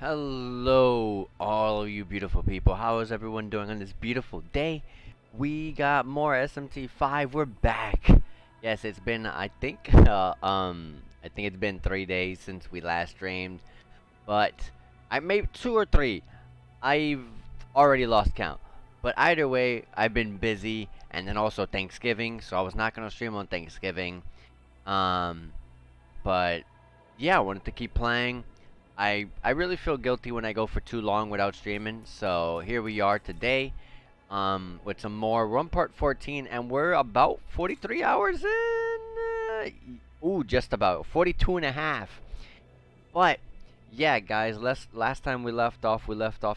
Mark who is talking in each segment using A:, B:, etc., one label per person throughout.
A: Hello, all you beautiful people. How is everyone doing on this beautiful day? We got more SMT5. We're back. Yes, it's been I think it's been 3 days since we last streamed, but I made 2 or 3. I've already lost count. But either way, I've been busy, and then also Thanksgiving, so I was not gonna stream on Thanksgiving. Um, but yeah, I wanted to keep playing. I really feel guilty when I go for too long without streaming. So here we are today, with some more. We're on part 14, and we're about 43 hours in. Ooh, just about 42 and a half. But yeah, guys, last time we left off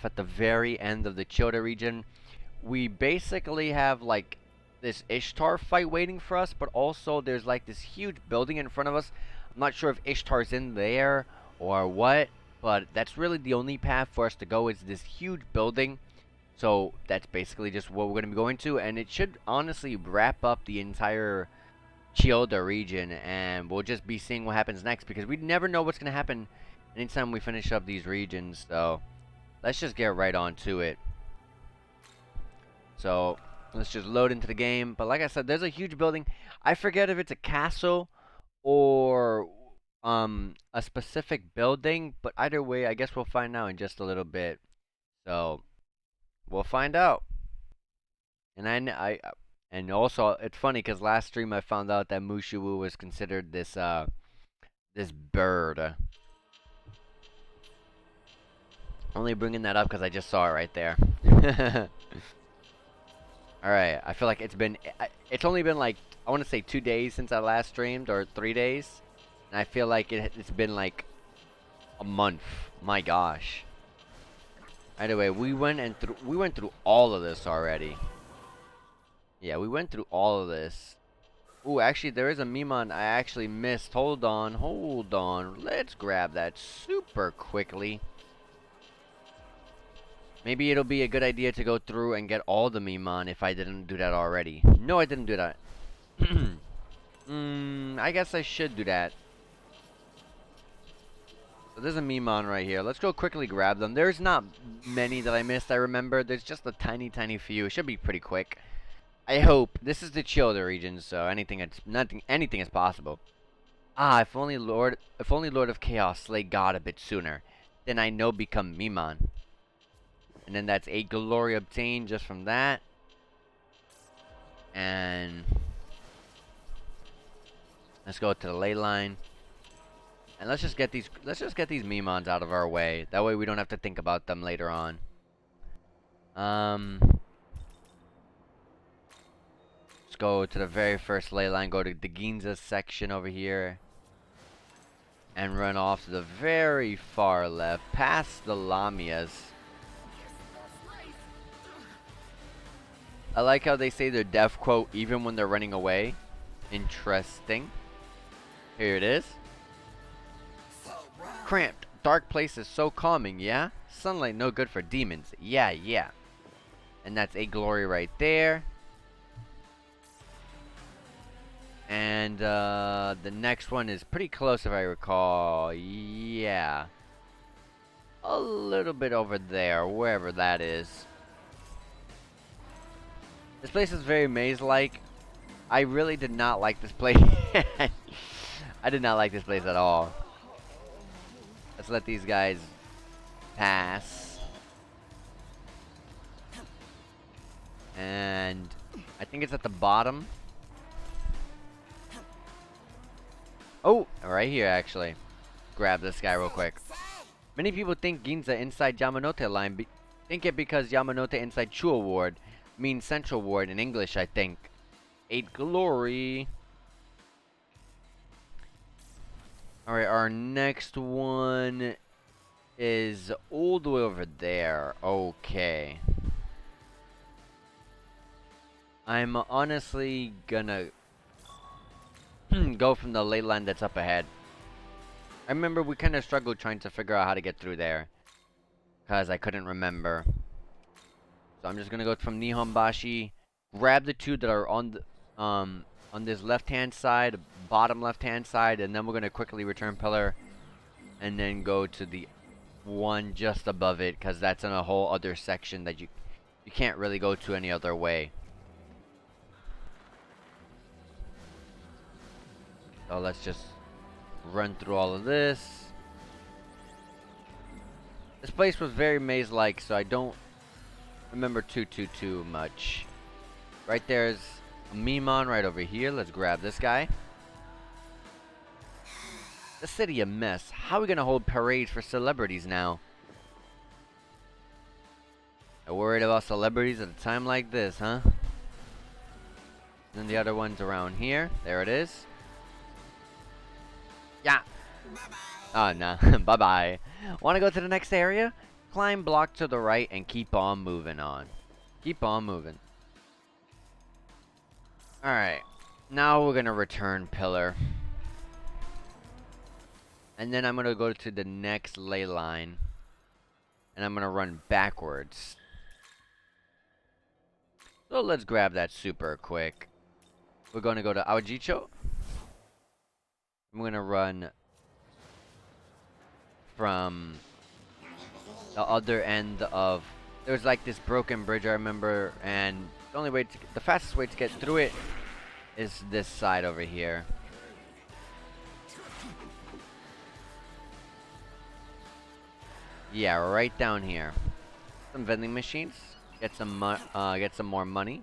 A: at the very end of the Chota region. We basically have like this Ishtar fight waiting for us, but also there's like this huge building in front of us. I'm not sure if Ishtar's in there or what, but that's really the only path for us to go is this huge building. So that's basically just what we're going to be going to, and it should honestly wrap up the entire Chiyoda region, and we'll just be seeing what happens next because we never know what's going to happen anytime we finish up these regions. So let's just get right on to it. So let's just load into the game. But like I said, there's a huge building. I forget if it's a castle or a specific building, but either way, I guess we'll find out in just a little bit. So we'll find out. And and also it's funny because last stream I found out that Mushu was considered this bird. Only bringing that up because I just saw it right there. Alright, I feel like it's only been like, I want to say 2 days since I last streamed, or 3 days. And I feel like it's been like a month. My gosh. Either way, we went through all of this already. Yeah, we went through all of this. Ooh, actually there is a Mimon I actually missed. Hold on. Let's grab that super quickly. Maybe it'll be a good idea to go through and get all the Mimon if I didn't do that already. No, I didn't do that. I guess I should do that. So there's a Mimon right here. Let's go quickly grab them. There's not many that I missed, I remember. There's just a tiny few. It should be pretty quick. I hope. This is the Chiyoda region, so anything is possible. Ah, if only Lord of Chaos slay God a bit sooner, then I know become Mimon. And then that's 8 glory obtained just from that. And let's go to the ley line. And let's just get these Mimons out of our way. That way we don't have to think about them later on. Let's go to the very first ley line, go to the Ginza section over here. And run off to the very far left, past the Lamias. I like how they say their death quote even when they're running away. Interesting. Here it is. Cramped. Dark place is so calming, yeah? Sunlight no good for demons. Yeah. And that's a glory right there. And the next one is pretty close if I recall. Yeah. A little bit over there, wherever that is. This place is very maze-like. I really did not like this place. I did not like this place at all. Let's let these guys pass. And I think it's at the bottom. Oh, right here actually. Grab this guy real quick. Many people think Ginza inside Yamanote line think it because Yamanote inside Chuo Ward means Central Ward in English, I think. 8 glory. Alright, our next one is all the way over there. Okay. I'm honestly gonna go from the ley line that's up ahead. I remember we kind of struggled trying to figure out how to get through there, because I couldn't remember. So I'm just gonna go from Nihonbashi, grab the 2 that are on this left-hand side, bottom left-hand side, and then we're gonna quickly return pillar, and then go to the one just above it, because that's in a whole other section that you can't really go to any other way. So let's just run through all of this. This place was very maze-like, so I don't remember too much. Right there's a Memon right over here. Let's grab this guy. The city a mess. How are we gonna hold parades for celebrities now? I'm worried about celebrities at a time like this, huh? And the other one's around here. There it is. Yeah. Oh, no. Bye-bye. Want to go to the next area? Climb block to the right and keep on moving on. Keep on moving. Alright. Now we're going to return pillar. And then I'm going to go to the next ley line. And I'm going to run backwards. So let's grab that super quick. We're going to go to Aojicho. I'm going to run from the other end of... There's like this broken bridge I remember, and the fastest way to get through it is this side over here. Yeah, right down here. Some vending machines. Get some more money.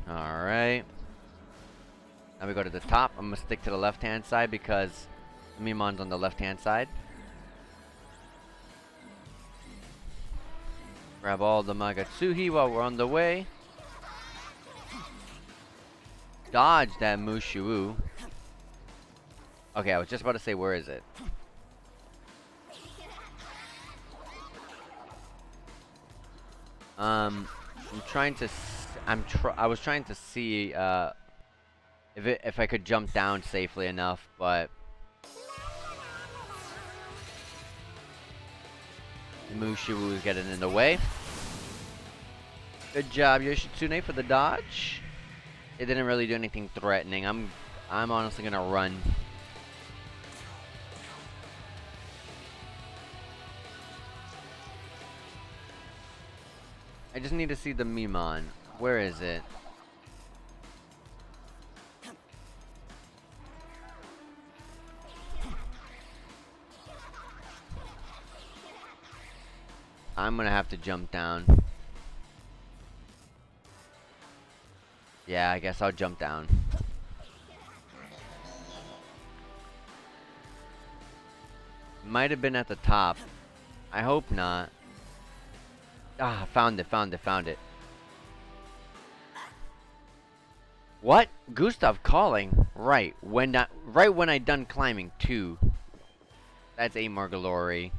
A: All right. Now we go to the top. I'm gonna stick to the left-hand side because Mimon's on the left-hand side. Grab all the Magatsuhi while we're on the way. Dodge that Mushu. Okay, I was just about to say, where is it? I'm trying to. I was trying to see if I could jump down safely enough, but Mushu is getting in the way. Good job, Yoshitsune, for the dodge. It didn't really do anything threatening. I'm honestly gonna run. I just need to see the Memon. Where is it? I'm gonna have to jump down. Yeah, I guess I'll jump down. Might have been at the top. I hope not. Ah, found it. What? Gustav calling? Right when I done climbing too. That's Amor Glory.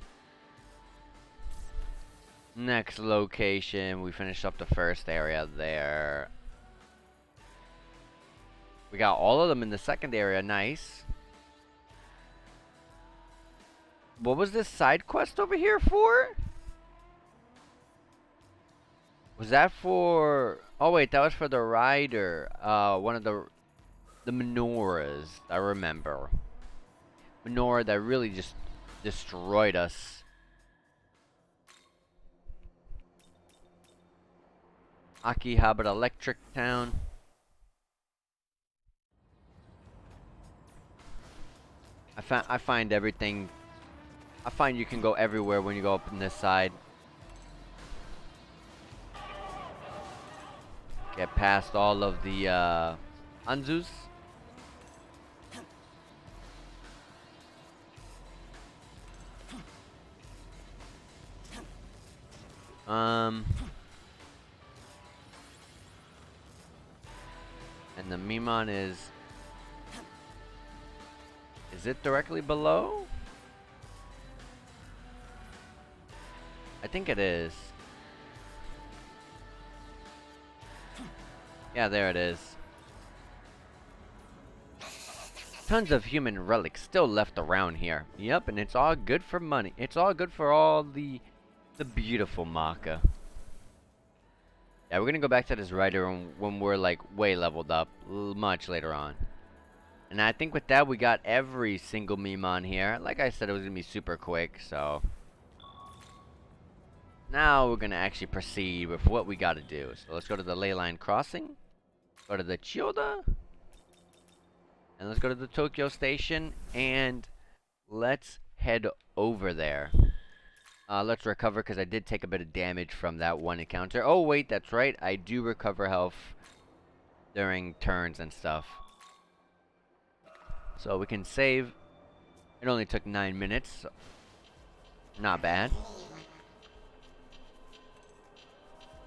A: Next location, we finished up the first area there. We got all of them in the second area, nice. What was this side quest over here for? Was that for... Oh wait, that was for the rider. One of the menorahs, I remember. Menorah that really just destroyed us. Akihabara Electric Town. I find everything. I find you can go everywhere when you go up on this side. Get past all of the Anzus. And the Memon is it directly below? I think it is. Yeah, there it is. Tons of human relics still left around here. Yep, and it's all good for money. It's all good for all the beautiful Maka. Yeah, we're gonna go back to this rider when we're like way leveled up, much later on. And I think with that, we got every single meme on here. Like I said, it was going to be super quick, so... Now we're going to actually proceed with what we got to do. So let's go to the ley line crossing. Go to the Chiyoda. And let's go to the Tokyo station. And let's head over there. Let's recover because I did take a bit of damage from that one encounter. Oh, wait, that's right. I do recover health during turns and stuff. So we can save. It only took 9 minutes. So not bad.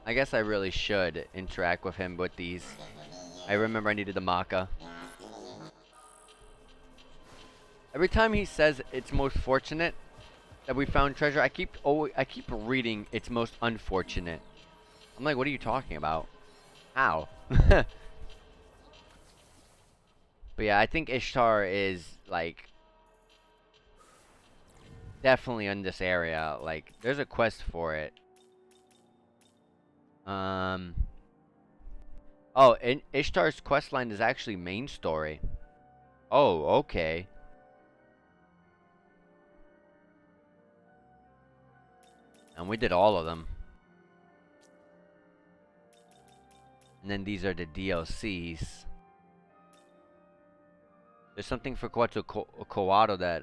A: I guess I really should interact with him with these. I remember I needed the Maka. Every time he says it's most fortunate that we found treasure, I keep reading it's most unfortunate. I'm like, what are you talking about? How? But yeah, I think Ishtar is like definitely in this area. Like, there's a quest for it. Oh, and Ishtar's questline is actually main story. Oh, okay. And we did all of them. And then these are the DLCs. There's something for Kawado that,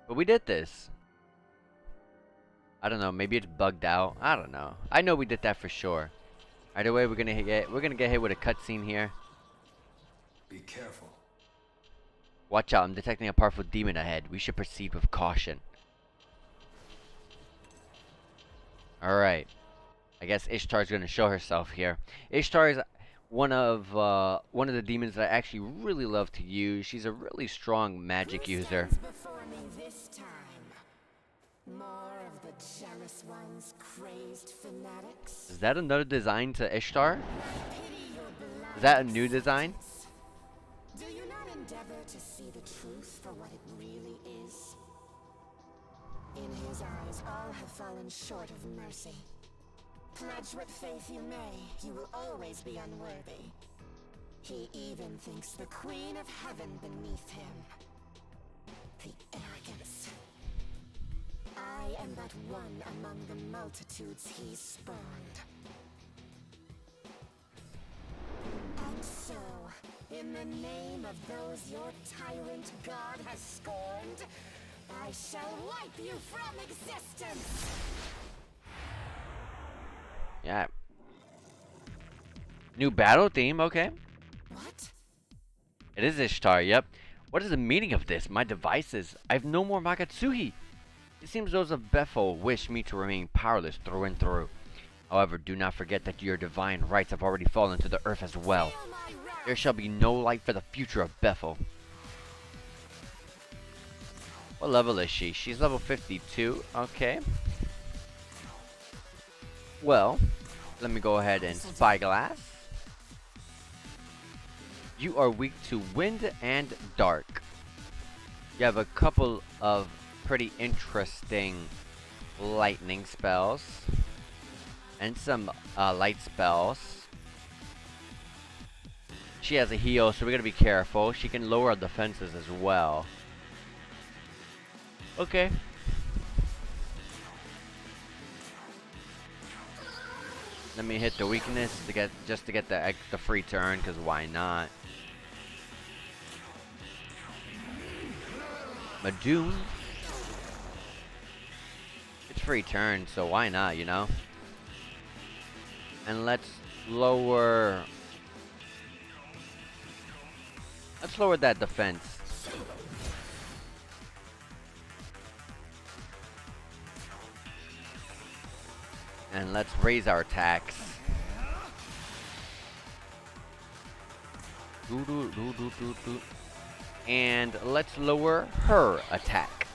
A: But we did this. I don't know, maybe it's bugged out. I don't know. I know we did that for sure. Either way, we're gonna get hit with a cutscene here.
B: Be careful.
A: Watch out, I'm detecting a powerful demon ahead. We should proceed with caution. Alright. I guess Ishtar's gonna show herself here. Ishtar is one of the demons that I actually really love to use. She's a really strong magic user.
C: More of the jealous ones, crazed fanatics.
A: Is that another design to Ishtar? Is that a new design?
C: Do you not endeavor to see the truth for what it really is? In his eyes, all have fallen short of mercy. Pledge what faith you may, you will always be unworthy. He even thinks the Queen of Heaven beneath him. The arrogance. I am but one among the multitudes he spurned. And so, in the name of those your tyrant god has scorned, I shall wipe you from existence!
A: Yeah. New battle theme, okay.
C: What?
A: It is Ishtar, yep. What is the meaning of this? My devices. I have no more Magatsuhi. It seems those of Bethel wish me to remain powerless through and through. However, do not forget that your divine rights have already fallen to the earth as well. There shall be no light for the future of Bethel. What level is she? She's level 52. Okay. Well, let me go ahead and Spyglass. You are weak to wind and dark. You have a couple of pretty interesting lightning spells and some light spells. She has a heal, so we gotta be careful. She can lower our defenses as well. Okay. Let me hit the weakness to get the free turn, cause why not? Madoon. It's free turn, so why not, you know? And let's lower that defense. And let's raise our attacks. And let's lower her attack.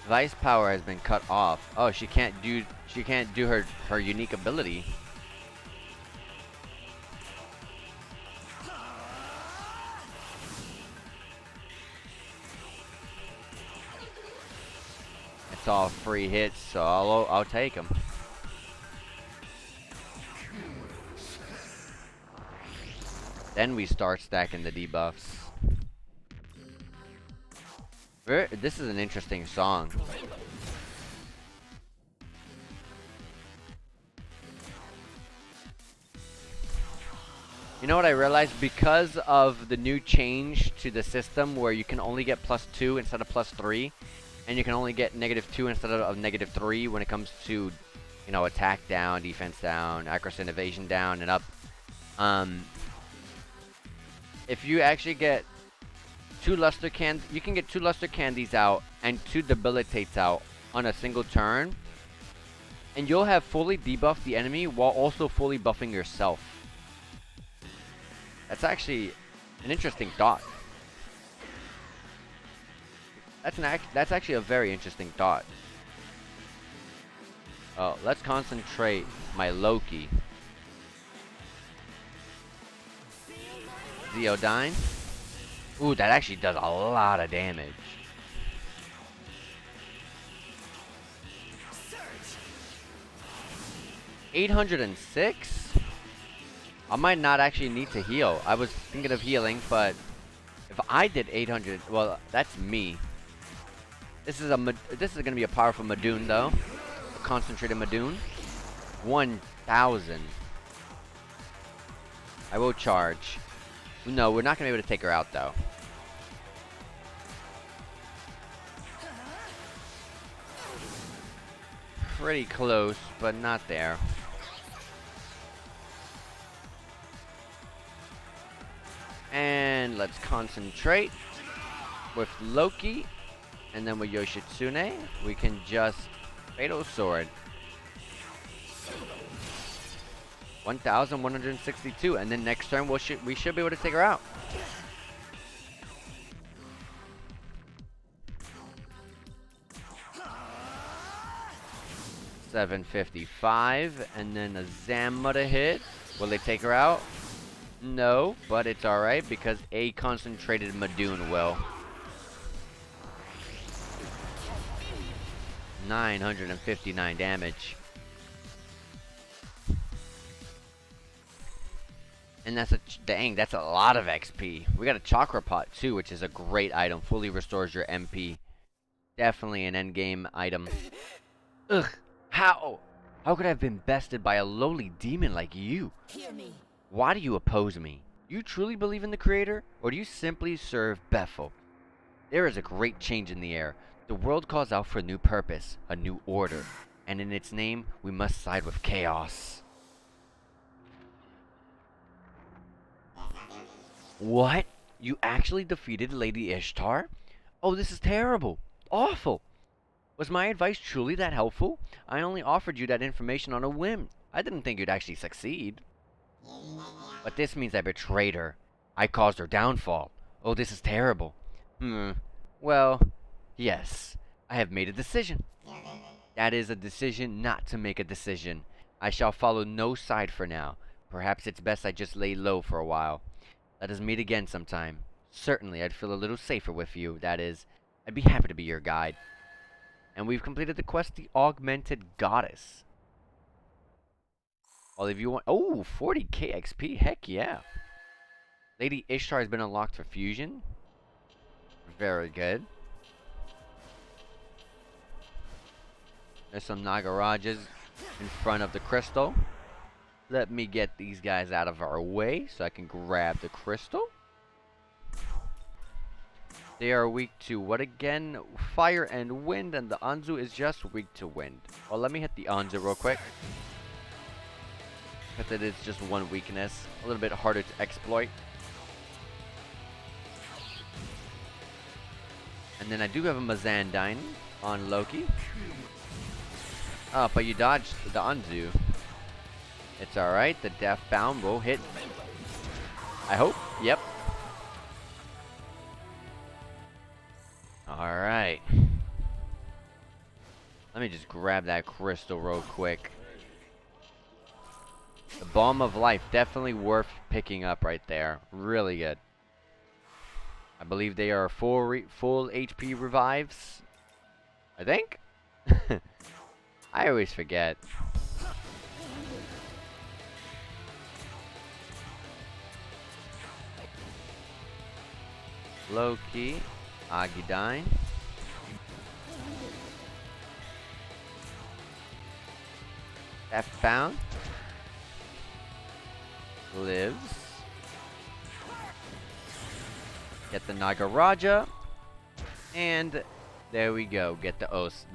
A: Vice power has been cut off. Oh, she can't do her unique ability. It's all free hits, so I'll take them. Then we start stacking the debuffs. This is an interesting song. You know what I realized? Because of the new change to the system where you can only get +2 instead of +3, and you can only get -2 instead of -3 when it comes to, you know, attack down, defense down, accuracy and evasion down, and up. If you actually get you can get 2 luster candies out and 2 debilitates out on a single turn, and you'll have fully debuffed the enemy while also fully buffing yourself. That's actually an interesting thought. That's actually a very interesting thought. Oh, let's concentrate my Loki. Zeodyne. Ooh, that actually does a lot of damage. $806? I might not actually need to heal. I was thinking of healing, but if I did 800, well, that's me. This is gonna be a powerful Madoon though. A concentrated Madoon. 1,000. I will charge. No, we're not gonna be able to take her out though. Pretty close, but not there. And let's concentrate with Loki, and then with Yoshitsune, we can just Fatal Sword. 1,162, and then next turn we should be able to take her out. $755, and then a Zamma to hit. Will they take her out? No, but it's alright because a concentrated Madoon will. 959 damage. And that's that's a lot of XP. We got a Chakra Pot too, which is a great item. Fully restores your MP. Definitely an endgame item. Ugh. How could I have been bested by a lowly demon like you?
C: Hear me.
A: Why do you oppose me? Do you truly believe in the Creator, or do you simply serve Bethel? There is a great change in the air. The world calls out for a new purpose, a new order, and in its name, we must side with chaos. What? You actually defeated Lady Ishtar? Oh, this is terrible. Awful. Was my advice truly that helpful? I only offered you that information on a whim. I didn't think you'd actually succeed. But this means I betrayed her. I caused her downfall. Oh, this is terrible. Well, yes. I have made a decision. That is a decision not to make a decision. I shall follow no side for now. Perhaps it's best I just lay low for a while. Let us meet again sometime. Certainly, I'd feel a little safer with you. That is, I'd be happy to be your guide. And we've completed the quest, the Augmented Goddess. Well, if you want... Oh, 40k XP. Heck yeah. Lady Ishtar has been unlocked for fusion. Very good. There's some Nagarajas in front of the crystal. Let me get these guys out of our way so I can grab the crystal. They are weak to what again? Fire and wind, and the Anzu is just weak to wind. Well, let me hit the Anzu real quick. Because it is just one weakness. A little bit harder to exploit. And then I do have a Mazandine on Loki. Oh, but you dodged the Anzu. It's alright. The Deathbound will hit. I hope. Yep. Alright. Let me just grab that crystal real quick. The Balm of Life, definitely worth picking up right there. Really good. I believe they are full HP revives. I think? I always forget. Low-key. Agidine. F-bound. Lives. Get the Nagaraja. And there we go. Get the Ose.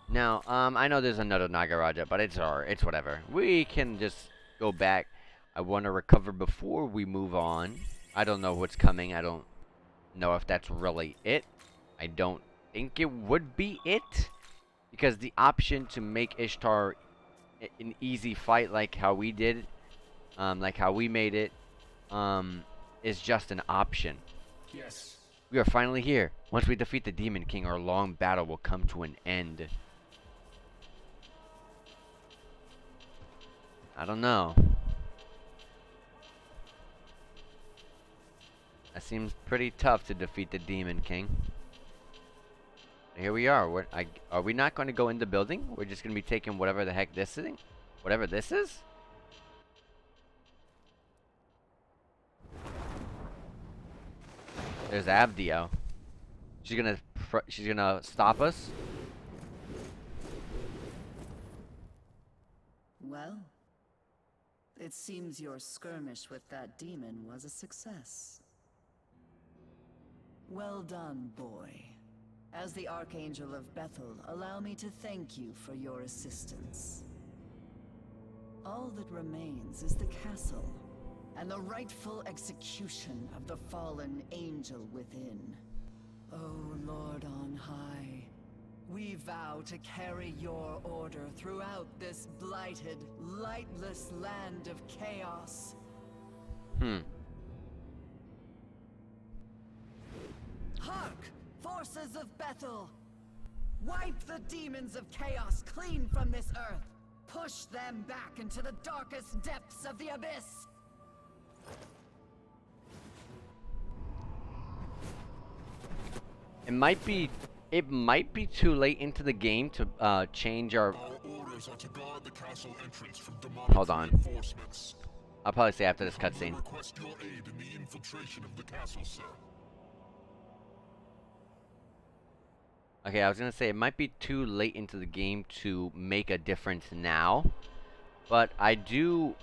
A: Now, I know there's another Nagaraja, but it's whatever. We can just go back. I want to recover before we move on. I don't know what's coming. I don't know if that's really it. I don't think it would be it. Because the option to make Ishtar an easy fight like how we did, like how we made it, is just an option.
B: Yes.
A: We are finally here. Once we defeat the Demon King, our long battle will come to an end. I don't know. That seems pretty tough to defeat the Demon King. Here we are. Are we not going to go in the building? We're just going to be taking whatever the heck this is? Whatever this is? There's Abdio. She's gonna stop us.
D: Well, it seems your skirmish with that demon was a success. Well done, boy. As the Archangel of Bethel, allow me to thank you for your assistance. All that remains is the castle, and the rightful execution of the fallen angel within. O Lord on high, we vow to carry your order throughout this blighted, lightless land of chaos. Hark! Forces of Bethel! Wipe the demons of chaos clean from this earth! Push them back into the darkest depths of the abyss!
A: It might be too late into the game to change our.
E: orders are to guard the castle entrance from demonic
A: Hold on.
E: reinforcements.
A: I'll probably say after this cutscene.
E: Request your aid in the infiltration of the castle, sir.
A: Okay, I was gonna say it might be too late into the game to make a difference now, but I do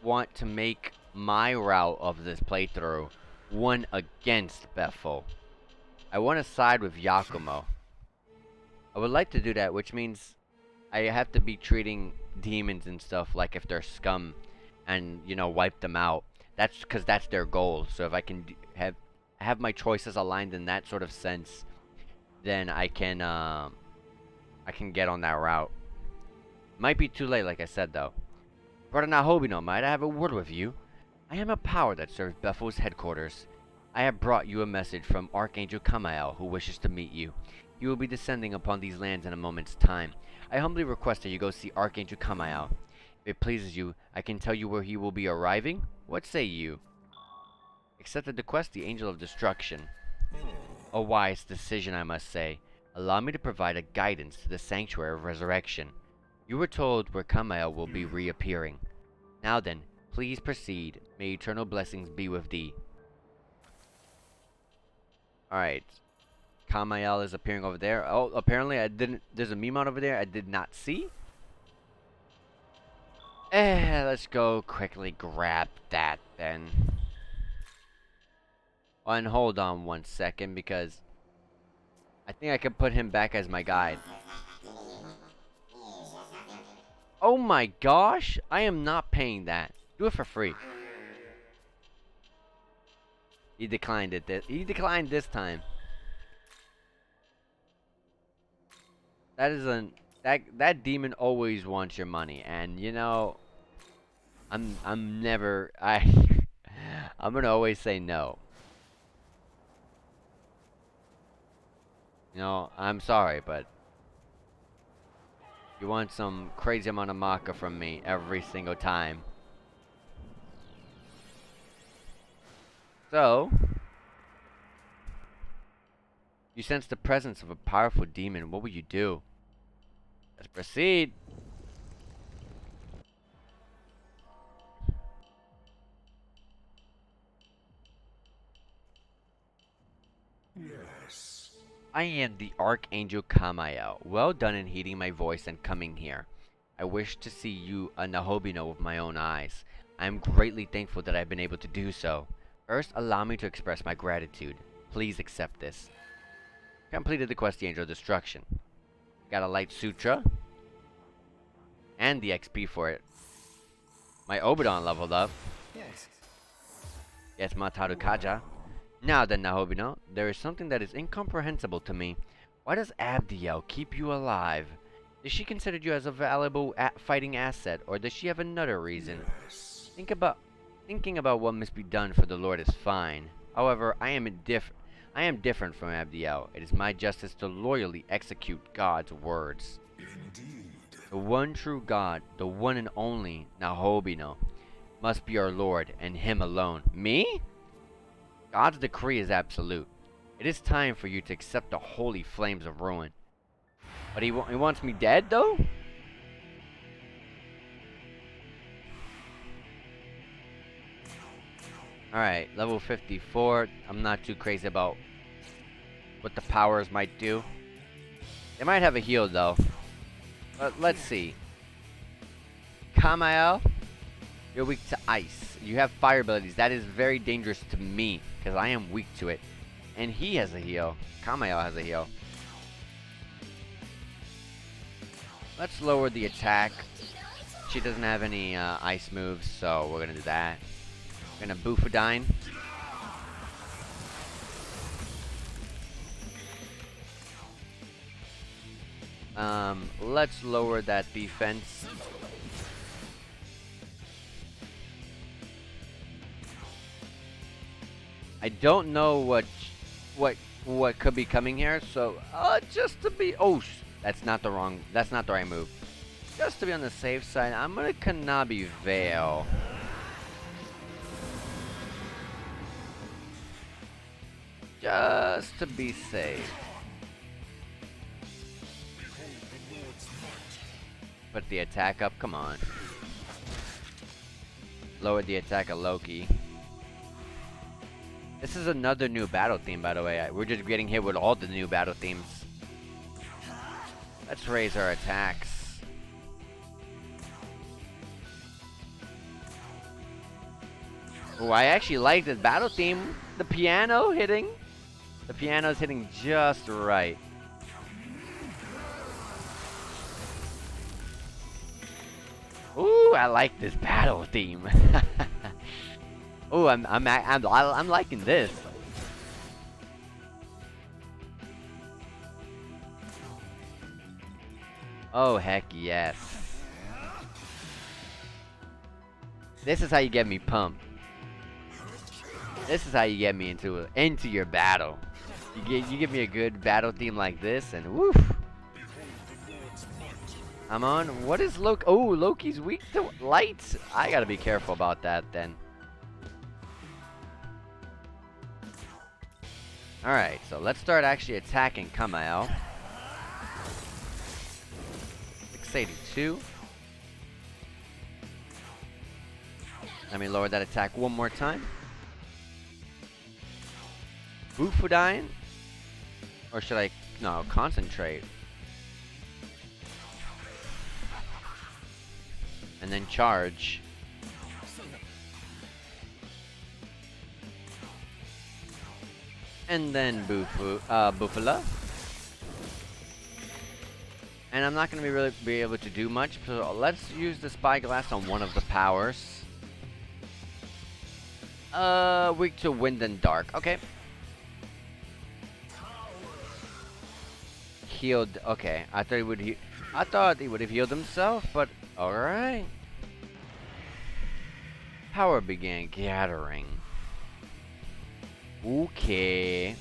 A: want to make my route of this playthrough one against Bethel. I want to side with Yakumo. I would like to do that, which means I have to be treating demons and stuff like if they're scum, and wipe them out. That's because that's their goal. So if I can have my choices aligned in that sort of sense, then I can get on that route. Might be too late, like I said, though. Brother Nahobino, might I have a word with you? I am a power that serves Bethel's headquarters. I have brought you a message from Archangel Kamael, who wishes to meet you. He will be descending upon these lands in a moment's time. I humbly request that you go see Archangel Kamael. If it pleases you, I can tell you where he will be arriving. What say you? Accepted the quest, the Angel of Destruction. A wise decision, I must say. Allow me to provide a guidance to the Sanctuary of Resurrection. You were told where Kamael will be reappearing. Now then, please proceed. May eternal blessings be with thee. Alright. Kamael is appearing over there. Oh, apparently there's a Mimon over there I did not see. Let's go quickly grab that then. And hold on one second, because I think I can put him back as my guide. Oh my gosh! I am not paying that. Do it for free. He declined it. He declined this time. That is that demon always wants your money, and I'm never I'm gonna always say no. I'm sorry, but you want some crazy amount of Maka from me every single time. So, You sense the presence of a powerful demon. What will you do? Let's proceed.
B: Yes.
A: I am the Archangel Kamael. Well done in heeding my voice and coming here. I wish to see you a Nahobino with my own eyes. I am greatly thankful that I've been able to do so. First, allow me to express my gratitude. Please accept this. Completed the quest, the Angel of Destruction. Got a Light Sutra. And the XP for it. My Obidon leveled up.
B: Yes.
A: Yes, Mataru Kaja. Now then, Nahobino, there is something that is incomprehensible to me. Why does Abdiel keep you alive? Does she consider you as a valuable fighting asset, or does she have another reason?
B: Yes.
A: Thinking about what must be done for the Lord is fine. However, I am different from Abdiel. It is my justice to loyally execute God's words.
B: Indeed.
A: The one true God, the one and only Nahobino, must be our Lord, and Him alone. Me? God's decree is absolute. It is time for you to accept the holy flames of ruin. But he wants me dead, though? Alright, level 54. I'm not too crazy about what the powers might do. They might have a heal, though. But let's see. Kamael, you're weak to ice. You have fire abilities. That is very dangerous to me, because I am weak to it. And he has a heal. Kamael has a heal. Let's lower the attack. She doesn't have any ice moves, so we're gonna do that. We're gonna Bufadine. Let's lower that defense. I don't know what could be coming here, so just to be that's not the right move. Just to be on the safe side, I'm gonna Kanabi Veil. Just to be safe. Put the attack up, come on. Lower the attack of Loki. This is another new battle theme, by the way. We're just getting hit with all the new battle themes. Let's raise our attacks. Oh, I actually like this battle theme. The piano hitting. The piano's hitting just right. Ooh, I like this battle theme. Ooh, I'm liking this. Oh, heck yes. This is how you get me pumped. This is how you get me into your battle. You give me a good battle theme like this, and woof. I'm on. What is Loki? Oh, Loki's weak to lights. I gotta be careful about that then. Alright, so let's start actually attacking Kamael. 682. Let me lower that attack one more time. Bufudine? Or should I... No, concentrate. And then charge. And then Bufala. And I'm not going to really be able to do much, so let's use the Spyglass on one of the powers. Weak to wind and dark. Okay. Healed. Okay, I thought he would have healed himself, but all right. Power began gathering. Okay.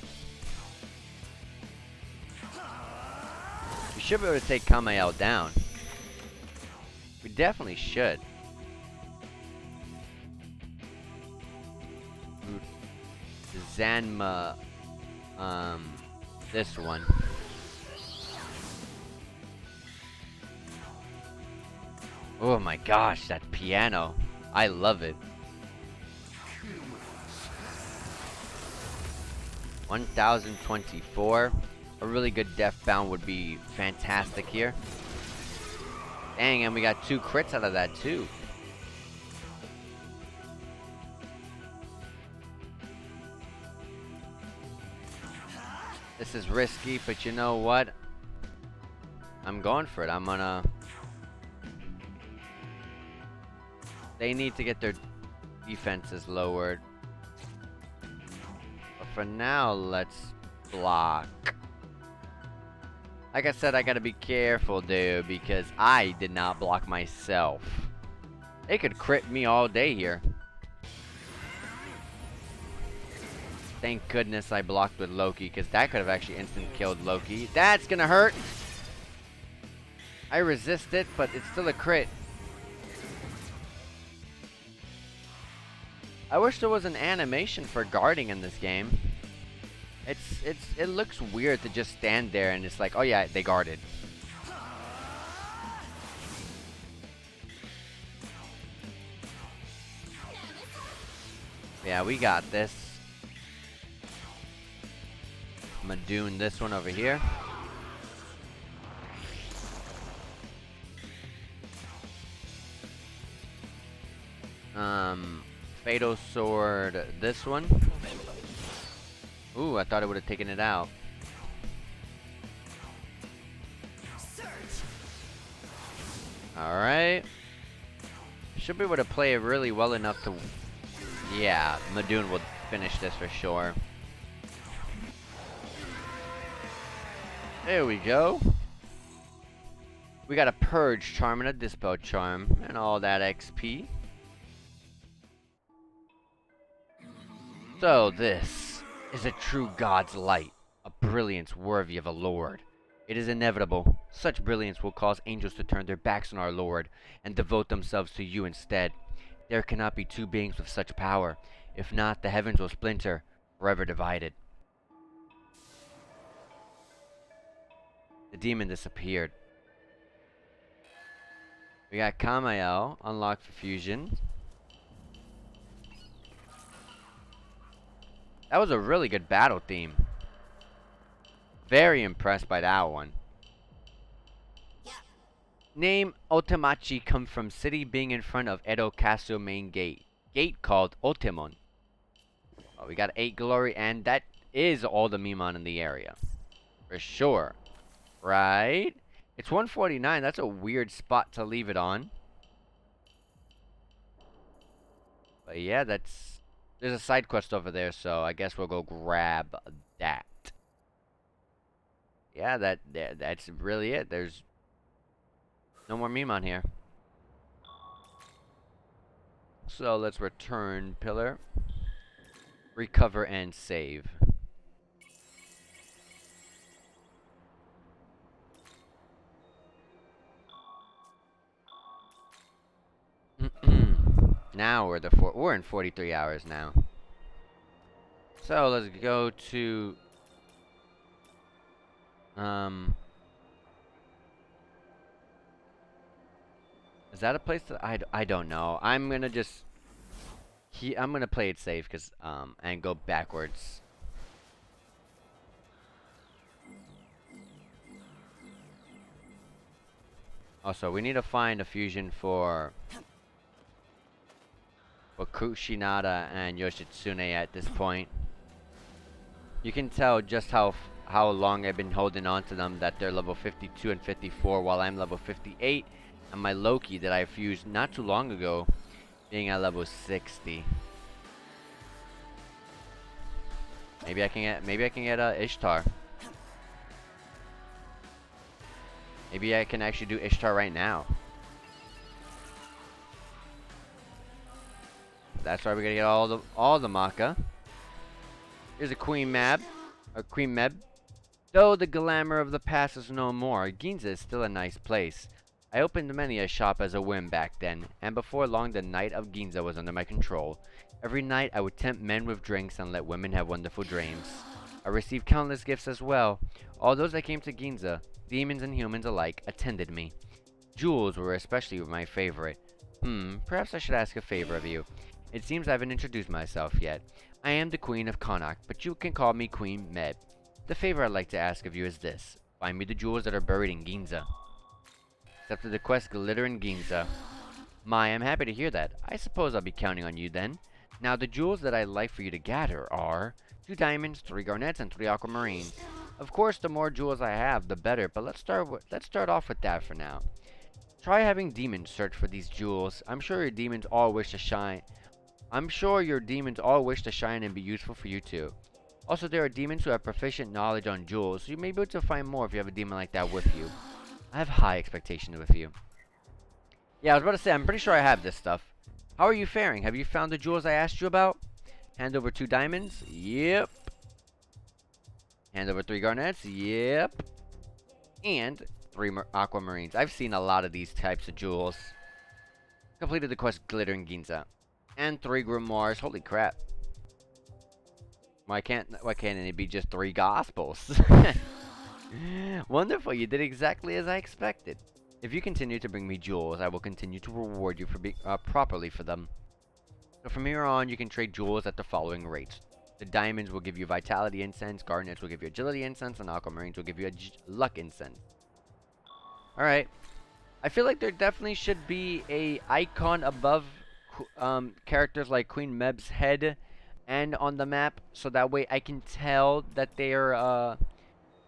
A: We should be able to take Kamael down. We definitely should. Zanma, this one. Oh my gosh, that piano. I love it. 1024. A really good death bound would be fantastic here. Dang, and we got 2 crits out of that too. This is risky, but you know what? I'm going for it. I'm gonna... They need to get their defenses lowered. But for now, let's block. Like I said, I gotta be careful, dude, because I did not block myself. They could crit me all day here. Thank goodness I blocked with Loki, because that could have actually instant killed Loki. That's gonna hurt! I resist it, but it's still a crit. I wish there was an animation for guarding in this game. It looks weird to just stand there and it's like, oh yeah, they guarded. Yeah, we got this. I'm gonna doom this one over here. Fatal Sword, this one. Ooh, I thought it would have taken it out. Alright. Should be able to play it really well enough to... Yeah, Madoon will finish this for sure. There we go. We got a Purge Charm and a Dispel Charm and all that XP. So this is a true god's light, a brilliance worthy of a lord. It is inevitable. Such brilliance will cause angels to turn their backs on our Lord and devote themselves to you instead. There cannot be two beings with such power. If not, the heavens will splinter, forever divided. The demon disappeared. We got Kamael, unlocked for fusion. That was a really good battle theme. Very impressed by that one. Name Otemachi come from city being in front of Edo Castle main gate. Gate called Otemon. Oh, we got 8 glory and that is all the Mimon in the area. For sure. Right? It's 149. That's a weird spot to leave it on. But yeah, that's... There's a side quest over there, so I guess we'll go grab that. Yeah, that's really it. There's no more meme on here. So let's return pillar. Recover and save. Now we're in 43 hours now. So let's go to is that a place that I don't know. I'm gonna just I'm gonna play it safe because and go backwards. Also, we need to find a fusion for Kushinada and Yoshitsune at this point. You can tell just how long I've been holding on to them, that they're level 52 and 54 while I'm level 58, and my Loki that I fused not too long ago being at level 60. Maybe I can get Ishtar. Maybe I can actually do Ishtar right now. That's why we're gonna get all the Maka. Here's a Queen Mab, or Queen Meb. Though the glamour of the past is no more, Ginza is still a nice place. I opened many a shop as a whim back then, and before long the night of Ginza was under my control. Every night I would tempt men with drinks and let women have wonderful dreams. I received countless gifts as well. All those that came to Ginza, demons and humans alike, attended me. Jewels were especially my favorite. Perhaps I should ask a favor of you. It seems I haven't introduced myself yet. I am the Queen of Connacht, but you can call me Queen Meb. The favor I'd like to ask of you is this. Find me the jewels that are buried in Ginza. Accepted the quest Glitter in Ginza. I'm happy to hear that. I suppose I'll be counting on you then. Now, the jewels that I'd like for you to gather are 2 diamonds, 3 garnets, and 3 aquamarines. Of course, the more jewels I have, the better, but let's start off with that for now. Try having demons search for these jewels. I'm sure your demons all wish to shine and be useful for you too. Also, there are demons who have proficient knowledge on jewels, so you may be able to find more if you have a demon like that with you. I have high expectations with you. Yeah, I was about to say, I'm pretty sure I have this stuff. How are you faring? Have you found the jewels I asked you about? Hand over 2 diamonds? Yep. Hand over 3 garnets? Yep. And 3 aquamarines. I've seen a lot of these types of jewels. Completed the quest Glitter in Ginza. And 3 grimoires. Holy crap. Why can't it be just 3 gospels? Wonderful, you did exactly as I expected. If you continue to bring me jewels, I will continue to reward you for being properly for them. So from here on, you can trade jewels at the following rates. The diamonds will give you vitality incense, garnets will give you agility incense, and aquamarines will give you luck incense. Alright. I feel like there definitely should be a icon above characters like Queen Meb's head and on the map, so that way I can tell that they are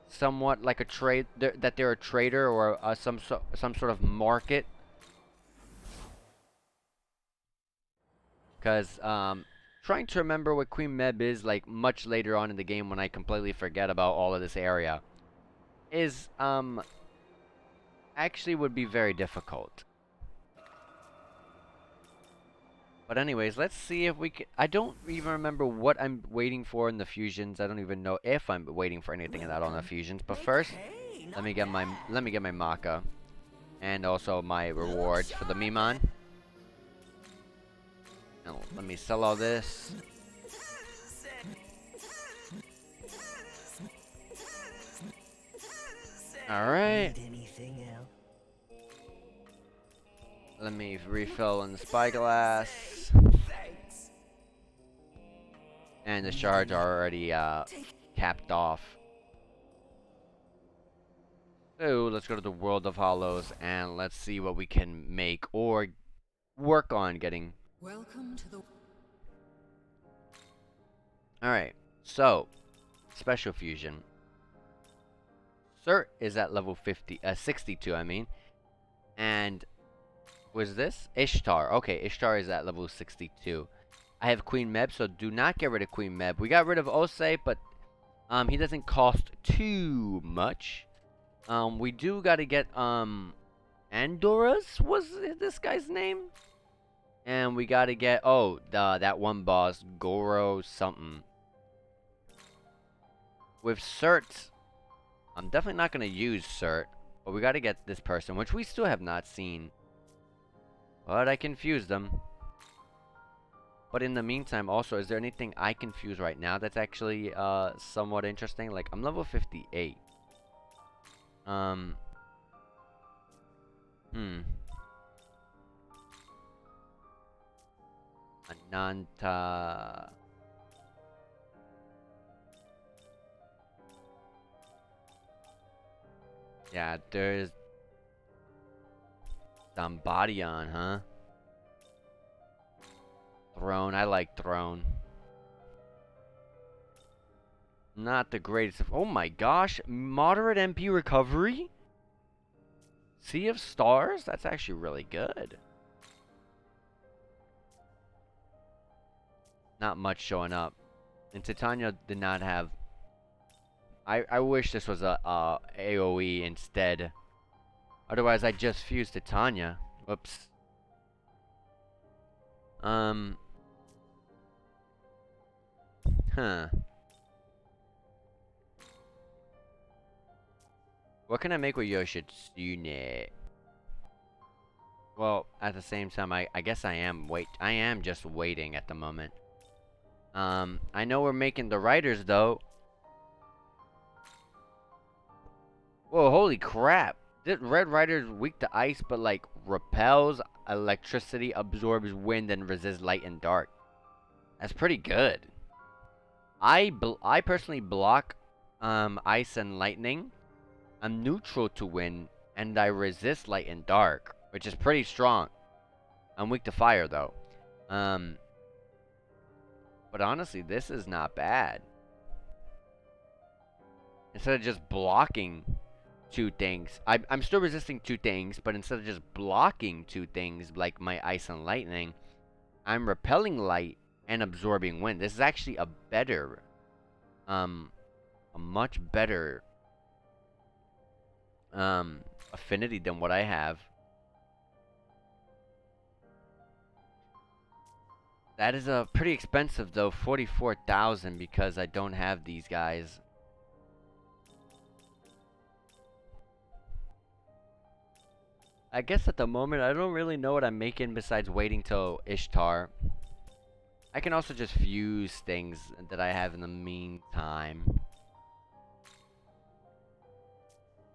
A: somewhat like a that they're a trader or some sort of market. Because trying to remember what Queen Meb is like much later on in the game when I completely forget about all of this area is actually would be very difficult. But anyways, let's see if we can. I don't even remember what I'm waiting for in the fusions. I don't even know if I'm waiting for anything in that on the fusions. But first, let me get my Maka, and also my rewards for the Mimon. Now, let me sell all this. All right. Let me refill in the spyglass. And the shards are already capped off. So let's go to the World of Hollows and let's see what we can make or work on getting.
D: Welcome to the...
A: Alright, so special fusion. Cert is at level 62, I mean. And was this? Ishtar. Okay, Ishtar is at level 62. I have Queen Meb, so do not get rid of Queen Meb. We got rid of Osei, but he doesn't cost too much. We do got to get Andorras was this guy's name, and we got to get that one boss Goro something. With Cert, I'm definitely not gonna use Cert, but we got to get this person, which we still have not seen. But I confused them. But in the meantime, also, is there anything I can fuse right now that's actually somewhat interesting? Like, I'm level 58. Ananta. Yeah, there's Zambadion, huh? Throne, I like Throne. Not the greatest of... Oh my gosh, moderate MP recovery? Sea of Stars? That's actually really good. Not much showing up. And Titania did not have... I wish this was a AoE instead. Otherwise, I just fused Titania. Whoops. Huh. What can I make with Yoshitsune? Well, at the same time, I guess I am just waiting at the moment. I know we're making the writers though. Whoa, holy crap. This Red Rider is weak to ice, but like repels electricity, absorbs wind, and resists light and dark. That's pretty good. I personally block ice and lightning. I'm neutral to wind, and I resist light and dark, which is pretty strong. I'm weak to fire though. But honestly, this is not bad. Instead of just blocking two things, I'm still resisting two things, but instead of just blocking two things like my ice and lightning, I'm repelling light and absorbing wind. This is actually a better, a much better affinity than what I have. That is pretty expensive though, 44,000, because I don't have these guys. I guess at the moment I don't really know what I'm making besides waiting till Ishtar. I can also just fuse things that I have in the meantime.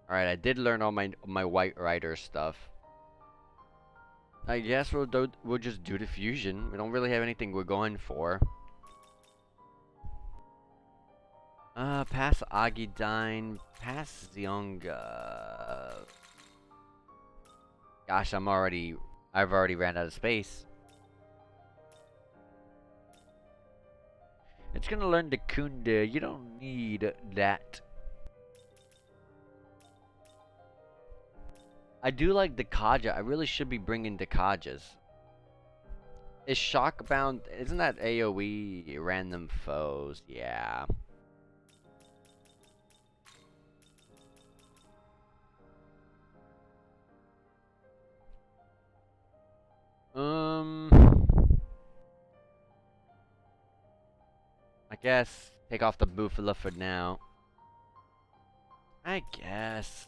A: Alright, I did learn all my White Rider stuff. I guess we'll just do the fusion. We don't really have anything we're going for. Pass Agidine, pass Zionga. Gosh, I've already ran out of space. It's gonna learn the Kunde. You don't need that. I do like the Kaja. I really should be bringing the Kajas. Is Shockbound... Isn't that AoE random foes? Yeah. I guess take off the Bufala for now. I guess.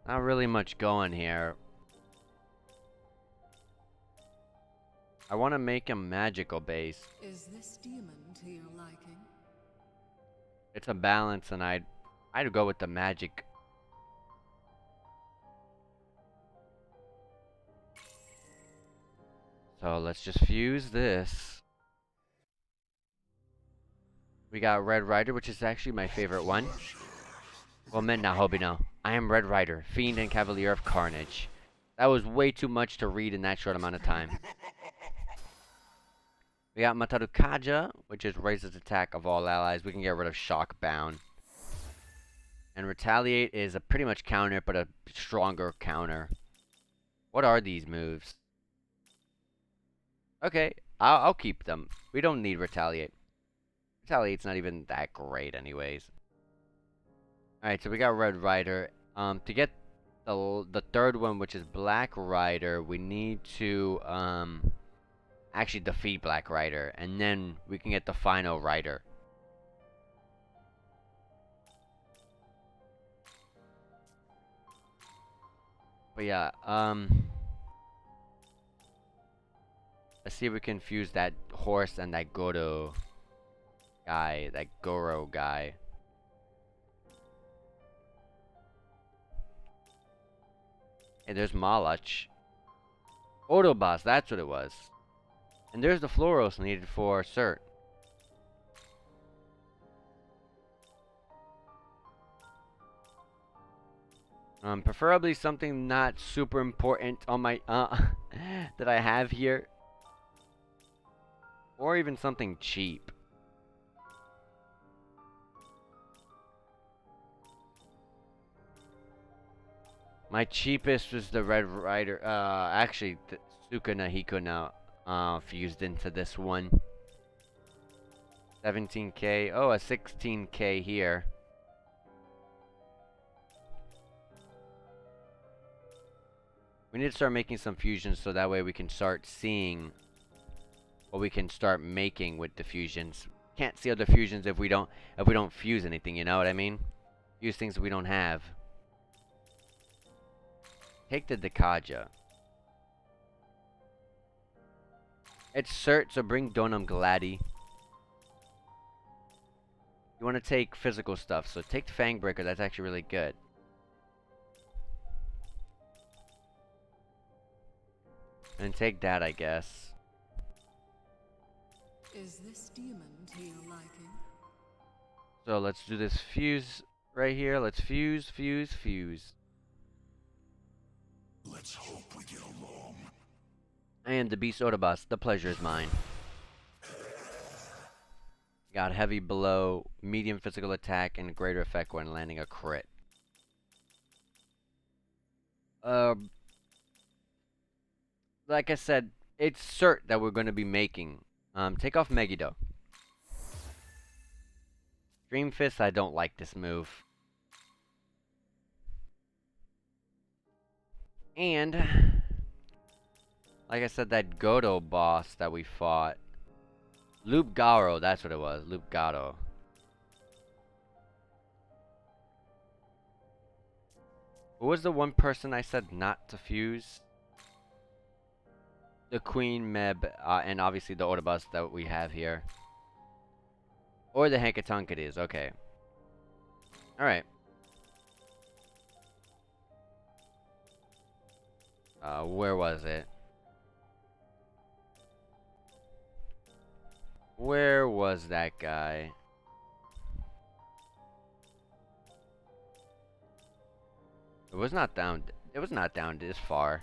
A: Not really much going here. I want to make a magical base.
F: Is this demon to your liking?
A: It's a balance, and I'd go with the magic. So let's just fuse this. We got Red Rider, which is actually my favorite one. Well, Menna Hobino. I am Red Rider, Fiend and Cavalier of Carnage. That was way too much to read in that short amount of time. We got Mataru Kaja, which is raises attack of all allies. We can get rid of Shockbound. And Retaliate is a pretty much counter, but a stronger counter. What are these moves? Okay, I'll keep them. We don't need Retaliate. Retaliate's not even that great anyways. Alright, so we got Red Rider. To get the third one, which is Black Rider, we need to actually defeat Black Rider, and then we can get the final Rider. But yeah, let's see if we can fuse that horse and that Goro guy, Hey, there's Malach. Autoboss, that's what it was. And there's the Floros needed for Cert. Preferably something not super important on my that I have here. Or even something cheap. My cheapest was the Red Rider. Actually, Sukuna Hikuna fused into this one. 17k. Oh, a 16k here. We need to start making some fusions so that way we can start seeing what we can start making with the fusions. Can't see other fusions if we don't fuse anything, you know what I mean? Use things we don't have. Take the Dekaja. It's Cert, so bring Donum Gladi. You want to take physical stuff, so take the Fang Breaker. That's actually really good. And take that, I guess.
F: Is this demon to your liking?
A: So let's do this fuse right here. Let's fuse.
E: Let's hope we get along.
A: I am the Beast Otobus. The pleasure is mine. Got heavy blow, medium physical attack, and greater effect when landing a crit. Like I said, it's cert that we're going to be making. Take off Megiddo. Dream Fist, I don't like this move. And, like I said, that Godo boss that we fought. Loop Garo, that's what it was. Loop Garo. Who was the one person I said not to fuse? The Queen Meb, and obviously the Otobus that we have here. Or the Hankatunk it is, okay. Alright. Where was it? Where was that guy? It was not down this far.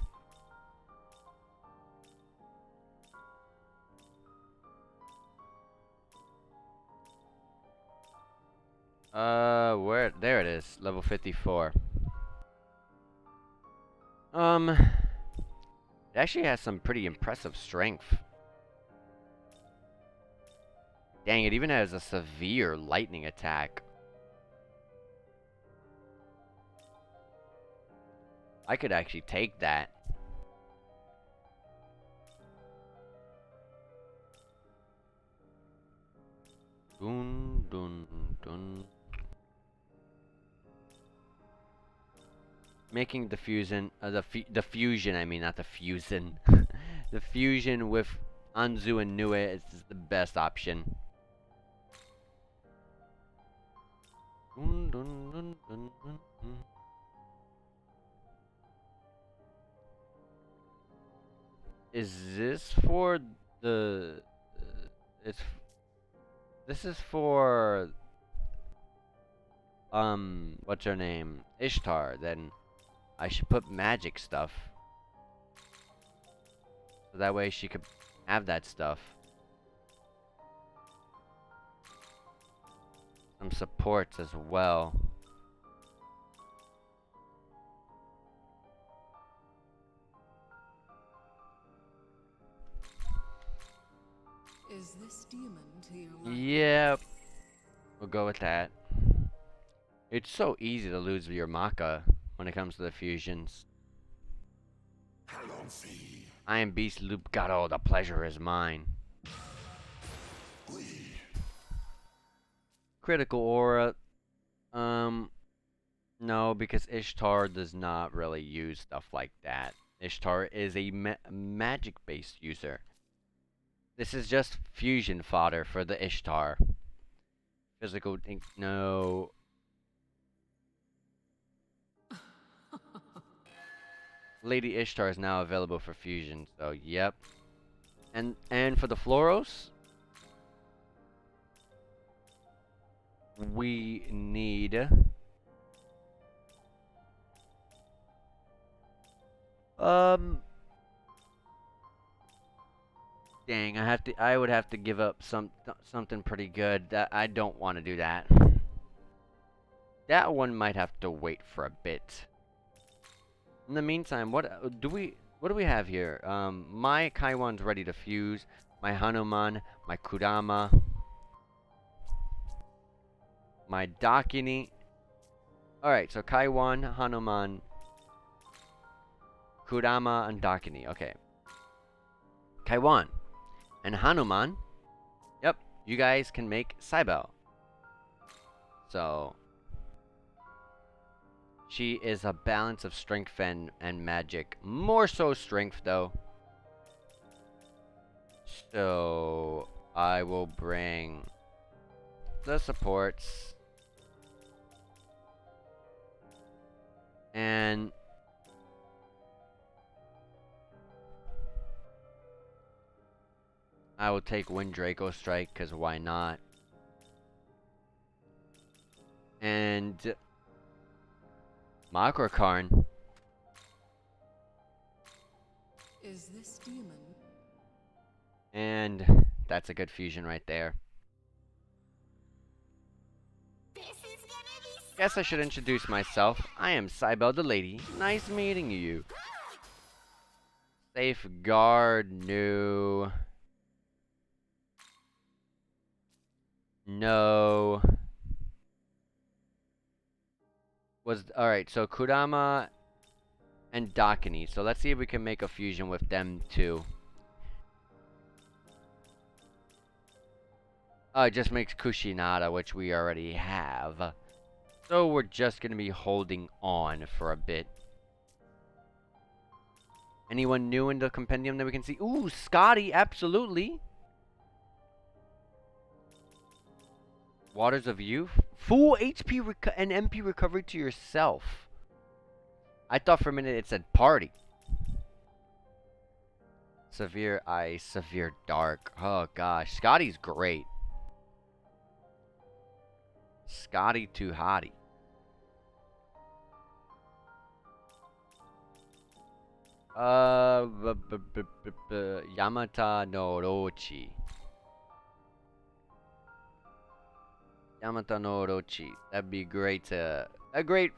A: Where? There it is, level 54. It actually has some pretty impressive strength. Dang, it even has a severe lightning attack. I could actually take that. Dun dun dun. Making the fusion, the fusion, I mean, not the fusion. The fusion with Anzu and Nue is the best option. Dun, dun, dun, dun, dun, dun. Is this for the? This is for what's her name? Ishtar. Then I should put magic stuff. So that way she could have that stuff. Some supports as well.
F: Is this demon to your liking?
A: Yep. We'll go with that. It's so easy to lose your Maka when it comes to the fusions. I am Beast Loop Gato, the pleasure is mine. Critical Aura. No, because Ishtar does not really use stuff like that. Ishtar is a magic-based user. This is just fusion fodder for the Ishtar. Physical, no. Lady Ishtar is now available for fusion, so yep. And for the Floros, we need dang, I would have to give up something pretty good. That I don't want to do that. That one might have to wait for a bit. In the meantime, what do we have here? My Kaiwan's ready to fuse. My Hanuman, my Kurama, my Dakini. Alright, so Kaiwan, Hanuman, Kurama, and Dakini. Okay. Kaiwan and Hanuman. Yep, you guys can make Saibel. So she is a balance of strength and magic. More so strength, though. So I will bring the supports. And I will take Wind Draco Strike, because why not? And Makrokarn.
F: Is this demon?
A: And that's a good fusion right there. Guess I should introduce myself. I am Cybele the Lady. Nice meeting you. Safeguard, no. No. Alright, so Kurama and Dakini. So let's see if we can make a fusion with them too. It just makes Kushinada, which we already have. So we're just gonna be holding on for a bit. Anyone new in the compendium that we can see? Ooh, Scotty, absolutely. Waters of Youth. Full HP and MP recovery to yourself. I thought for a minute it said party. Severe Ice, Severe Dark. Oh gosh, Scotty's great. Scotty too hottie. Yamata no Orochi. Yamata no Orochi. That'd be great. A great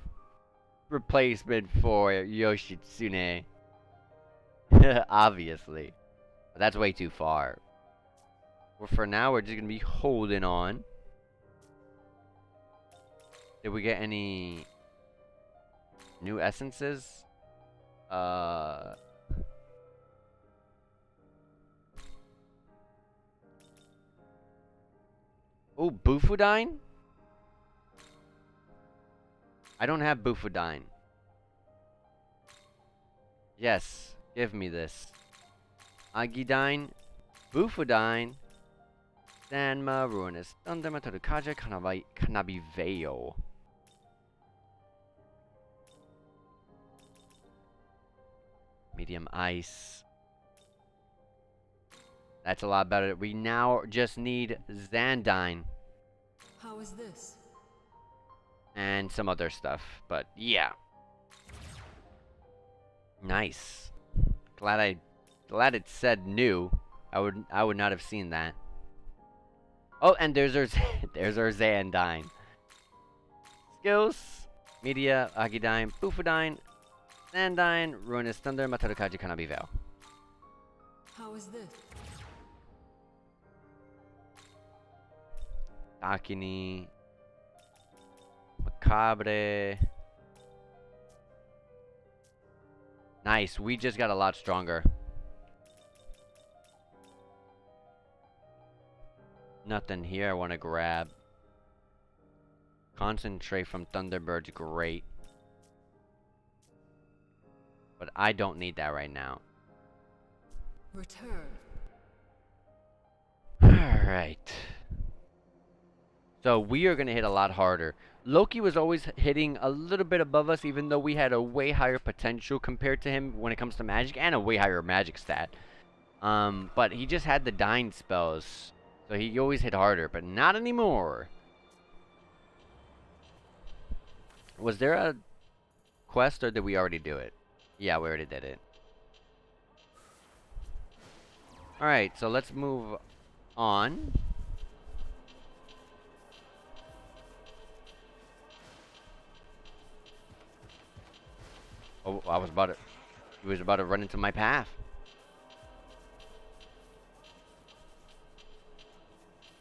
A: replacement for Yoshitsune. Obviously. But that's way too far. Well, for now, we're just gonna be holding on. Did we get any new essences? Oh, Bufudine? I don't have Bufudine. Yes, give me this. Agidine, Bufudine, Sanma, Ruinous, Thunderma, Torukaja, Kanabiveo. Medium Ice. That's a lot better. We now just need Xandine.
F: How is this?
A: And some other stuff, but yeah. Nice. Glad it said new. I would not have seen that. Oh, and there's our there's our Xandine. Skills, Media, Agidine, Bufudine, Xandine, Ruinous Thunder, Matarukaji Kanabiveo.
F: How is this?
A: Dakini, Macabre. Nice, we just got a lot stronger. Nothing here I want to grab. Concentrate from Thunderbird's great. But I don't need that right now.
F: Return.
A: Alright. So we are going to hit a lot harder. Loki was always hitting a little bit above us, even though we had a way higher potential compared to him when it comes to magic, and a way higher magic stat. But he just had the dying spells, so he always hit harder, but not anymore. Was there a quest, or did we already do it? Yeah, we already did it. Alright, so let's move on. Oh, he was about to run into my path.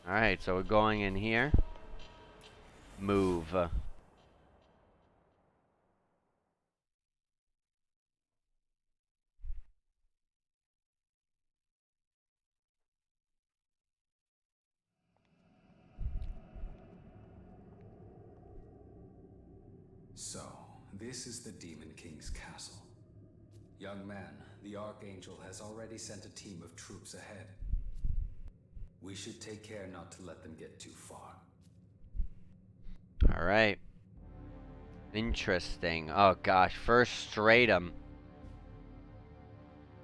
A: Alright, so we're going in here. Move.
B: So, this is the Demon King's castle. Young man, the Archangel has already sent a team of troops ahead. We should take care not to let them get too far.
A: Alright. Interesting. Oh gosh, first stratum.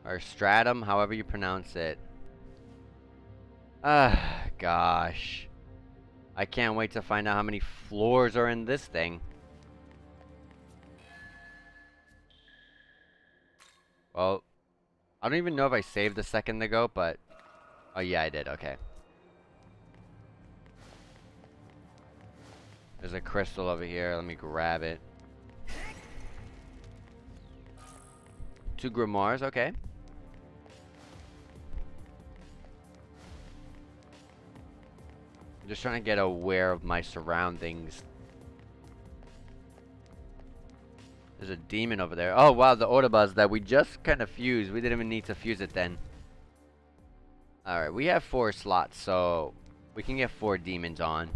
A: Or stratum, however you pronounce it. Ah, gosh. I can't wait to find out how many floors are in this thing. Well, I don't even know if I saved a second ago, but... Oh yeah, I did, okay. There's a crystal over here, let me grab it. 2 grimoires, okay. I'm just trying to get aware of my surroundings. There's a demon over there. Oh wow, the Autobuzz that we just kind of fused. We didn't even need to fuse it then. Alright, we have 4 slots, so we can get 4 demons on.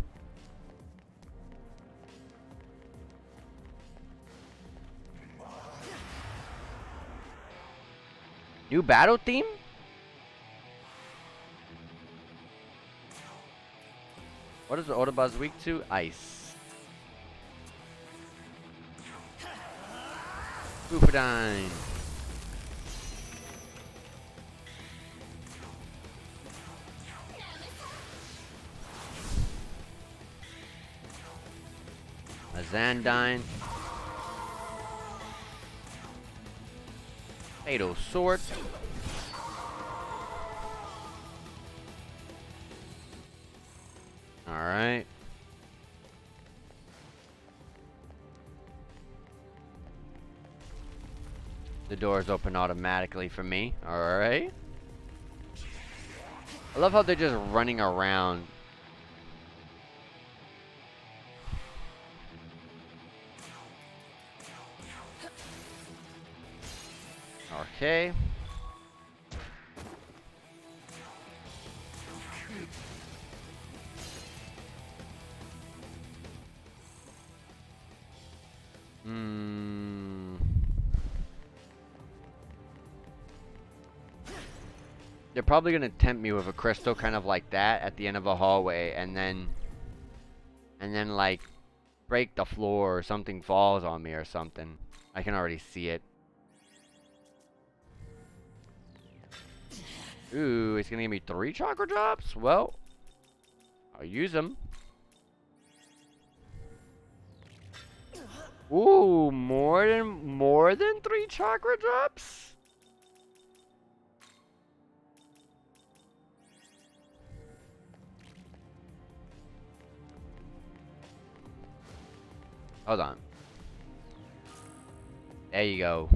A: New battle theme? What is the Autobuzz weak to? Ice. Boopadine. A Zandine. Fatal Sword. Alright. The doors open automatically for me. Alright. I love how they're just running around. Okay. They're probably gonna tempt me with a crystal kind of like that at the end of a hallway, and then like break the floor or something falls on me or something. I can already see it. Ooh, it's gonna give me 3 chakra drops? Well, I'll use them. Ooh, more than 3 chakra drops? Hold on. There you go.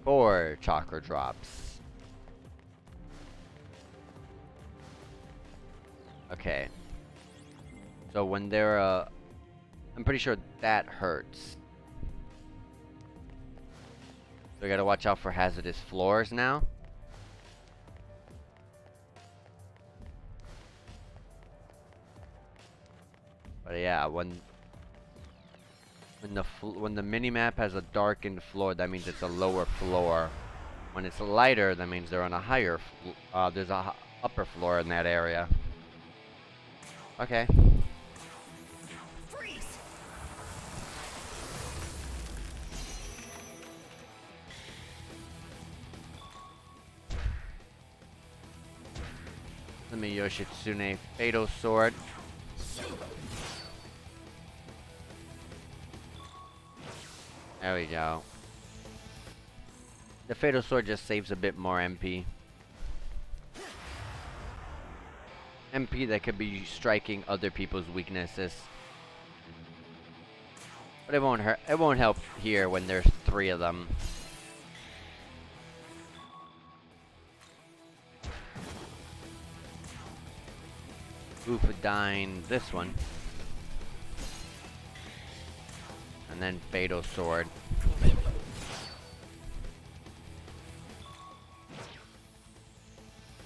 A: 4 chakra drops. Okay. So when they're I'm pretty sure that hurts. So we gotta watch out for hazardous floors now. But yeah, when the mini map has a darkened floor, that means it's a lower floor. When it's lighter, that means they're on a higher. There's a upper floor in that area. Okay.
C: Freeze!
A: Let me Yoshitsune Fatal Sword. There we go. The Fatal Sword just saves a bit more MP. MP that could be striking other people's weaknesses. But it won't hurt. It won't help here when there's 3 of them. Boopadine, this one. And then Fatal Sword.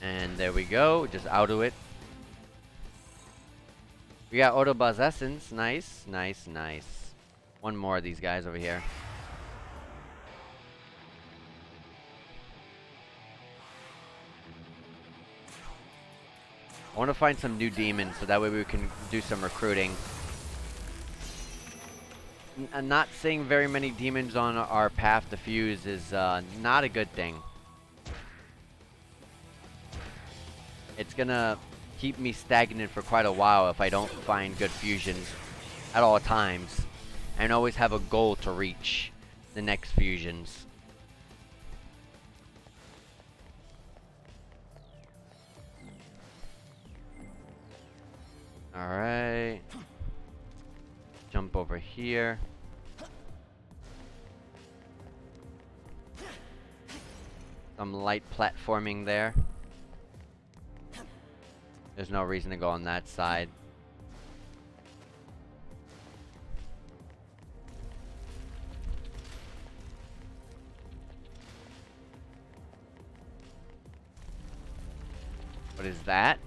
A: And there we go, just auto it. We got Autobuzz Essence, nice, nice, nice. One more of these guys over here. I want to find some new demons so that way we can do some recruiting. not seeing very many demons on our path to fuse is not a good thing. It's gonna keep me stagnant for quite a while if I don't find good fusions at all times, and always have a goal to reach the next fusions. Alright. Jump over here. Some light platforming there. There's no reason to go on that side. What is that?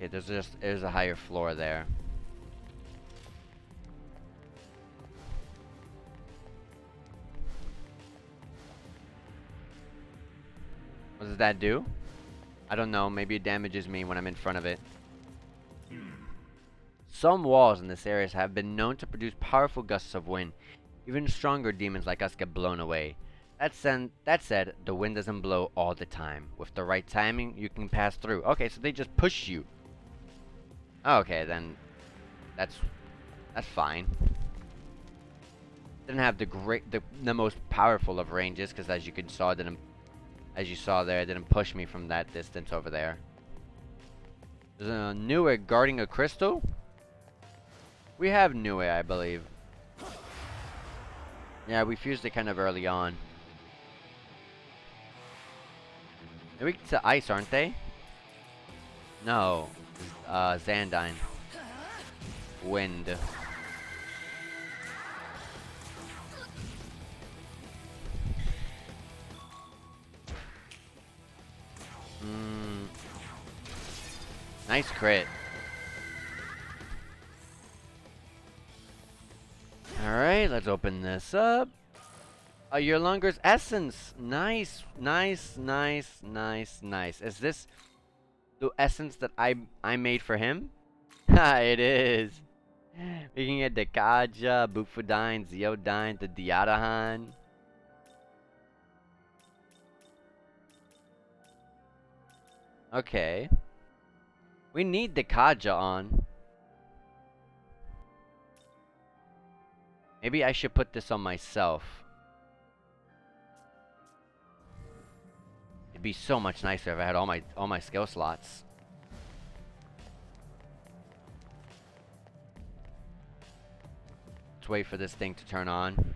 A: Okay, there's a higher floor there. What does that do? I don't know, maybe it damages me when I'm in front of it. Some walls in this area have been known to produce powerful gusts of wind. Even stronger demons like us get blown away. That said, the wind doesn't blow all the time. With the right timing, you can pass through. Okay, so they just push you. Okay, then that's fine. Didn't have the most powerful of ranges, because as you saw there, it didn't push me from that distance over there. There's a Nue guarding a crystal. We have Nue, I believe. Yeah, we fused it kind of early on. They're weak to ice, aren't they? No. Xandine. Wind. Nice crit. Alright, let's open this up. Your Lunger's Essence. Nice, nice, nice, nice, nice. Is this the essence that I made for him? Ha, it is. We can get the Kaja, Bufudine, Zeodine, the Diadahan. Okay. We need the Kaja on. Maybe I should put this on myself. It'd be so much nicer if I had all my skill slots. Let's wait for this thing to turn on.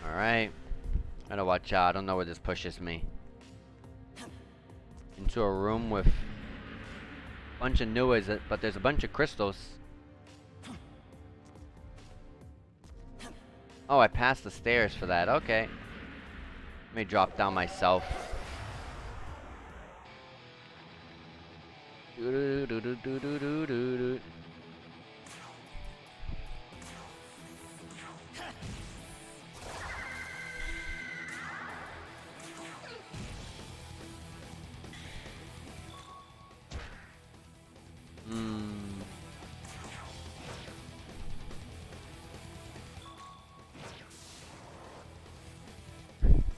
A: Alright. Gotta watch out. I don't know where this pushes me. Into a room with a bunch of Nuas, but there's a bunch of crystals. Oh, I passed the stairs for that. Okay. Let me drop down myself.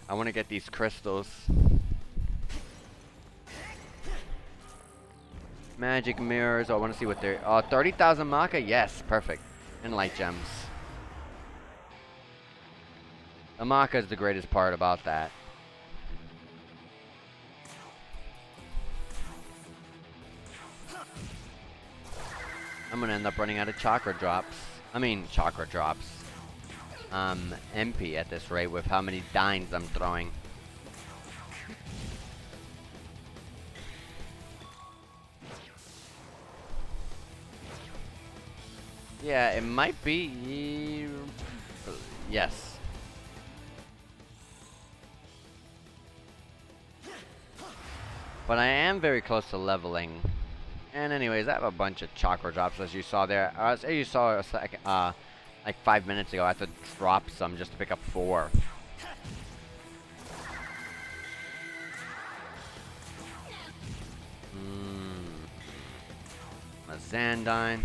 A: I want to get these crystals. Magic mirrors. Oh, I want to see what they're. 30,000 Maka? Yes, perfect. And light gems. The Maka is the greatest part about that. I'm gonna end up running out of chakra drops. Chakra drops. MP at this rate with how many dines I'm throwing. Yeah, it might be. Yes. But I am very close to leveling And anyways, I have a bunch of chakra drops as you saw there. As you saw a second, like 5 minutes ago, I have to drop some just to pick up 4. A Zandine.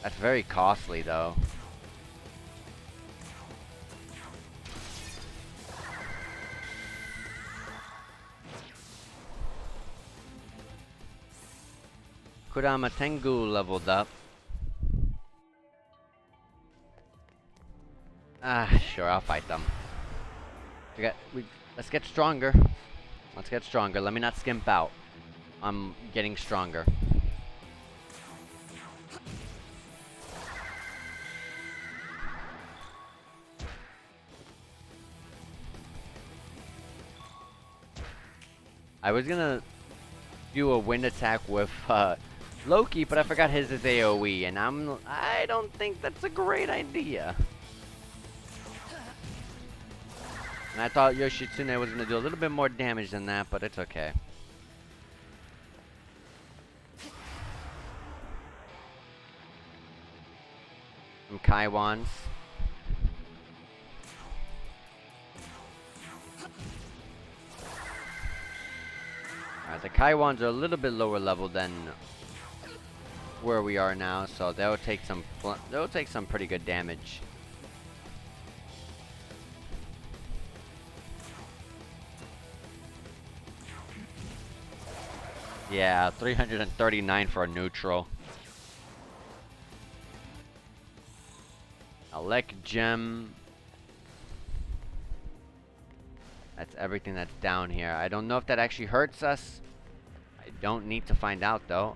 A: That's very costly though. Kurama Tengu leveled up. Sure, I'll fight them. Let's get stronger. Let's get stronger. Let me not skimp out. I'm getting stronger. I was gonna do a wind attack with Loki, but I forgot his is AoE, and I don't think that's a great idea. And I thought Yoshitsune was gonna do a little bit more damage than that, but it's okay. Some Kaiwans. Alright, the Kaiwans are a little bit lower level than where we are now, so they'll take some pretty good damage. Yeah, 339 for a neutral. Elect Gem. That's everything that's down here. I don't know if that actually hurts us. I don't need to find out though.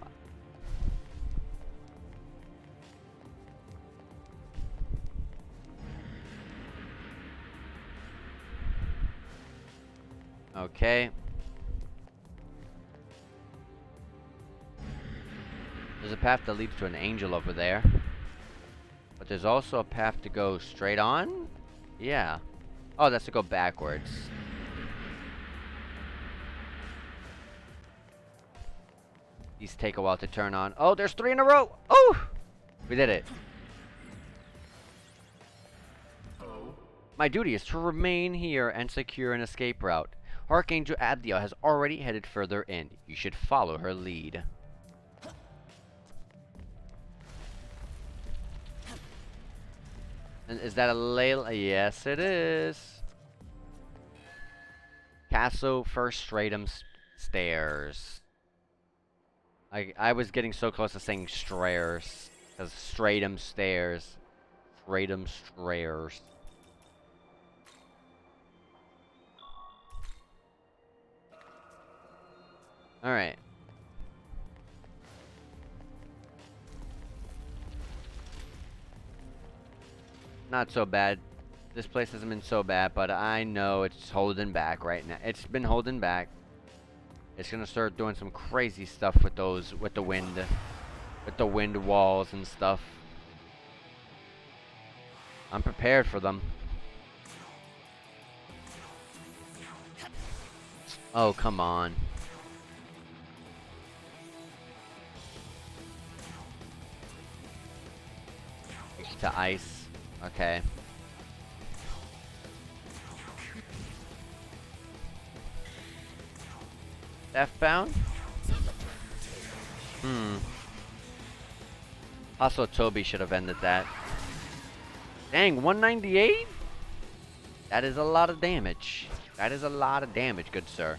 A: Okay. There's a path that leads to an angel over there. But there's also a path to go straight on? Yeah. Oh, that's to go backwards. These take a while to turn on. Oh, there's 3 in a row! Oh! We did it. My duty is to remain here and secure an escape route. Archangel Abdiel has already headed further in. You should follow her lead. And is that a Layla? Yes, it is. Castle First Stratum Stairs. I was getting so close to saying Strairs. Because Stratum Stairs. Stratum Strairs. Alright. Not so bad. This place hasn't been so bad, but I know it's holding back right now. It's been holding back. It's gonna start doing some crazy stuff with the wind walls and stuff. I'm prepared for them. Oh, come on. To ice. Okay. F-bound? Also, Toby should have ended that. Dang, 198? That is a lot of damage. That is a lot of damage, good sir.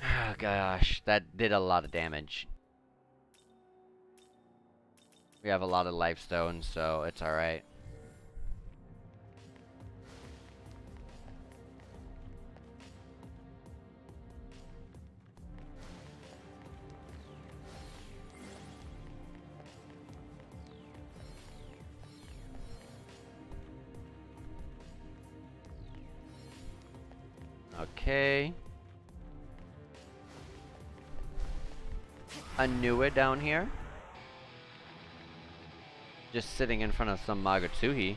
A: Oh gosh, that did a lot of damage. We have a lot of life stones, so it's alright. Okay. A Nua down here. Just sitting in front of some Magatsuhi.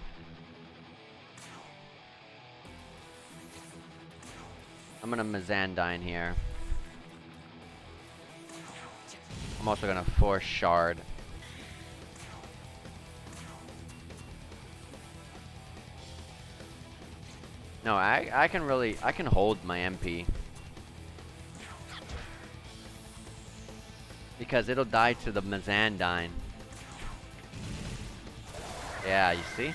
A: I'm gonna Mizandine here. I'm also gonna force shard. No, I can hold my MP. Because it'll die to the Mazandine. Yeah, you see?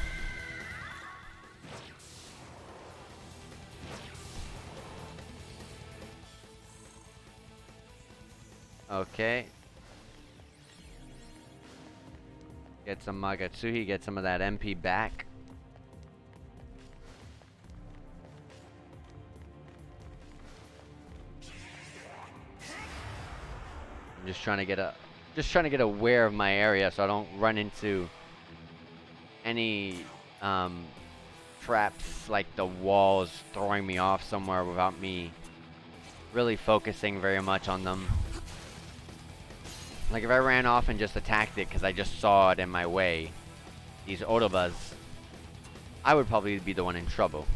A: Okay. Get some Magatsuhi, get some of that MP back. I'm just trying to get aware of my area so I don't run into any traps like the walls throwing me off somewhere without me really focusing very much on them. Like if I ran off and just attacked it because I just saw it in my way, these Otobas, I would probably be the one in trouble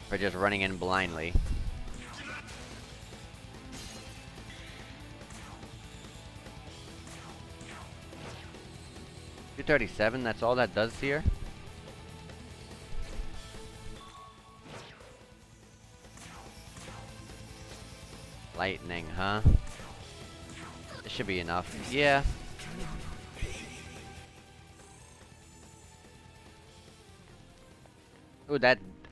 A: for just running in blindly. $237, that's all that does here? Lightning, huh? It should be enough. Yeah. Ooh,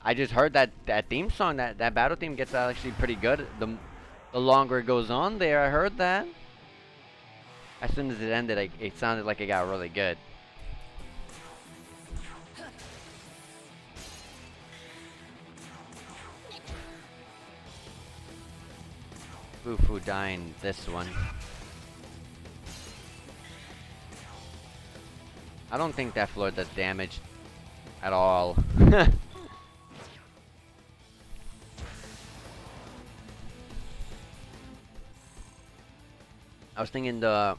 A: I just heard that theme song, that battle theme gets actually pretty good. The longer it goes on there, I heard that. As soon as it ended, it sounded like it got really good. Fufu dying this one. I don't think that floor does damage at all. I was thinking the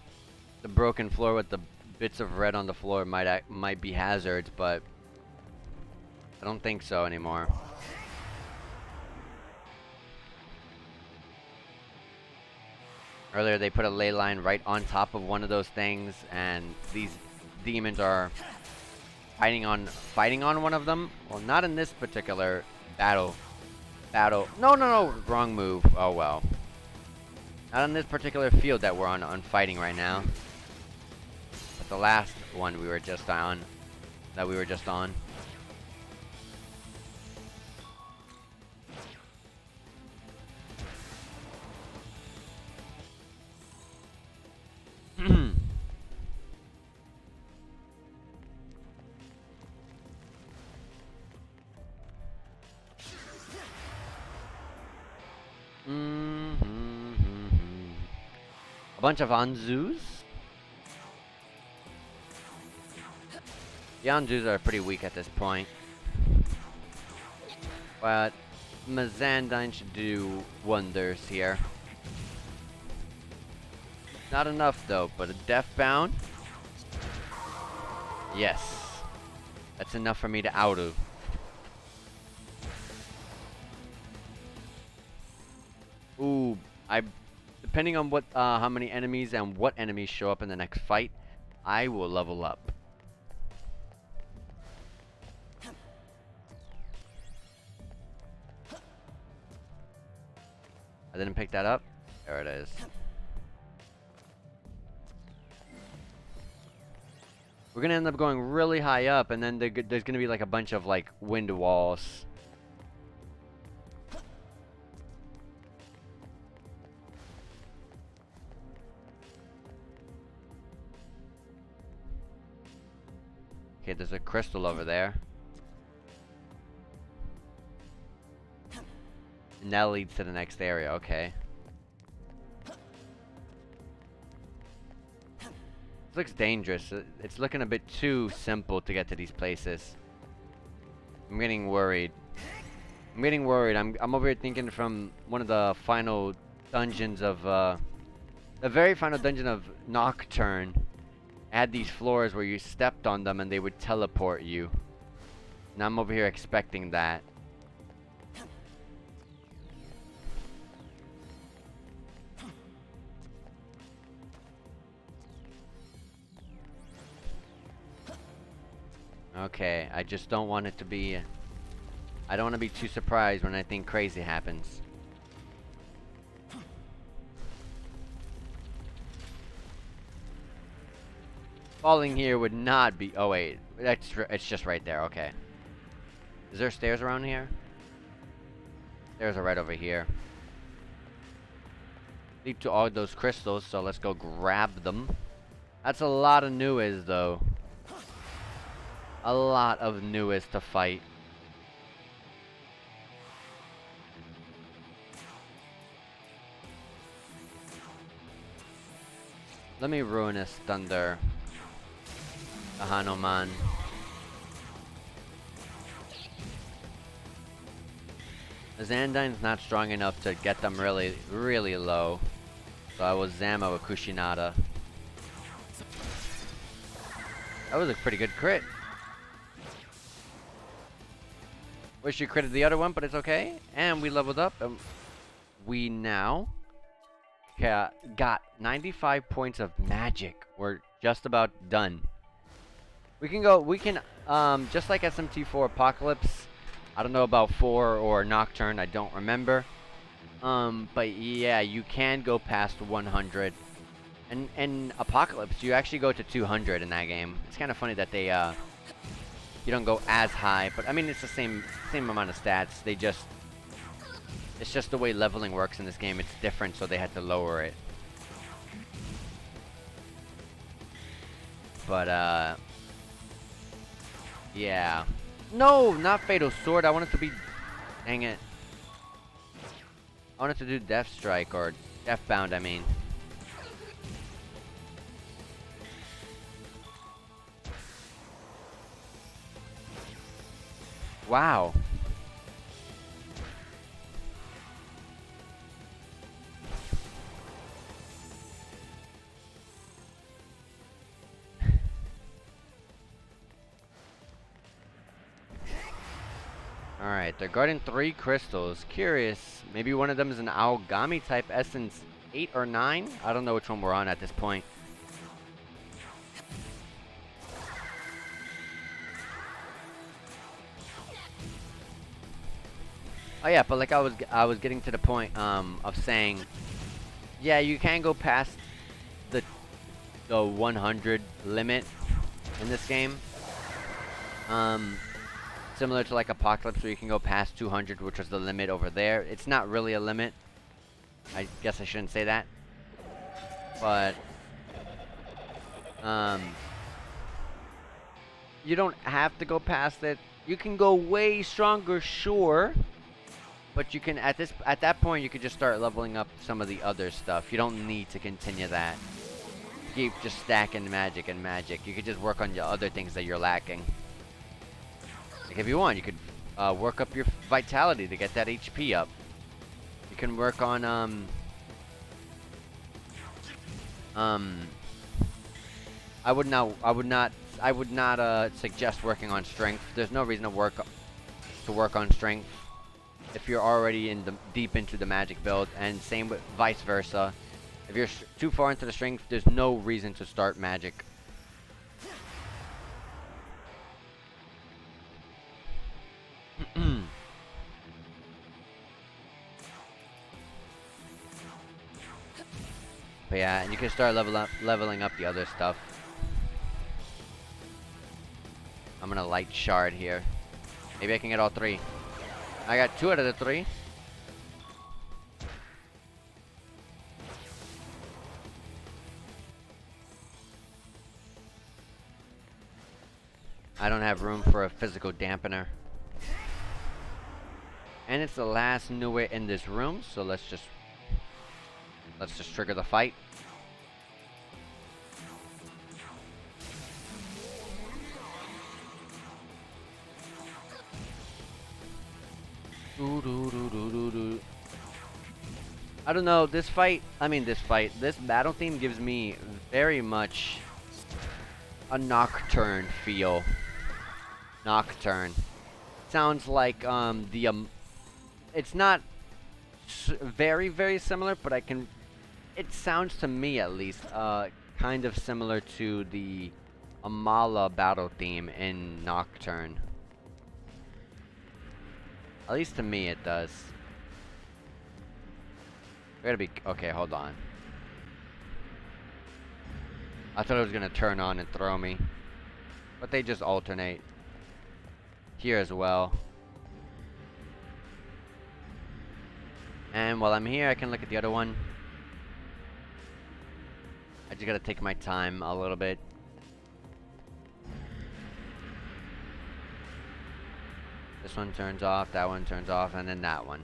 A: broken floor with the bits of red on the floor might be hazards, but I don't think so anymore. Earlier they put a ley line right on top of one of those things, and these demons are fighting on one of them. Well, not in this particular battle. No, wrong move. Oh well. Not on this particular field that we're on fighting right now. But the last one we were just on. A bunch of Anzus. The Anzus are pretty weak at this point. But Mazandine should do wonders here. Not enough though, but a Deathbound. Yes. That's enough for me to auto. Ooh, depending on what how many enemies and what enemies show up in the next fight, I will level up. I didn't pick that up. There it is. We're gonna end up going really high up, and then there's gonna be like a bunch of like wind walls. Okay, there's a crystal over there. And that leads to the next area, okay. This looks dangerous. It's looking a bit too simple to get to these places. I'm getting worried. I'm over here thinking from one of the final dungeons of the very final dungeon of Nocturne. Had these floors where you stepped on them and they would teleport you. And I'm over here expecting that. Okay, I just don't want it to be... I don't want to be too surprised when anything crazy happens. Falling here would not be... Oh wait, it's just right there, okay. Is there stairs around here? Stairs are right over here. Lead to all those crystals, so let's go grab them. That's a lot of newiz though. A lot of newiz to fight. Let me Ruinous Thunder the Hanuman. The Zandine's not strong enough to get them really, really low. So I will Zama with Kushinada. That was a pretty good crit. Wish you critted the other one, but it's okay. And we leveled up. We now got 95 points of magic. We're just about done. We can just like SMT4 Apocalypse. I don't know about 4 or Nocturne, I don't remember. But yeah, you can go past 100. And in Apocalypse, you actually go to 200 in that game. It's kind of funny that they, you don't go as high, but I mean, it's the same amount of stats. It's just the way leveling works in this game. It's different, so they had to lower it. But, yeah. No, not Fatal Sword. I want it to be... Dang it. I wanted to do Death Strike, or Deathbound, I mean. Wow. Alright, they're guarding 3 crystals. Curious. Maybe one of them is an Aogami type essence 8 or 9? I don't know which one we're on at this point. Oh yeah, but like I was getting to the point of saying, yeah, you can go past the 100 limit in this game. Similar to like Apocalypse, where you can go past 200, which was the limit over there. It's not really a limit. I guess I shouldn't say that. But you don't have to go past it. You can go way stronger, sure. But you can at that point you could just start leveling up some of the other stuff. You don't need to continue that. Keep just stacking magic and magic. You could just work on the other things that you're lacking. Like if you want, you could work up your vitality to get that HP up. You can work on I would not suggest working on strength. There's no reason to work on strength if you're already deep into the magic build, and same with vice versa. If you're too far into the strength, there's no reason to start magic. But yeah, and you can start leveling up the other stuff. I'm gonna light shard here. Maybe I can get all 3. I got 2 out of the 3. I don't have room for a physical dampener. And it's the last Nuit in this room, so let's just trigger the fight. I don't know, this battle theme gives me very much a Nocturne feel. Nocturne. Sounds like, it's not very, very similar, but it sounds to me at least, kind of similar to the, a Mala battle theme in Nocturne. At least to me it does. We gotta be okay, hold on. I thought it was gonna turn on and throw me. But they just alternate. Here as well. And while I'm here, I can look at the other one. I just gotta take my time a little bit. This one turns off, that one turns off, and then that one.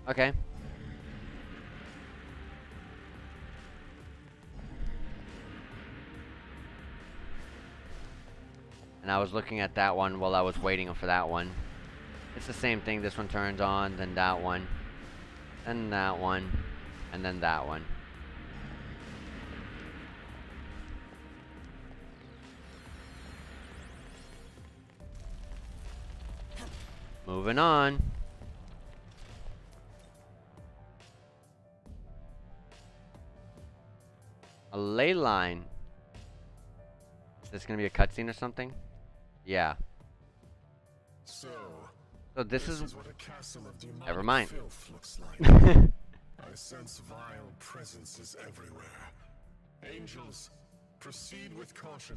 A: Okay. And I was looking at that one while I was waiting for that one. It's the same thing. This one turns on, then that one, then that one, and then that one. Moving on. A ley line. Is this gonna be a cutscene or something? Yeah.
E: So
A: this is
E: what a castle of demonic
A: never mind.
E: filth looks like. I sense vile presences everywhere. Angels, proceed with caution.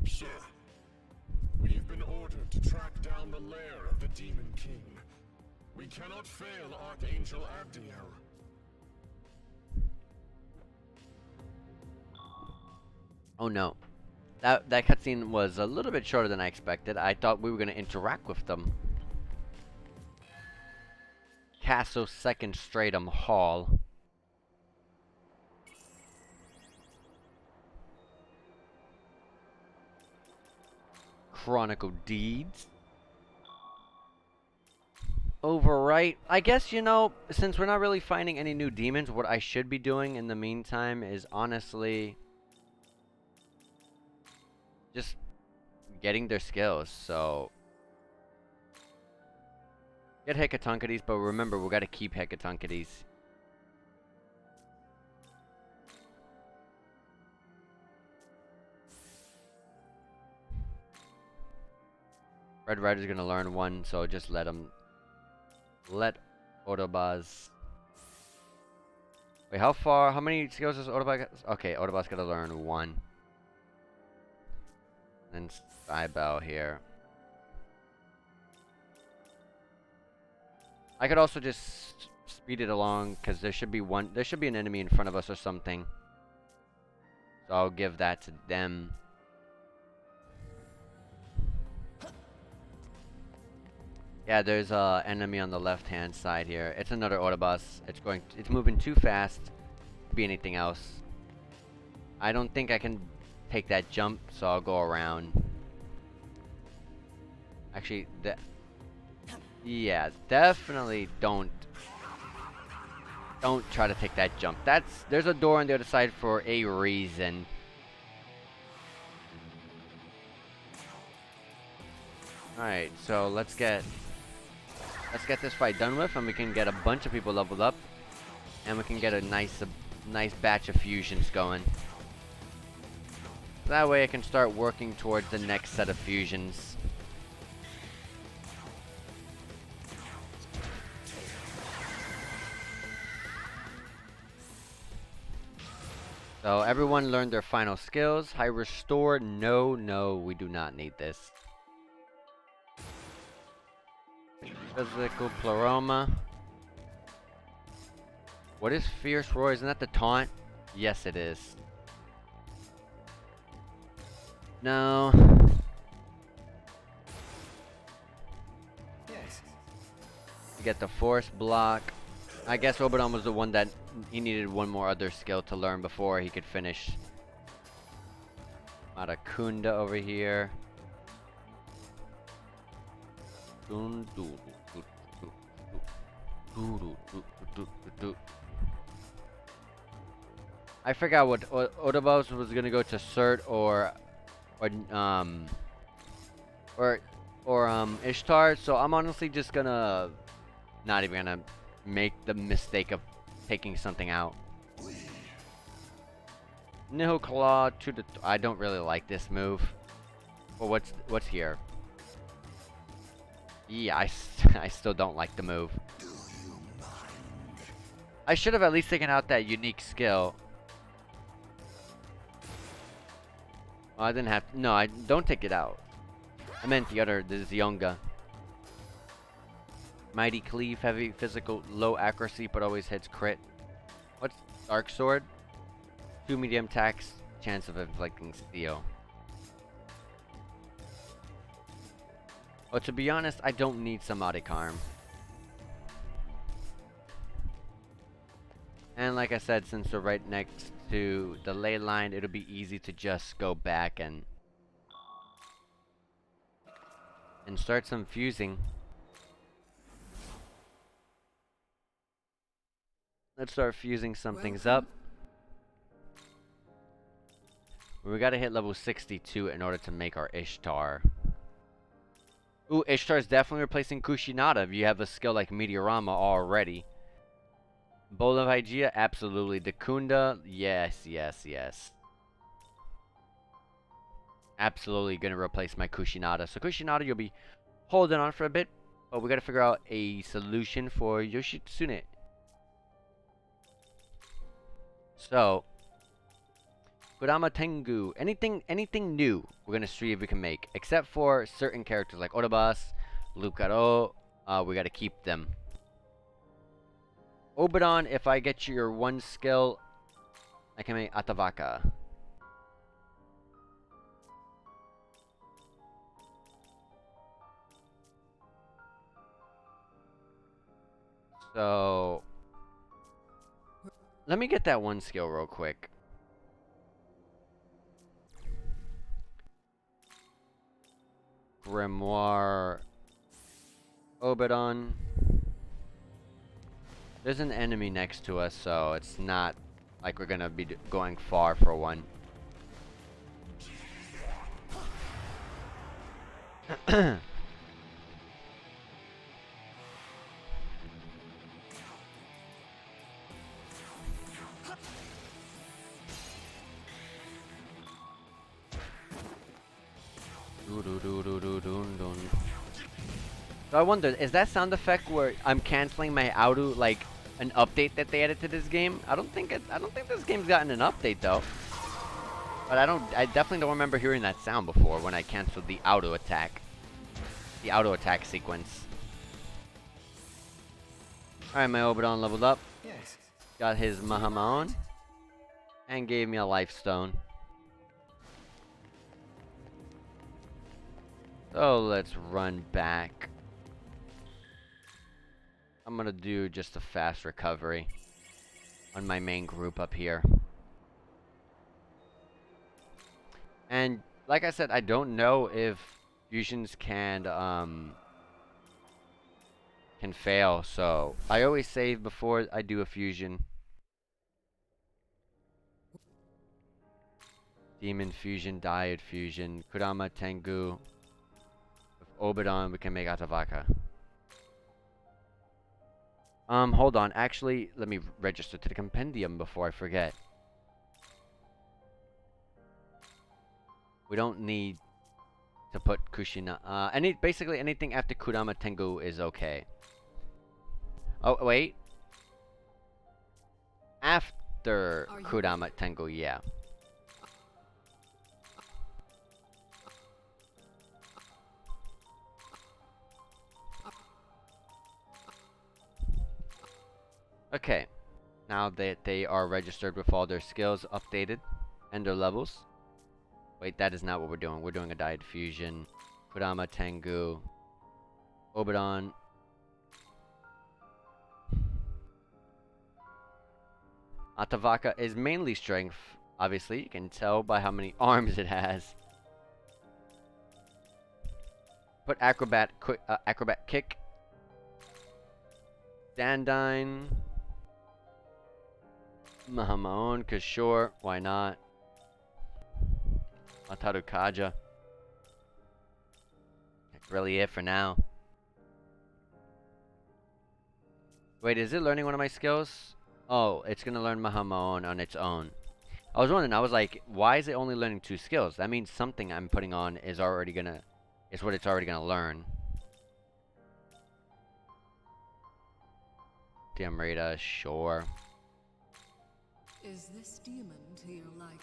E: Sir. We've been ordered to track down the lair of the Demon King. We cannot fail Archangel Abdiel.
A: Oh no. That cutscene was a little bit shorter than I expected. I thought we were gonna interact with them. Castle Second Stratum Hall. Chronicle Deeds. Overwrite. I guess, you know, since we're not really finding any new demons, what I should be doing in the meantime is honestly just getting their skills. So get Hecatonchides, but remember, we gotta keep Hecatonchides. Red Rider's gonna learn one, so just let him. Let Autobaz. Wait, how many skills does Autobaz get? Okay, Autobaz gotta learn one. And Cybele here. I could also just speed it along, because there should be an enemy in front of us or something. So I'll give that to them. Yeah, there's a enemy on the left-hand side here. It's another Autobus. It's moving too fast to be anything else. I don't think I can take that jump, so I'll go around. Actually, yeah, definitely don't try to take that jump. There's a door on the other side for a reason. Alright, so let's get this fight done with, and we can get a bunch of people leveled up, and we can get a nice batch of fusions going. That way I can start working towards the next set of fusions. So everyone learned their final skills. High restore. No, we do not need this. Physical Pleroma. What is Fierce Roar? Isn't that the taunt? Yes, it is. No.
B: Yes.
A: You get the Force Block. I guess Oberon was the one that he needed one more other skill to learn before he could finish. Marakunda over here. I forgot what Odabos was gonna go to Cert or or Ishtar. So I'm honestly just gonna not even gonna make the mistake of taking something out. No claw to the. I don't really like this move. Well, what's here? Yeah, I still don't like the move. I should have at least taken out that unique skill. Oh, I didn't have to. No, I don't take it out. I meant the other, the Zionga. Mighty Cleave, heavy physical, low accuracy, but always hits crit. What's Dark Sword? 2 medium attacks, chance of inflicting steel. Oh, to be honest, I don't need Samadhi Karm. And like I said, since we're right next to the ley line, it'll be easy to just go back and start some fusing. Let's start fusing some things up. We gotta hit level 62 in order to make our Ishtar. Ooh, Ishtar is definitely replacing Kushinada if you have a skill like Meteorama already. Bowl of Hygeia, absolutely. Dakunda, yes, yes, yes. Absolutely gonna replace my Kushinada. So Kushinada, you'll be holding on for a bit, but we gotta figure out a solution for Yoshitsune. So, Kurama Tengu, anything new, we're gonna see if we can make, except for certain characters like Orobas, Lucaro. We gotta keep them. Obadon, if I get your one skill, I can make Atavaka. So, let me get that one skill real quick. Grimoire, Obadon. There's an enemy next to us, so it's not like we're gonna be going far for one. So I wonder, is that sound effect where I'm canceling my auto, like an update that they added to this game? I don't think this game's gotten an update though. But I definitely don't remember hearing that sound before when I canceled the auto attack. The auto attack sequence. Alright, my Obadon leveled up.
B: Yes.
A: Got his Mahamaon. And gave me a life stone. So let's run back. I'm gonna do just a fast recovery on my main group up here. And like I said, I don't know if fusions can fail, so I always save before I do a fusion. Demon fusion, Diet fusion, Kurama Tengu. With Obadon, we can make Atavaka. Hold on. Actually, let me register to the compendium before I forget. We don't need to put Kushina. Basically anything after Kurama Tengu is okay. Oh wait. After Kurama Tengu, yeah. Okay, now that they are registered with all their skills updated and their levels. Wait, that is not what we're doing. We're doing a Diet Fusion, Kurama Tengu, Obadon. Atavaka is mainly strength, obviously. You can tell by how many arms it has. Put Acrobat Kick. Dandine. Mahamaon, cause sure, why not? Mataru Kaja. really it for now. Wait, is it learning one of my skills? Oh, it's gonna learn Mahamon on its own. I was wondering, I was like, why is it only learning 2 skills? That means something I'm putting on is already gonna, is what it's already gonna learn. Damrita, sure.
F: Is this demon to your liking?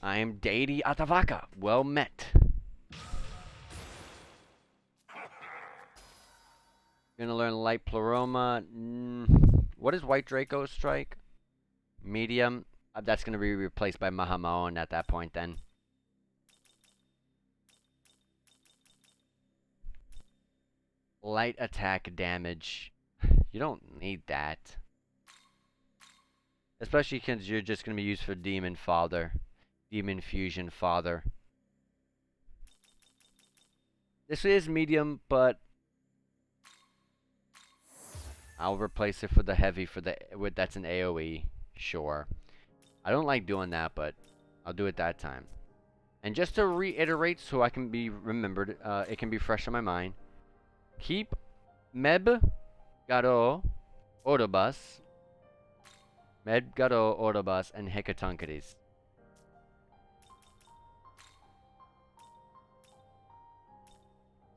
A: I am Deity Atavaka. Well met. Gonna learn Light Pleroma. What is White Draco Strike? Medium. That's gonna be replaced by Mahamaon at that point then. Light attack damage. You don't need that. Especially because you're just gonna be used for Demon Father. Demon Fusion Father. This is medium, but I'll replace it for the heavy that's an AoE. Sure. I don't like doing that, but I'll do it that time. And just to reiterate so I can be remembered, it can be fresh in my mind. Keep Meb Garo Orobus. Meb Garo Orobus and Hekatunketes.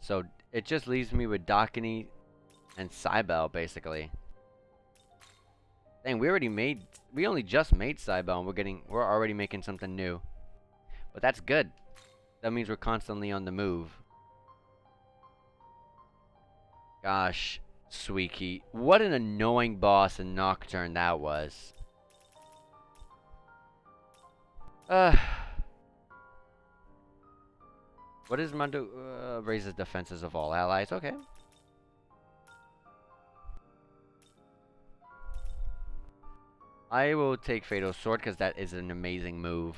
A: So it just leaves me with Dakini and Cybele, basically. Dang, we only just made Cybele, and we're already making something new. But that's good. That means we're constantly on the move. Gosh, Suiki. What an annoying boss in Nocturne that was. What is Mundo? Raises defenses of all allies. Okay. I will take Fatal Sword because that is an amazing move.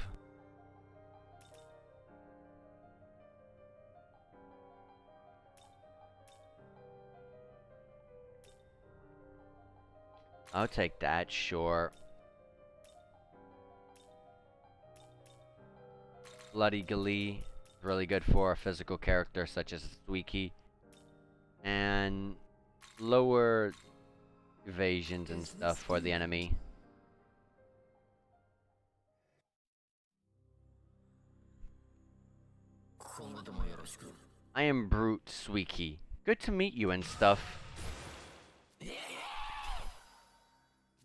A: I'll take that, sure. Bloody Glee. Really good for a physical character such as Suiki. And lower evasions and stuff for the enemy. I am Brute Suiki. Good to meet you and stuff.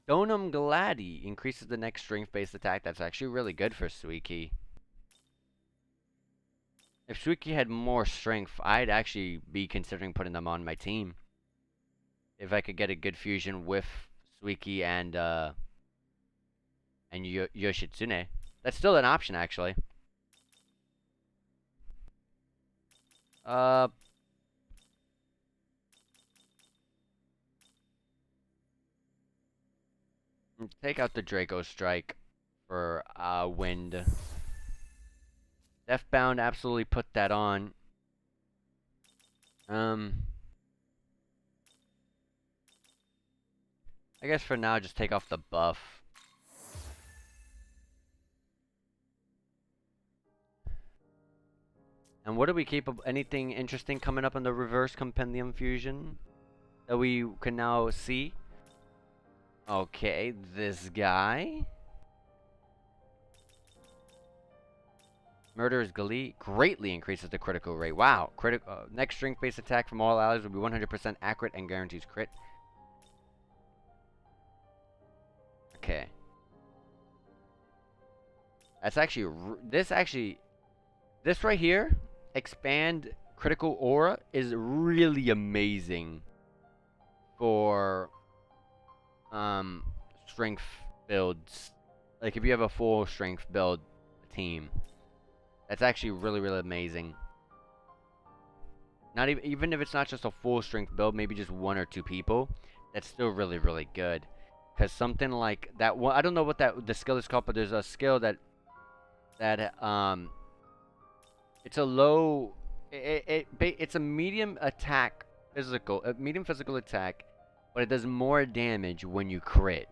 A: Donum Gladi increases the next strength-based attack. That's actually really good for Suiki. If Suiki had more strength, I'd actually be considering putting them on my team. If I could get a good fusion with Suiki and Yoshitsune. That's still an option, actually. Take out the Draco Strike for Wind. Deathbound, absolutely put that on. I guess for now, just take off the buff. And what do we keep? Anything interesting coming up in the reverse compendium fusion that we can now see? Okay, this guy. Murderous Glee greatly increases the critical rate. Wow. Next strength-based attack from all allies will be 100% accurate and guarantees crit. Okay. That's actually... This right here, expand critical aura, is really amazing for strength builds. Like if you have a full strength build team. That's actually really, really amazing. Not even if it's not just a full strength build, maybe just 1 or 2 people. That's still really, really good. Because something like that one, I don't know what the skill is called, but there's a skill that it's a low, it's a medium attack medium physical attack, but it does more damage when you crit.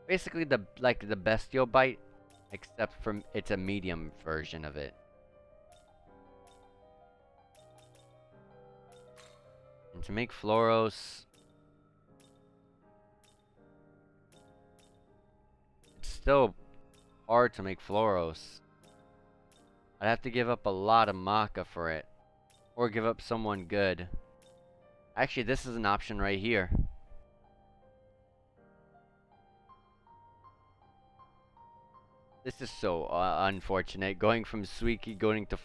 A: Basically the bestial bite, except for it's a medium version of it. And to make Floros, it's still hard to make Floros. I'd have to give up a lot of Maca for it. Or give up someone good. Actually, this is an option right here. This is so unfortunate. Going from Suiki going to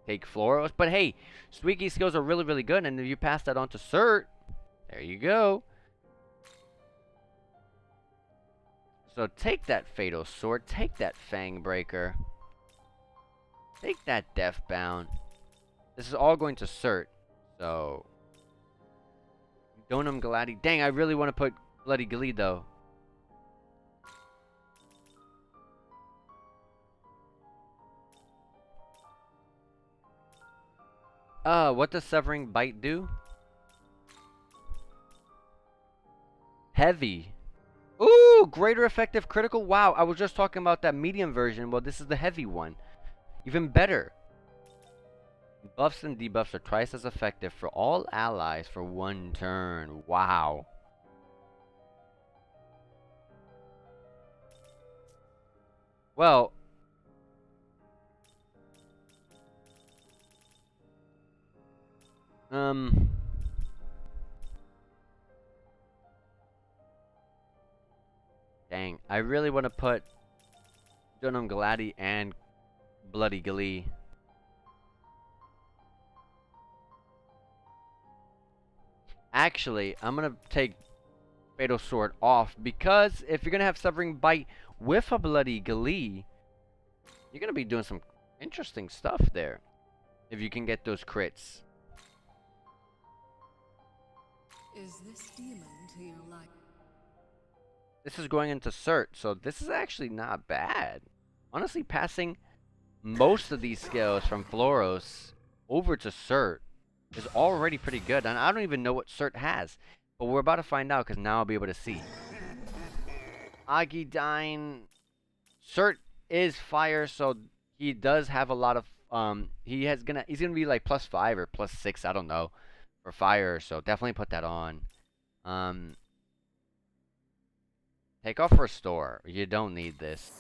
A: take Floros. But hey, Suiki's skills are really, really good. And if you pass that on to Cert, there you go. So take that Fatal Sword. Take that Fang Breaker. Take that Deathbound. This is all going to Cert. So Donum Galati. Dang, I really want to put Bloody Glee though. What does Severing Bite do? Heavy. Ooh, greater effective critical. Wow, I was just talking about that medium version. Well, this is the heavy one. Even better. Buffs and debuffs are twice as effective for all allies for 1 turn. Wow. Well, dang, I really want to put Dunham Galati and Bloody Glee. Actually, I'm gonna take Fatal Sword off because if you're gonna have Severing Bite with a Bloody Glee, you're gonna be doing some interesting stuff there. If you can get those crits.
F: Is this demon to your life?
A: This is going into Cert, so this is actually not bad. Honestly, passing most of these skills from Floros over to Cert is already pretty good. And I don't even know what Cert has. But we're about to find out because now I'll be able to see. Agidine. Cert is fire, so he does have a lot of he's gonna be like +5 or +6, I don't know, for fire, so definitely put that on. Take off Restore. You don't need this.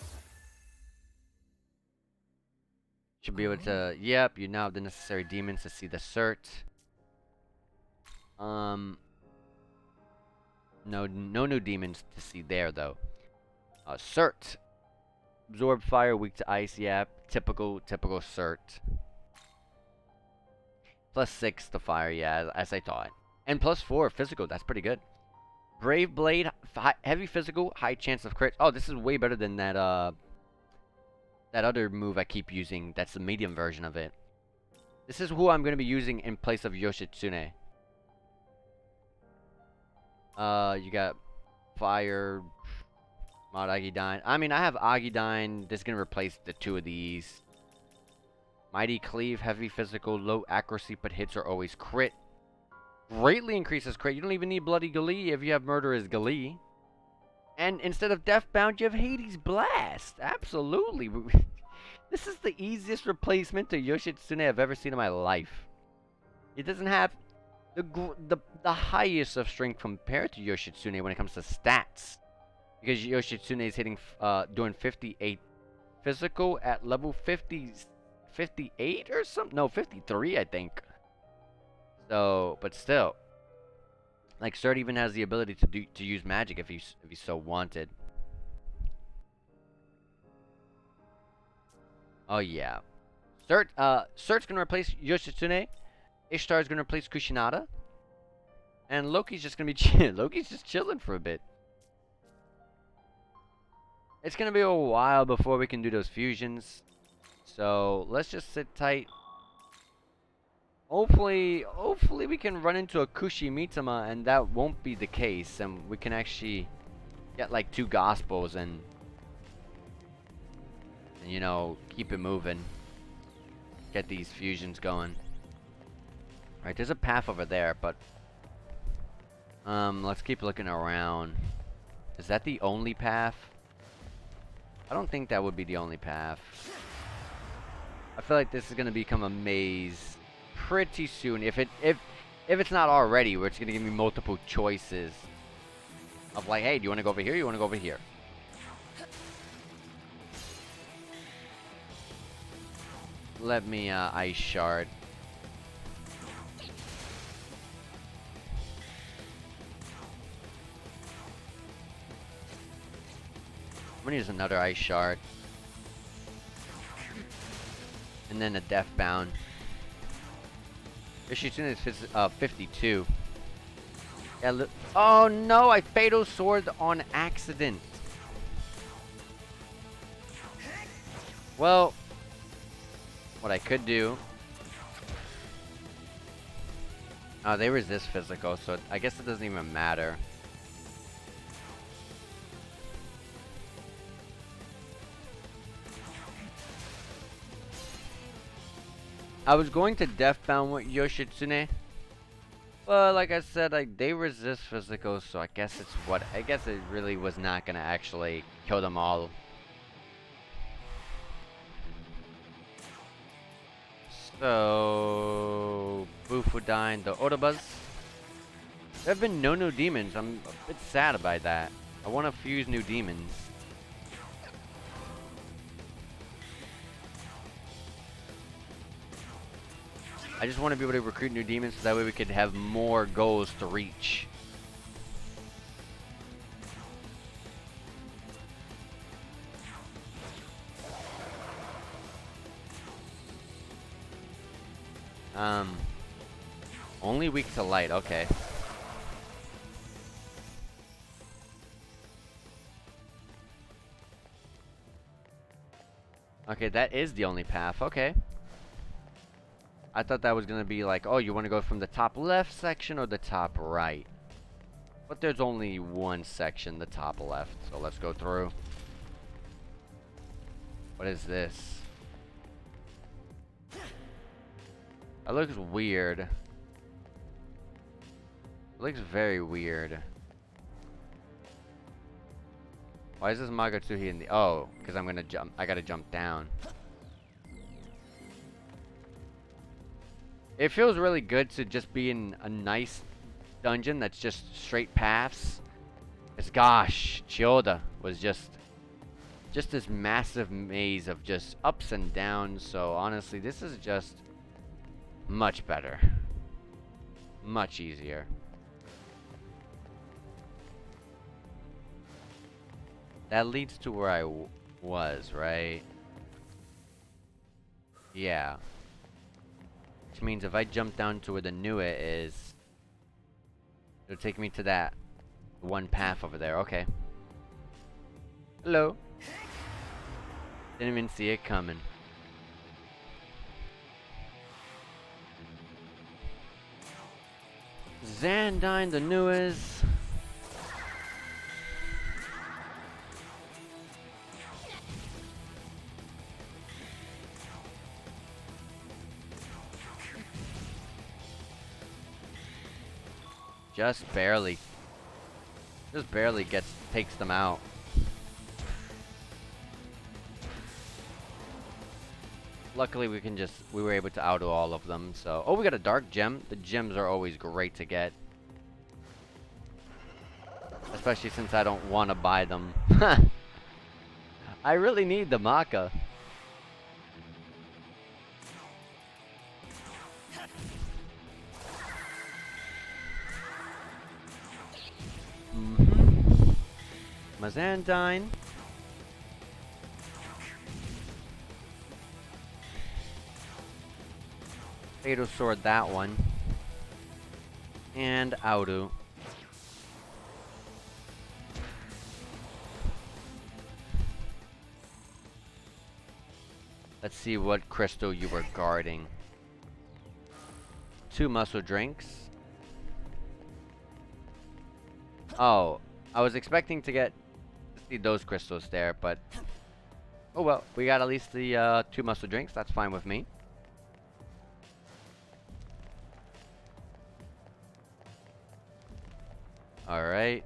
A: Should be able to, yep, you now have the necessary demons to see the Cert. No new demons to see there though. Cert. Absorb fire, weak to ice, yeah. Typical Cert. +6 to fire, yeah, as I thought. And +4 physical, that's pretty good. Brave Blade, heavy physical, high chance of crit. Oh, this is way better than that that other move I keep using. That's the medium version of it. This is who I'm going to be using in place of Yoshitsune. You got Fire, Mod Agidine. I mean, I have Agidine. This is going to replace the 2 of these. Mighty Cleave, heavy physical, low accuracy, but hits are always crit. Greatly increases crit. You don't even need Bloody Glee if you have Murderous Glee. And instead of Deathbound, you have Hades Blast. Absolutely. This is the easiest replacement to Yoshitsune I've ever seen in my life. It doesn't have the highest of strength compared to Yoshitsune when it comes to stats. Because Yoshitsune is hitting, doing 58 physical at level 58 or something? No, 53, I think. So, but still. Like, Cert even has the ability to use magic if he so wanted. Oh yeah, Cert's gonna replace Yoshitsune. Ishtar's gonna replace Kushinada, and Loki's just gonna be Loki's just chilling for a bit. It's gonna be a while before we can do those fusions, so let's just sit tight. Hopefully we can run into a Kushimitama and that won't be the case, and we can actually get like 2 Gospels and you know, keep it moving. Get these fusions going. Right, there's a path over there, but let's keep looking around. Is that the only path? I don't think that would be the only path. I feel like this is gonna become a maze pretty soon. If it's not already, where it's gonna give me multiple choices of like, hey, do you want to go over here? You want to go over here? Let me ice shard. I'm gonna use another ice shard. And then a death bound. Yoshitsune is 52. Yeah, oh no, I fatal sword on accident. Well, what I could do. Oh, they resist physical, so I guess it doesn't even matter. I was going to Deathbound with Yoshitsune, but like I said, they resist physical, so I guess it really was not gonna actually kill them all. So Bufudine, the Otobus. There have been no new demons. I'm a bit sad about that. I want to fuse new demons. I just want to be able to recruit new demons so that way we could have more goals to reach. Only weak to light, okay. Okay, that is the only path, okay. I thought that was gonna be like, oh, you want to go from the top left section or the top right? But there's only one section, the top left, so let's go through. What is this? That looks weird. It looks very weird. Why is this Magatsuhi in the... Oh, because I'm gonna jump. I gotta jump down. It feels really good to just be in a nice dungeon that's just straight paths. Because gosh, Chiyoda was just this massive maze of just ups and downs. So honestly, this is just much better. Much easier. That leads to where I was, right? Yeah. Which means if I jump down to where the Nua is, it'll take me to that one path over there. Okay. Hello. Didn't even see it coming. Zandine, the Nuas. Just barely takes them out. Luckily we were able to auto all of them, so. Oh, we got a dark gem. The gems are always great to get. Especially since I don't want to buy them. I really need the Maka. Mazandine. Fatal Sword that one. And Audu. Let's see what crystal you were guarding. 2 muscle drinks. Oh, I was expecting to see those crystals there, but oh well, we got at least the 2 muscle drinks. That's fine with me. All right,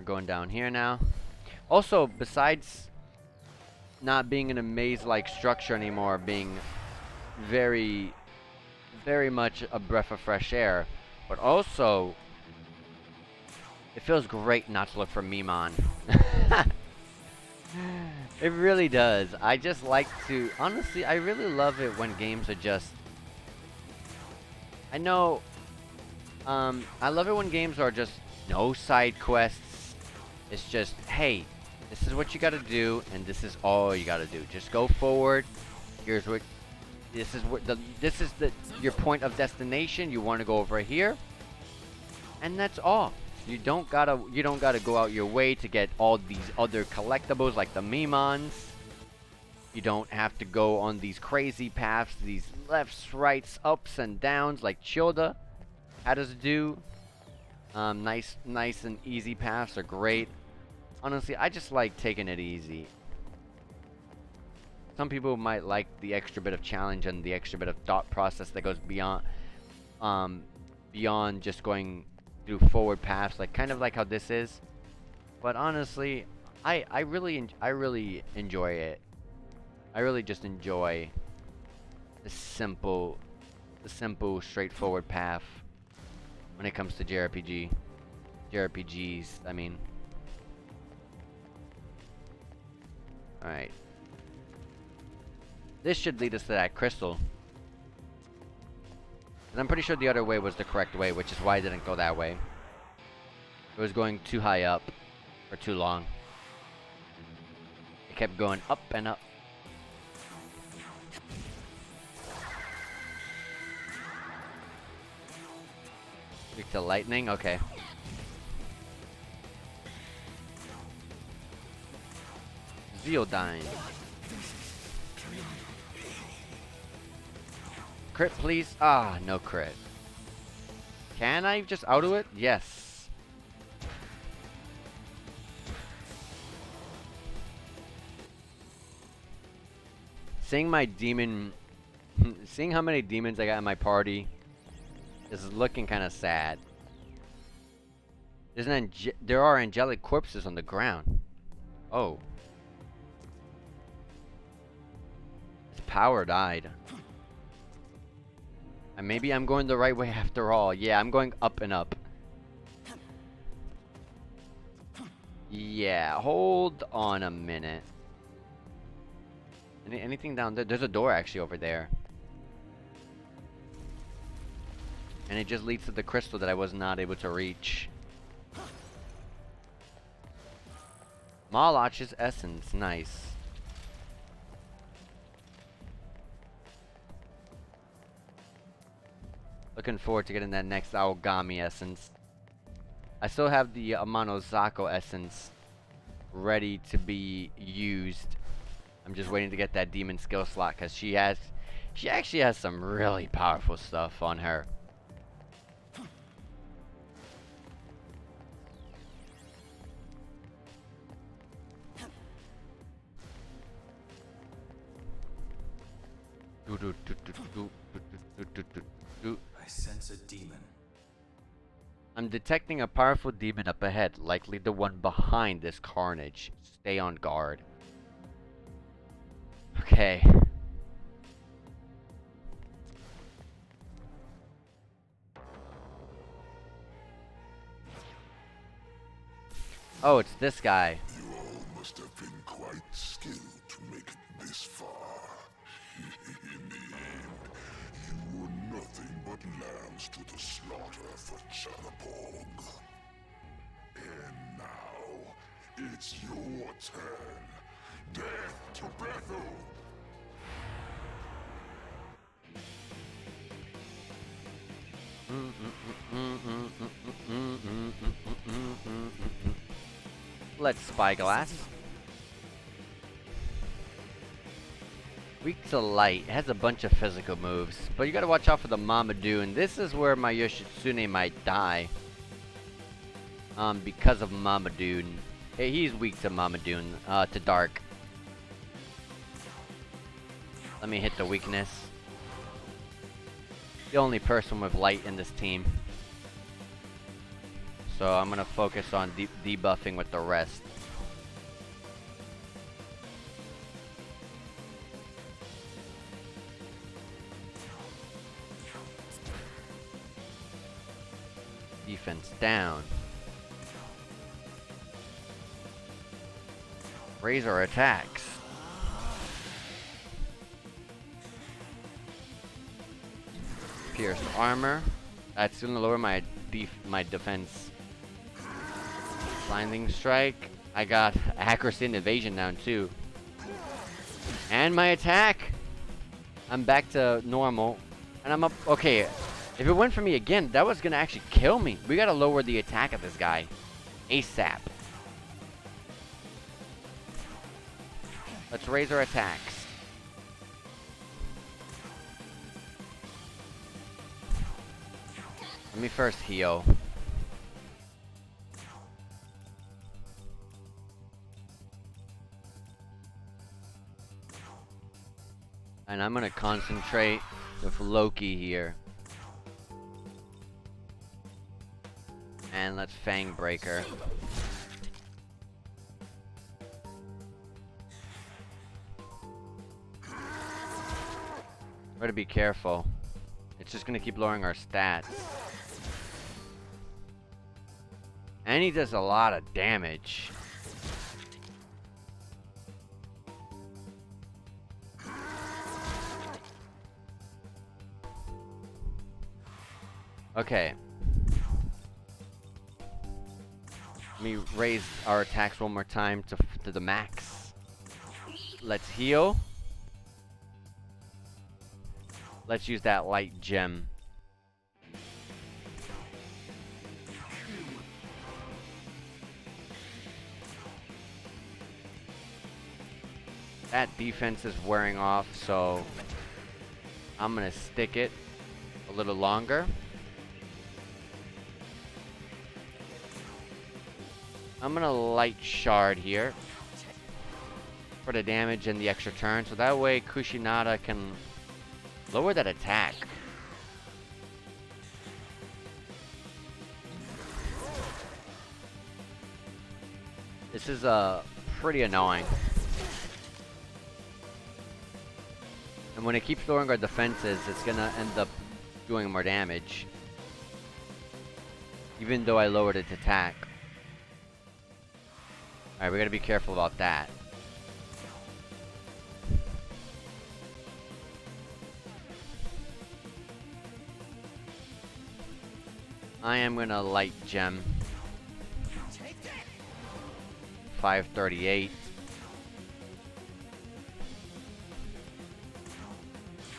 A: We're going down here now. Also, besides not being in a maze-like structure anymore, being very, very much a breath of fresh air, but also it feels great not to look for Mimon. It really does. I just like to, honestly, I really love it when games are just, I know, I love it when games are just no side quests. It's just, hey, this is what you gotta do, and this is all you gotta do. Just go forward. Here's what, this is your point of destination. You want to go over here, and that's all. You don't gotta go out your way to get all these other collectibles like the Mimons. You don't have to go on these crazy paths, these lefts, rights, ups and downs like Childa had us do. Nice and easy paths are great. Honestly, I just like taking it easy. Some people might like the extra bit of challenge and the extra bit of thought process that goes beyond just going through forward paths, like kind of like how this is. But honestly, I really enjoy it. I really just enjoy the simple, straightforward path when it comes to JRPGs. I mean, all right. This should lead us to that crystal. And I'm pretty sure the other way was the correct way, which is why I didn't go that way. It was going too high up for too long. It kept going up and up. Weak to lightning? Okay. Zeodyne. Crit, please. Ah, no crit. Can I just auto it? Yes. Seeing my demon... seeing how many demons I got in my party is looking kind of sad. There are angelic corpses on the ground. Oh. Its power died. And maybe I'm going the right way after all. Yeah, I'm going up and up. Yeah, hold on a minute. Anything down there? There's a door actually over there. And it just leads to the crystal that I was not able to reach. Malach's essence, nice. Looking forward to getting that next Aogami essence. I still have the Amanozako essence ready to be used. I'm just waiting to get that demon skill slot because she actually has some really powerful stuff on her.
B: I sense a demon.
A: I'm detecting a powerful demon up ahead, likely the one behind this carnage. Stay on guard. Okay. Oh, it's this guy.
E: You all must have been quite skilled to make it this far. In the end, you were nothing but lambs to the slaughter for Chalabong. And now, it's your turn. Death to Bethel!
A: Let's spyglass. Weak to light. It has a bunch of physical moves, but you gotta watch out for the Mamadou, and this is where my Yoshitsune might die. Because of Mamadou. Hey, he's weak to Mamadou, to dark. Let me hit the weakness. The only person with light in this team. so I'm gonna focus on debuffing with the rest. Defense down. Raise our attacks. Pierced armor. That's gonna lower my defense. Blinding strike. I got accuracy and evasion down too. And my attack. I'm back to normal. And I'm up. Okay. If it went for me again, that was gonna actually kill me. We gotta lower the attack of this guy. ASAP. Let's raise our attacks. Let me first heal. And I'm gonna concentrate with Loki here. And let's Fang Breaker. Better be careful. It's just gonna keep lowering our stats. And he does a lot of damage. Okay. Let me raise our attacks one more time to the max. Let's heal. Let's use that light gem. That defense is wearing off, so I'm gonna stick it a little longer. I'm gonna light shard here for the damage and the extra turn, so that way Kushinada can lower that attack. This is pretty annoying. And when it keeps lowering our defenses, it's gonna end up doing more damage. Even though I lowered its attack. Alright, we gotta be careful about that. I am gonna light gem. 538.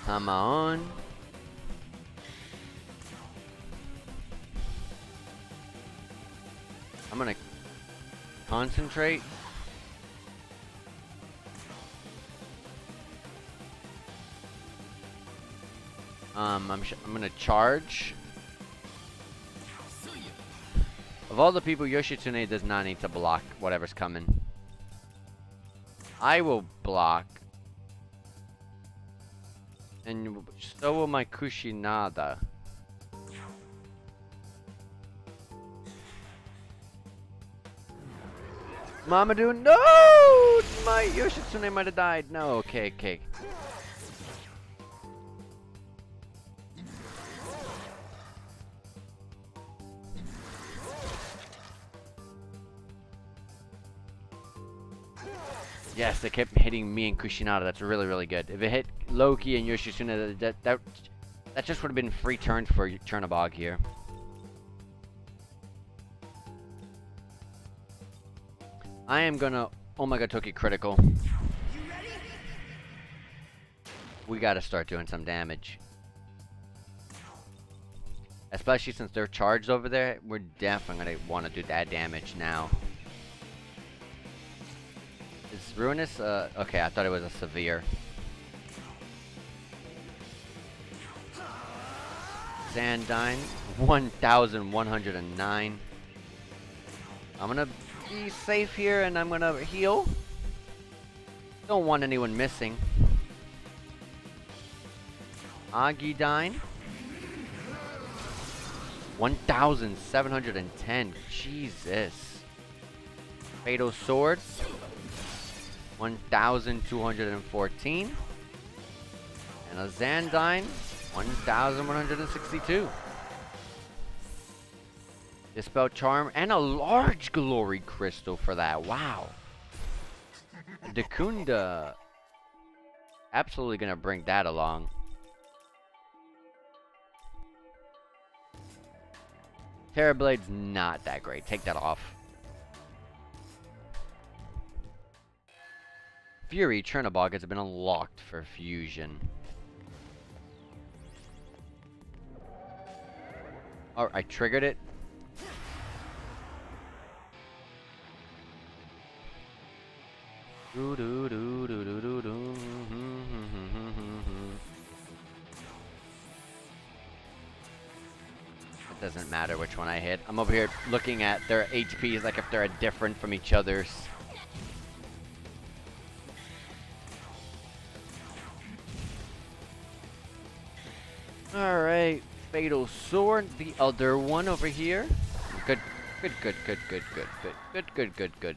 A: Come on. I'm gonna concentrate. I'm gonna charge. Of all the people, Yoshitsune does not need to block whatever's coming. I will block. And so will my Kushinada. Mamadou, no! My Yoshitsune might have died. No, okay, okay. Yes, they kept hitting me and Kushinada. That's really, really good. If it hit Loki and Yoshitsune, that just would have been free turns for Chernobog here. I am gonna... Oh my god, Toki critical. We gotta start doing some damage. Especially since they're charged over there, we're definitely gonna want to do that damage now. Is Ruinous? Okay, I thought it was a severe. Sandine, 1,109. I'm gonna be safe here and I'm gonna heal. Don't want anyone missing. Agidine. 1,710. Jesus. Fatal Sword. 1,214. And a Zandine. 1,162. Dispel Charm. And a large Glory Crystal for that. Wow. Dakunda. Absolutely gonna bring that along. Terrorblade's not that great. Take that off. Fury Chernobog has been unlocked for fusion. Oh, I triggered it. Doo doo doo doo doo doo doo. It doesn't matter which one I hit. I'm over here looking at their HPs like if they're different from each other's. Alright, Fatal Sword, the other one over here. Good, good, good, good, good, good, good, good, good, good, good.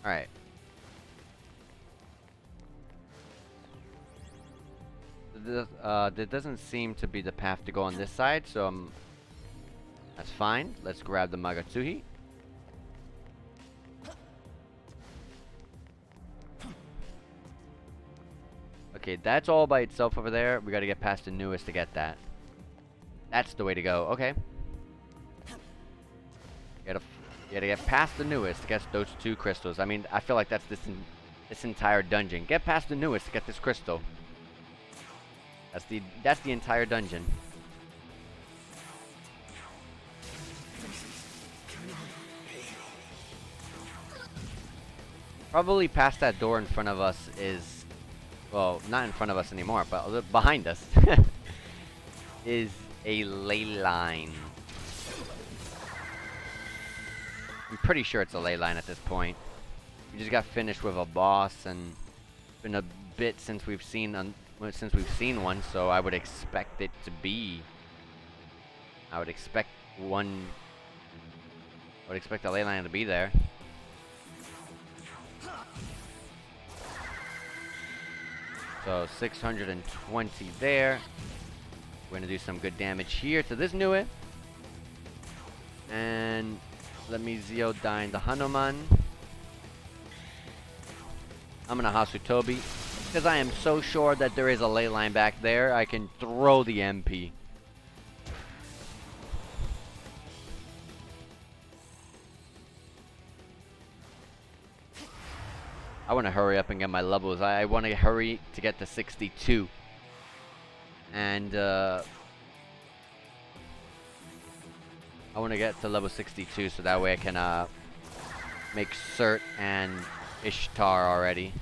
A: Alright. There doesn't seem to be the path to go on this side, so that's fine. Let's grab the Magatsuhi. Okay, that's all by itself over there. We gotta get past the newest to get that. That's the way to go. Okay. You gotta get past the newest to get those 2 crystals. I mean, I feel like that's this entire dungeon. Get past the newest to get this crystal. That's the entire dungeon. Probably past that door in front of us is, well, not in front of us anymore, but behind us is a ley line. I'm pretty sure it's a ley line at this point. We just got finished with a boss, and it's been a bit since we've seen one, so I would expect it to be. I would expect the ley line to be there. So 620 there. We're gonna do some good damage here to this Nue. And let me Zeodyne the Hanuman. I'm gonna Hasutobi, because I am so sure that there is a ley line back there. I can throw the MP. I want to hurry up and get my levels. I want to hurry to get to 62. And I want to get to level 62 so that way I can make Cert and Ishtar already.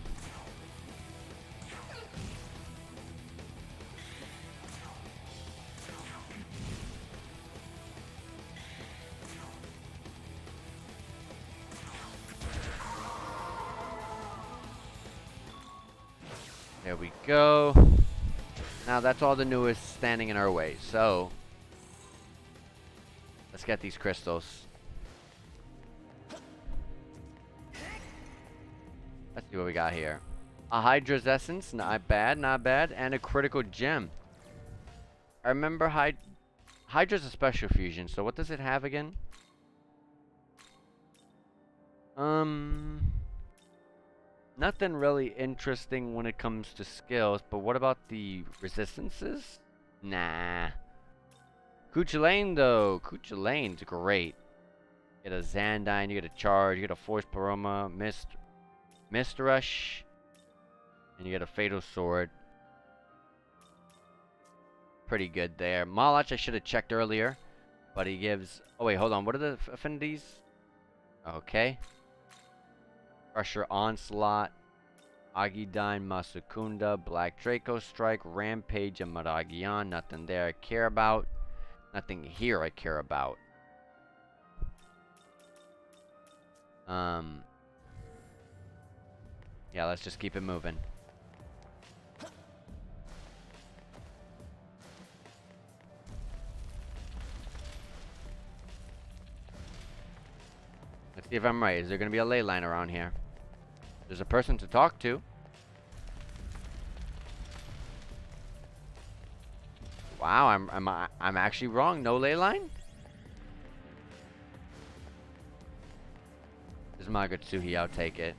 A: There we go. Now that's all the newest standing in our way. So let's get these crystals. Let's see what we got here. A Hydra's Essence, not bad, not bad, and a critical gem. I remember Hydra's a special fusion, so what does it have again? Nothing really interesting when it comes to skills, but what about the resistances? Nah. Cuchulainn though, Cuchulainn's great. You get a Zandine, you get a Charge, you get a Force Paroma, Mist Rush, and you get a Fatal Sword. Pretty good there. Malach I should have checked earlier, but he gives... Oh wait, hold on, what are the affinities? Okay. Crusher Onslaught, Agidine, Masukunda, Black Draco Strike, Rampage, and Maragion. Nothing there I care about. Nothing here I care about. Yeah, let's just keep it moving. Let's see if I'm right. Is there gonna be a ley line around here? There's a person to talk to. Wow, I'm actually wrong. No ley line? This is Magatsuhi, I'll take it.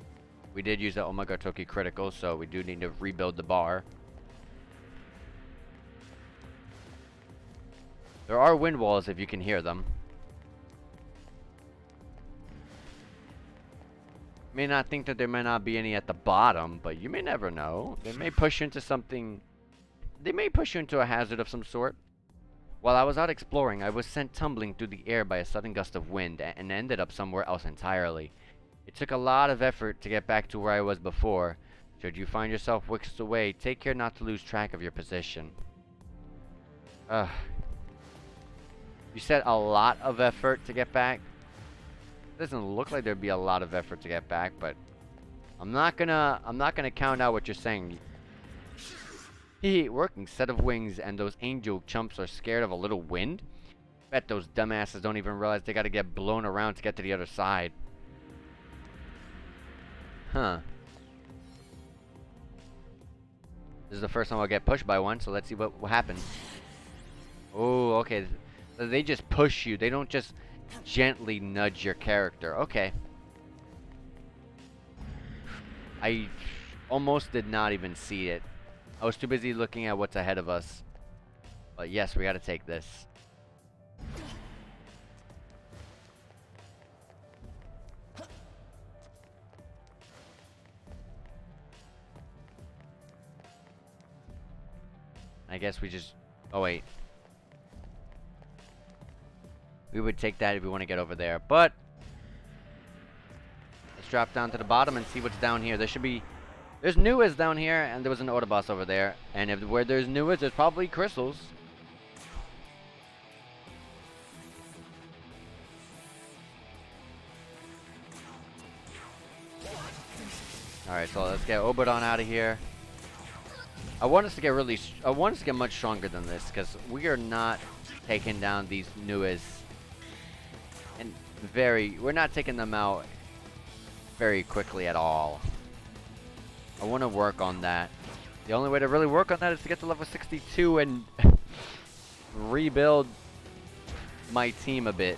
A: We did use the Omega Toki critical, so we do need to rebuild the bar. There are wind walls if you can hear them. May not think that there may not be any at the bottom, but you may never know. They may push you into something. They may push you into a hazard of some sort. While I was out exploring, I was sent tumbling through the air by a sudden gust of wind and ended up somewhere else entirely. It took a lot of effort to get back to where I was before. Should you find yourself whisked away, take care not to lose track of your position. Ugh. You said a lot of effort to get back? It doesn't look like there'd be a lot of effort to get back, but I'm not gonna count out what you're saying. Hee, working set of wings, and those angel chumps are scared of a little wind? Bet those dumbasses don't even realize they gotta get blown around to get to the other side. Huh. This is the first time I'll get pushed by one, so let's see what happens. Oh, okay. So they just push you. They don't just gently nudge your character. Okay. I almost did not even see it. I was too busy looking at what's ahead of us. But yes, we gotta take this. I guess we just... Oh, wait. We would take that if we want to get over there. But let's drop down to the bottom and see what's down here. There should be... There's Nuas down here, and there was an Autoboss over there. And if where there's Nuas, there's probably crystals. Alright, so let's get Obodon out of here. I want us to get much stronger than this, because we are not taking down these Nuas. And we're not taking them out very quickly at all. I want to work on that. The only way to really work on that is to get to level 62 and rebuild my team a bit.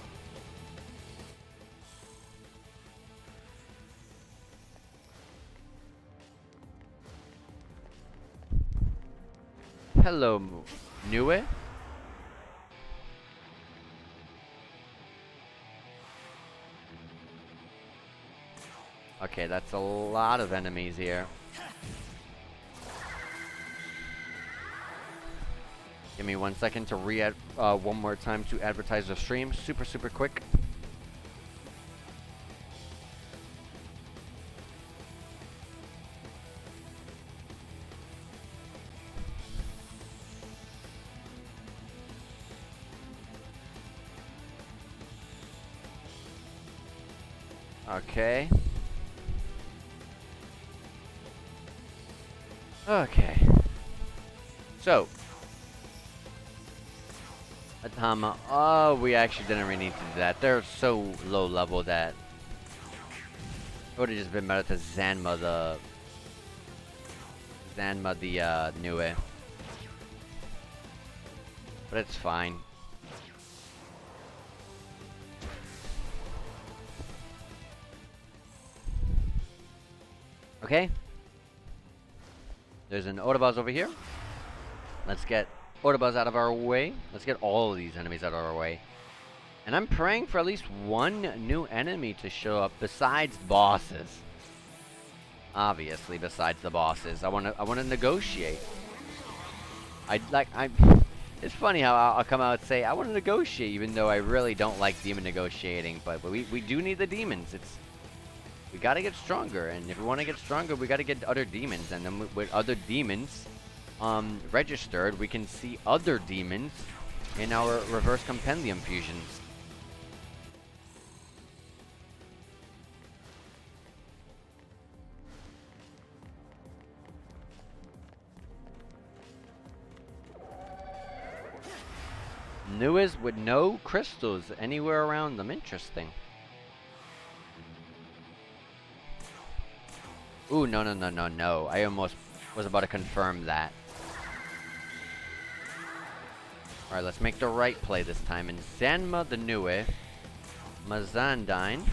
A: Hello, Nue. Okay, that's a lot of enemies here. Give me 1 second to one more time to advertise the stream. Super quick. Okay. Okay. So. Atama. Oh, we actually didn't really need to do that. They're so low level that it would have just been better to Zanma the Nue. But it's fine. Okay. There's an Autoboss over here. Let's get Autoboss out of our way. Let's get all of these enemies out of our way. And I'm praying for at least one new enemy to show up besides bosses. Obviously, besides the bosses. I want to negotiate. It's funny how I'll come out and say I want to negotiate, even though I really don't like demon negotiating. But we do need the demons. We gotta get stronger, and if we want to get stronger, we gotta get other demons, and then with other demons registered, we can see other demons in our reverse compendium fusions. Nuas with no crystals anywhere around them. Interesting. Ooh, no, no, no, no, no. I almost was about to confirm that. Alright, let's make the right play this time. And Zanma the Nue. Mazandine.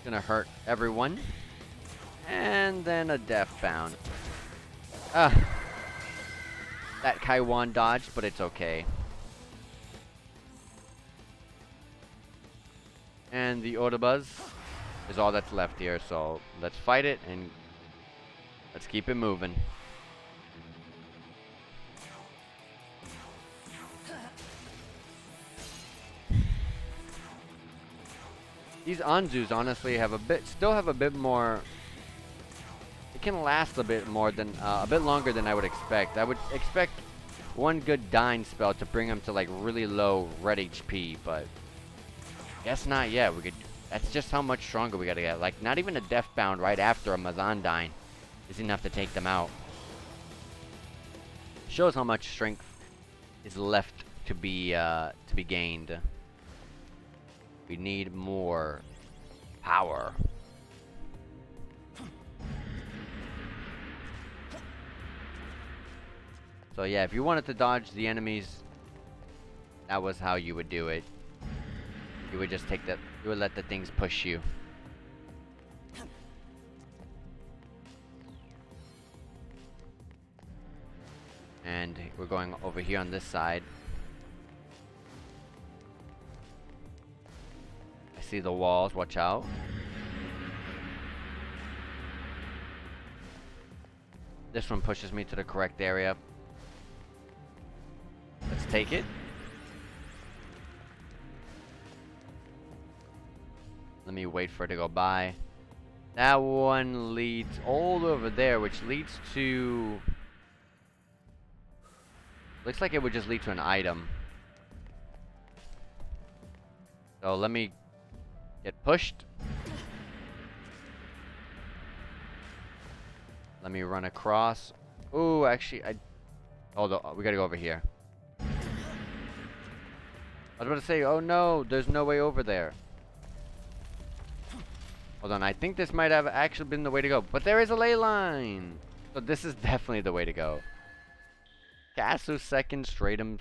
A: Gonna hurt everyone. And then a Deathbound. Ah. That Kaiwan dodged, but it's okay. And the Odabuzz is all that's left here, so let's fight it and let's keep it moving. These Anzus honestly have still have a bit more. It can last a bit more than, a bit longer than I would expect. I would expect one good Dying spell to bring them to like really low red HP, but guess not yet. That's just how much stronger we gotta get. Like, not even a Deathbound right after a Mazandine is enough to take them out. Shows how much strength is left to be gained. We need more power. So yeah, if you wanted to dodge the enemies, that was how you would do it. You would just you would let the things push you. And we're going over here on this side. I see the walls, watch out. This one pushes me to the correct area. Let's take it. Let me wait for it to go by. That one leads all over there, which leads to... Looks like it would just lead to an item. So let me get pushed. Let me run across. Ooh, actually, hold on, we gotta go over here. I was about to say, oh no, there's no way over there. Hold on, I think this might have actually been the way to go. But there is a ley line! So this is definitely the way to go. Castle second stratum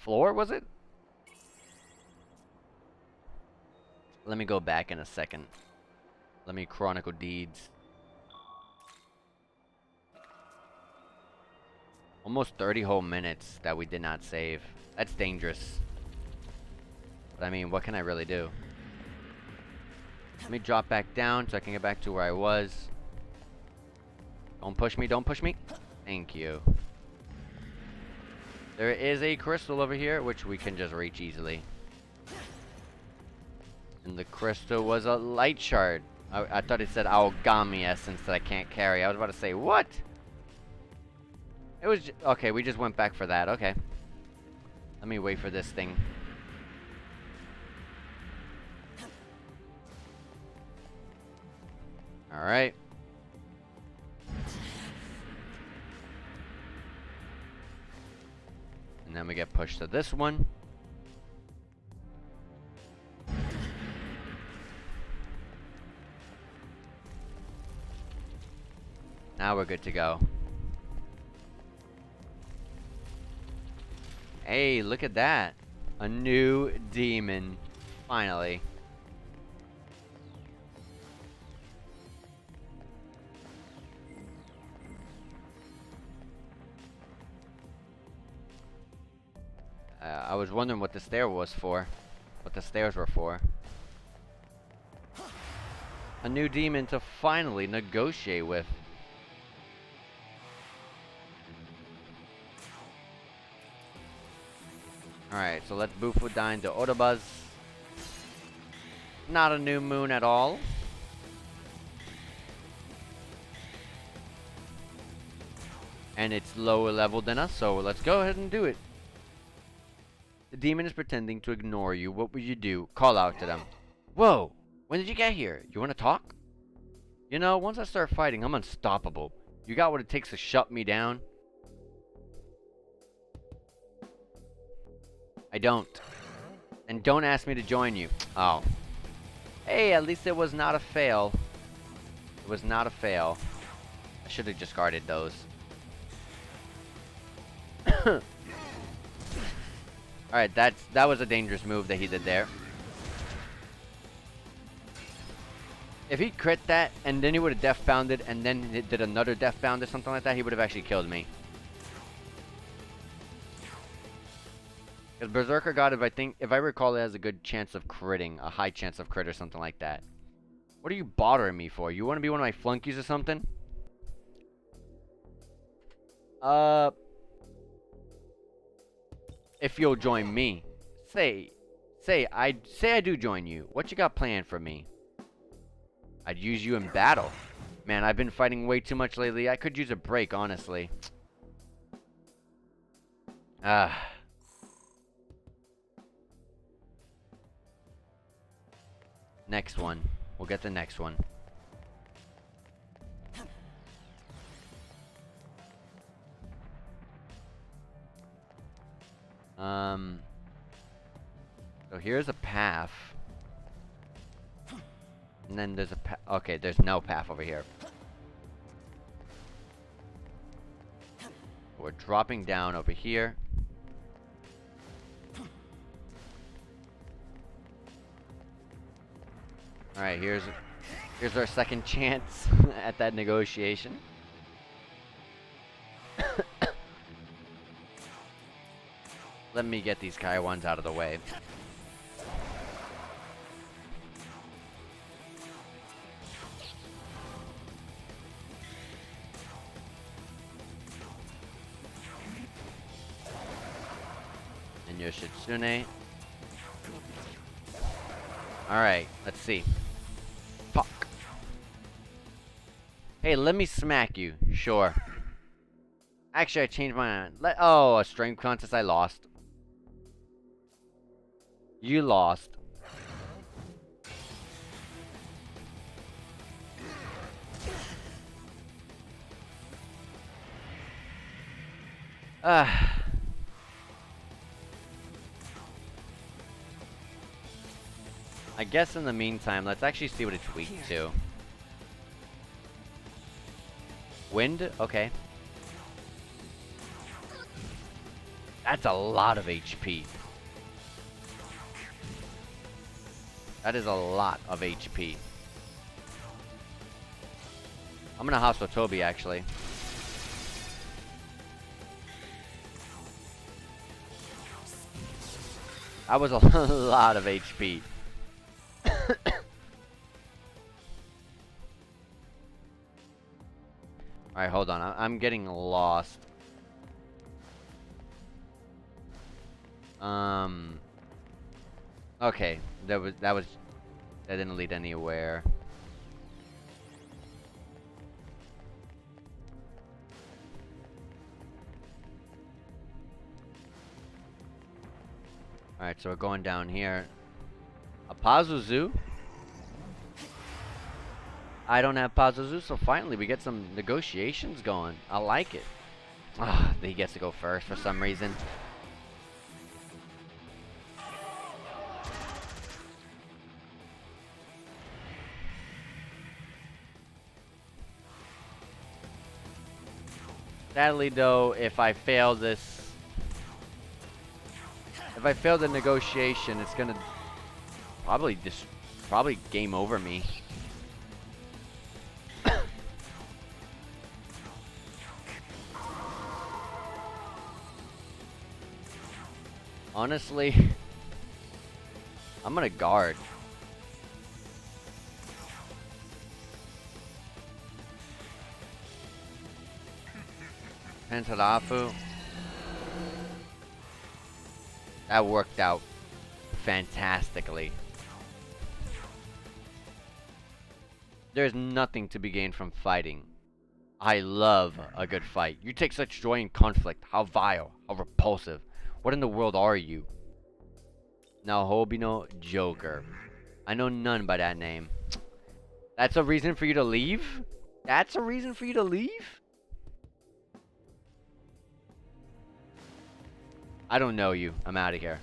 A: floor, was it? Let me go back in a second. Let me chronicle deeds. Almost 30 whole minutes that we did not save. That's dangerous. But I mean, what can I really do? Let me drop back down so I can get back to where I was. Don't push me, don't push me. Thank you. There is a crystal over here, which we can just reach easily. And the crystal was a light shard. I thought it said Aogami essence that I can't carry. I was about to say, what? It was okay, we just went back for that. Okay. Let me wait for this thing. Alright. And then we get pushed to this one. Now we're good to go. Hey, look at that. A new demon. Finally. I was wondering what the stair was for. What the stairs were for. A new demon to finally negotiate with. Alright, so let's Bufudine to Odabuzz. Not a new moon at all. And it's lower level than us, so let's go ahead and do it. The demon is pretending to ignore you. What would you do? Call out to them. Whoa! When did you get here? You want to talk? You know, once I start fighting, I'm unstoppable. You got what it takes to shut me down? I don't. And don't ask me to join you. Oh. Hey, at least it was not a fail. It was not a fail. I should have discarded those. Alright, that was a dangerous move that he did there. If he crit that, and then he would have death bounded, and then he did another death bound or something like that, he would have actually killed me. Because Berserker God, if I recall, it has a good chance of critting, a high chance of crit or something like that. What are you bothering me for? You want to be one of my flunkies or something? If you'll join me. Say I do join you. What you got planned for me? I'd use you in battle. Man, I've been fighting way too much lately. I could use a break, honestly. Next one. We'll get the next one. So here's a path. And then there's a path. Okay, there's no path over here. We're dropping down over here. Alright, here's our second chance at that negotiation. Let me get these Kaiwans out of the way. And your Shitsune. Alright, let's see. Fuck. Hey, let me smack you. Sure. Actually, I changed my mind. Oh, a strength contest. I lost. You lost. I guess in the meantime, let's actually see what it's weak to. Wind? Okay. That's a lot of HP. That is a lot of HP. I'm gonna hostile Toby, actually. That was a lot of HP. Alright, hold on. I'm getting lost. Okay. That didn't lead anywhere. Alright, so we're going down here. A Pazuzu? I don't have Pazuzu, so finally we get some negotiations going. I like it. Ah, he gets to go first for some reason. Sadly though, if I fail the negotiation, it's gonna probably game over me. Honestly, I'm gonna guard. Pentarafu. That worked out fantastically. There's nothing to be gained from fighting. I love a good fight. You take such joy in conflict. How vile. How repulsive. What in the world are you? Now Hobino Joker. I know none by that name. That's a reason for you to leave? That's a reason for you to leave? I don't know you. I'm out of here.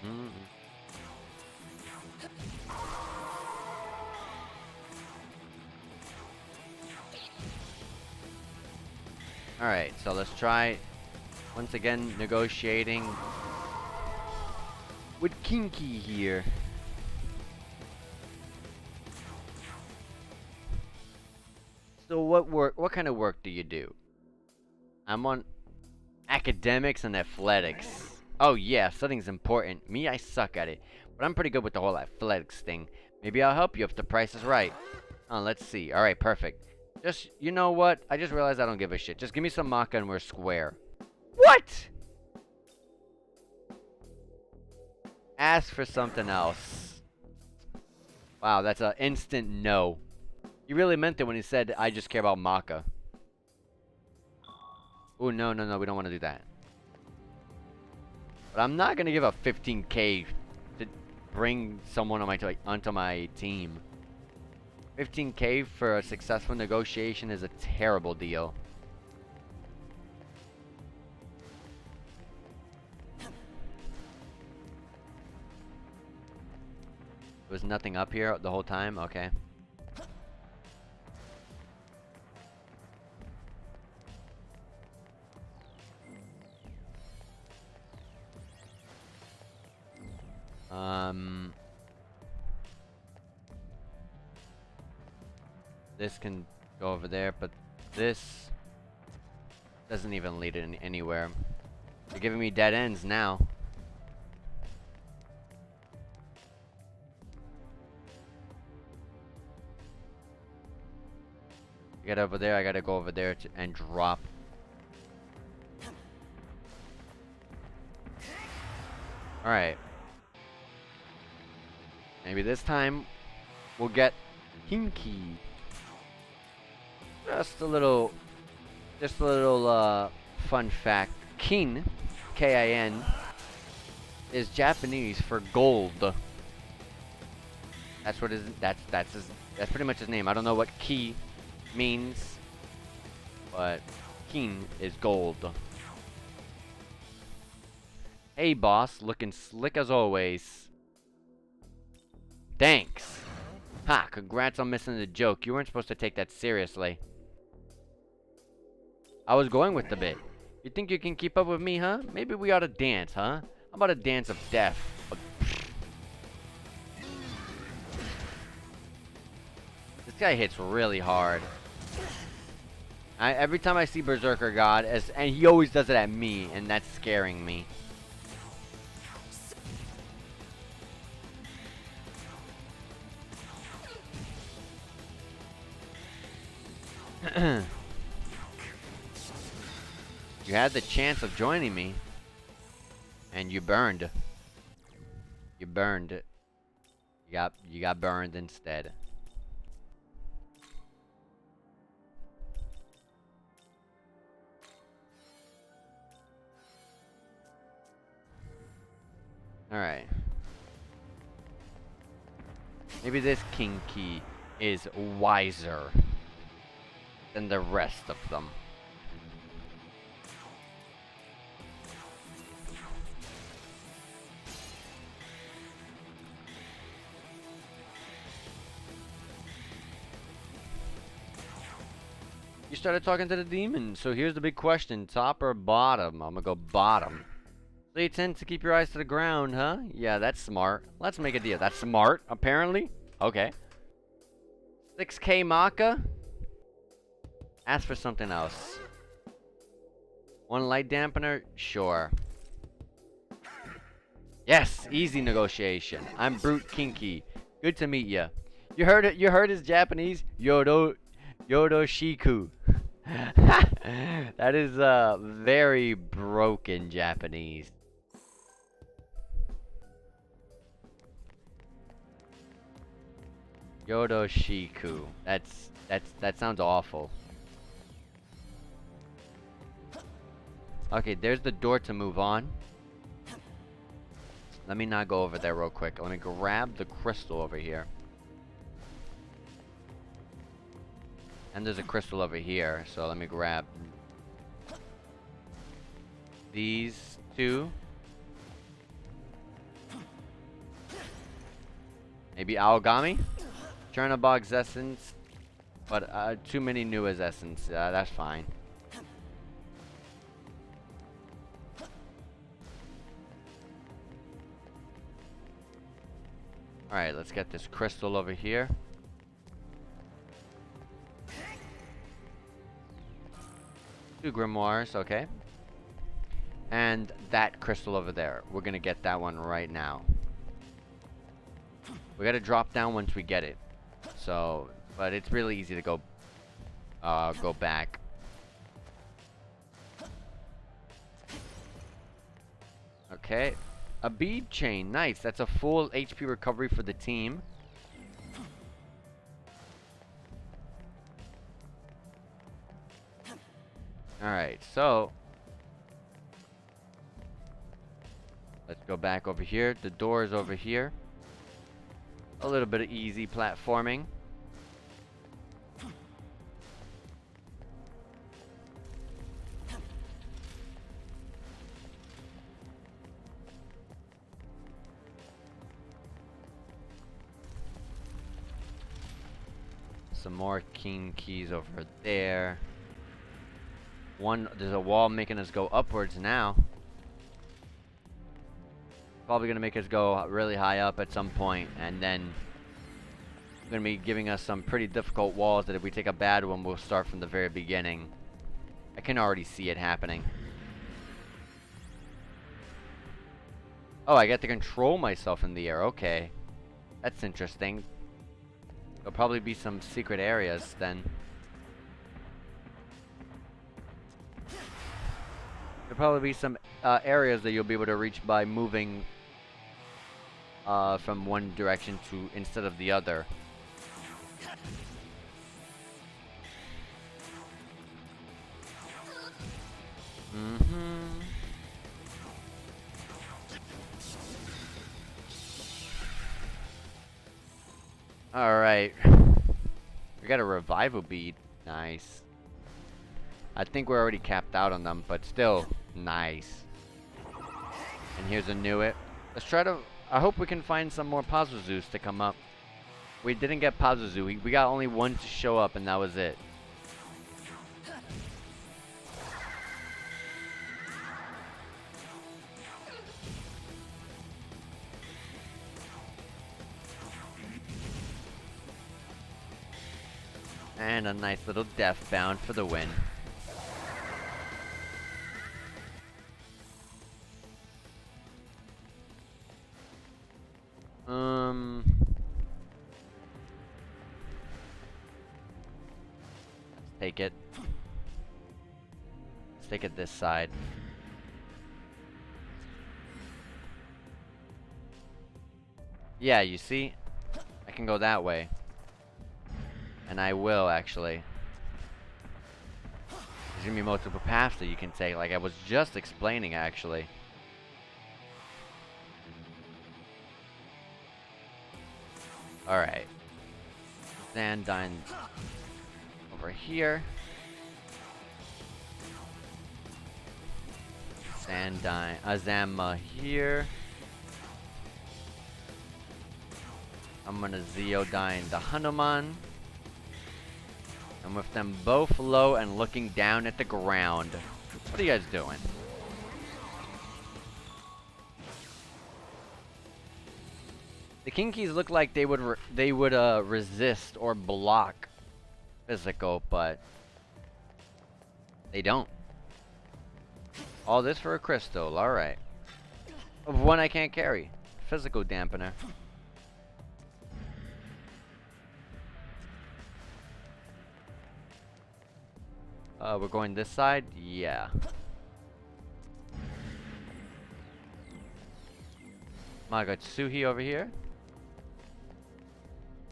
A: Mm. Alright, so let's try once again negotiating with Kinky here. So what kind of work do you do? I'm on academics and athletics. Oh yeah, studying's important. Me, I suck at it. But I'm pretty good with the whole athletics thing. Maybe I'll help you if the price is right. Let's see. Alright, perfect. Just, you know what? I just realized I don't give a shit. Just give me some maca and we're square. What? Ask for something else. Wow, that's an instant no. He really meant it when he said, I just care about maca. Oh, no, no, no, we don't want to do that. But I'm not going to give up 15k to bring someone onto my team. 15k for a successful negotiation is a terrible deal. There was nothing up here the whole time? Okay. This can go over there, but this doesn't even lead anywhere. You're giving me dead ends now. Get over there, I gotta go over there and drop. Alright. Maybe this time we'll get Kinky. Just a little fun fact. Kin, K-I-N, is Japanese for gold. That's what that's pretty much his name. I don't know what ki means, but Kin is gold. Hey boss, looking slick as always. Thanks. Ha, congrats on missing the joke. You weren't supposed to take that seriously. I was going with the bit. You think you can keep up with me, huh? Maybe we ought to dance, huh? How about a dance of death? This guy hits really hard. Every time I see Berserker God, and he always does it at me, and that's scaring me. You had the chance of joining me, and you burned. You burned. You got burned instead. All right. Maybe this Kinky is wiser than the rest of them. You started talking to the demon, so here's the big question. Top or bottom? I'm gonna go bottom. So you tend to keep your eyes to the ground, huh? Yeah, that's smart. Let's make a deal. That's smart, apparently. Okay. 6k maca? Ask for something else. One light dampener? Sure. Yes, easy negotiation. I'm Brute Kinky. Good to meet ya. You heard it? You heard his Japanese? Shiku. That is very broken Japanese. Shiku. That sounds awful. Okay, there's the door to move on. Let me not go over there real quick. Let me grab the crystal over here. And there's a crystal over here, so let me grab these two. Maybe Aogami? Chernobog's essence. But too many new as essence. That's fine. Alright, let's get this crystal over here. Two grimoires, okay. And that crystal over there. We're gonna get that one right now. We gotta drop down once we get it. So, but it's really easy to go back. Okay. A bead chain, nice. That's a full HP recovery for the team. Alright, so let's go back over here. The door is over here. A little bit of easy platforming. Some more king keys over there. There's a wall making us go upwards now. Probably gonna make us go really high up at some point, and then gonna be giving us some pretty difficult walls that if we take a bad one, we'll start from the very beginning. I can already see it happening. Oh, I get to control myself in the air. Okay. That's interesting. There'll probably be some secret areas then. There'll probably be some areas that you'll be able to reach by moving from one direction to instead of the other. Alright. We got a revival bead. Nice. I think we're already capped out on them, but still, nice. And here's a new it. Let's try to... I hope we can find some more Pazuzus to come up. We didn't get Pazuzu. We got only one to show up, and that was it. And a nice little death bound for the win. Let's take it. Let's take it this side. Yeah, you see? I can go that way. And I will, actually. There's gonna be multiple paths that you can take, like I was just explaining, actually. Alright. Sandine over here. Sandine, Azama here. I'm gonna Zeodine the Hanuman. And with them both low and looking down at the ground. What are you guys doing? The King Keys look like they would resist or block physical, but they don't. All this for a crystal, alright. Of one I can't carry. Physical dampener. We're going this side? Yeah. Magatsuhi over here.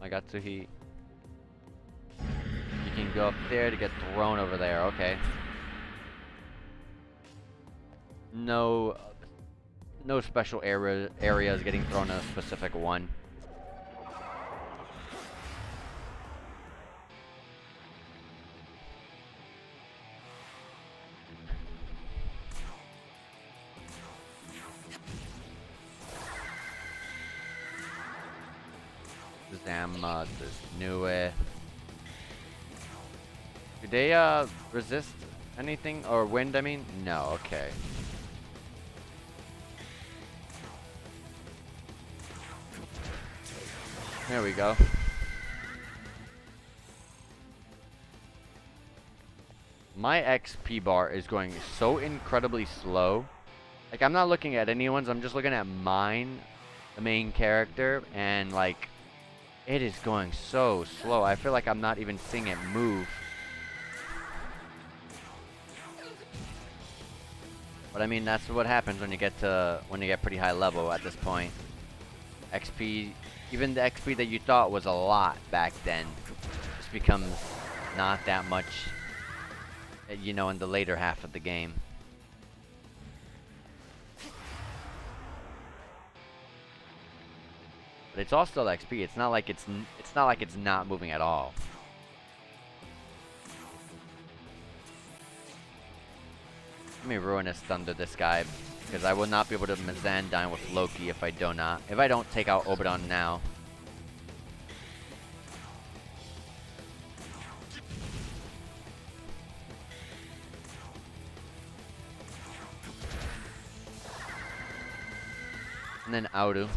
A: Magatsuhi. You can go up there to get thrown over there. Okay. No special areas getting thrown in a specific one. stamina. Just knew it. Do they resist anything or wind? I mean, no. Okay. There we go. My XP bar is going so incredibly slow. Like, I'm not looking at anyone's, I'm just looking at mine, the main character, and like, it is going so slow. I feel like I'm not even seeing it move. But I mean, that's what happens when you get pretty high level at this point. XP, even the XP that you thought was a lot back then, just becomes not that much, you know, in the later half of the game. But it's all still XP. It's not like it's not moving at all. Let me Ruinous Thunder this guy, because I will not be able to Mizandine with Loki if I don't take out Obadon now. And then Audu.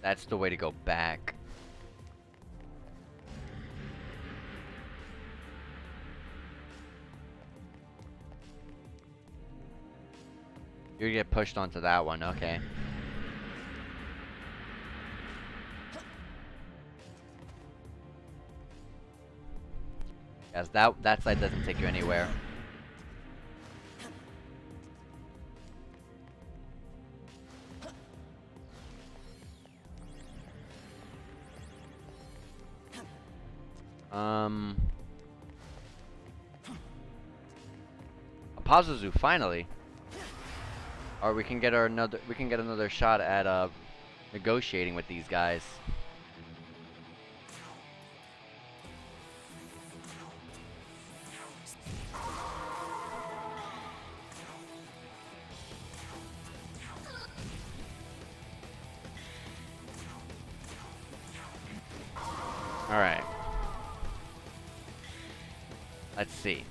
A: That's the way to go back. You get pushed onto that one, okay. Yes, that side doesn't take you anywhere. Pazuzu, finally. Or we can get another shot at negotiating with these guys. All right. Let's see.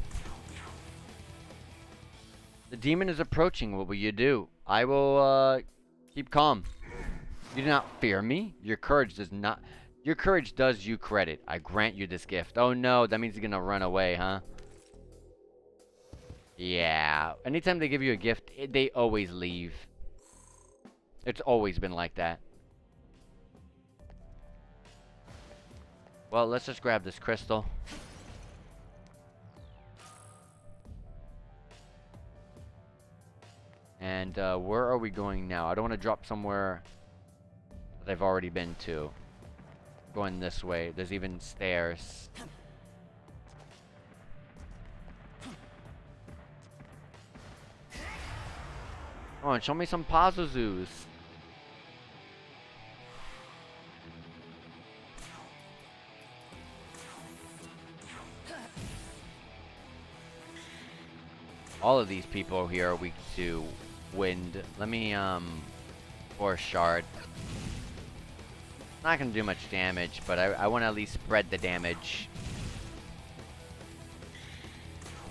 A: The demon is approaching. What will you do? I will keep calm. You do not fear me. Your courage does not. Your courage does you credit. I grant you this gift. Oh no, that means he's gonna run away, huh? Yeah. Anytime they give you a gift, they always leave. It's always been like that. Well, let's just grab this crystal. And where are we going now? I don't want to drop somewhere that I've already been to. Going this way. There's even stairs. Come on, show me some Pazuzus. All of these people here are weak to wind. Let me, Force Shard. Not gonna do much damage, but I want to at least spread the damage.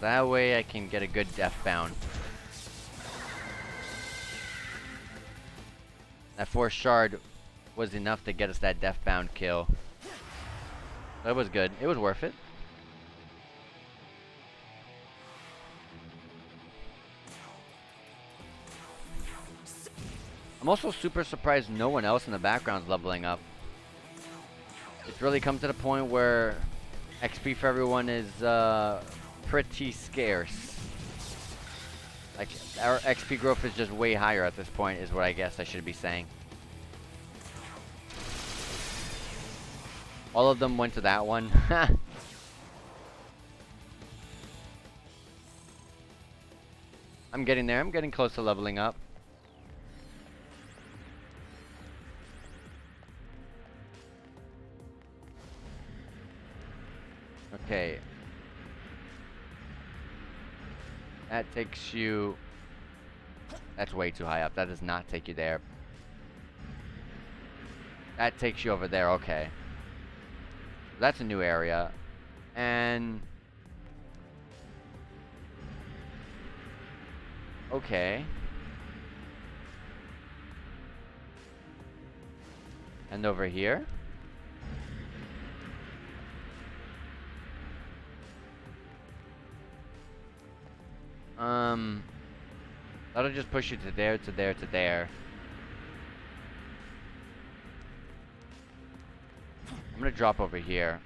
A: That way I can get a good Deathbound. That Force Shard was enough to get us that Deathbound kill. That was good. It was worth it. I'm also super surprised no one else in the background is leveling up. It's really come to the point where XP for everyone is pretty scarce. Like, our XP growth is just way higher at this point, is what I guess I should be saying. All of them went to that one. I'm getting there. I'm getting close to leveling up. Okay. That takes you... That's way too high up. That does not take you there. That takes you over there. Okay. That's a new area. And... Okay. And over here? That'll just push you to there, to there, to there. I'm gonna drop over here.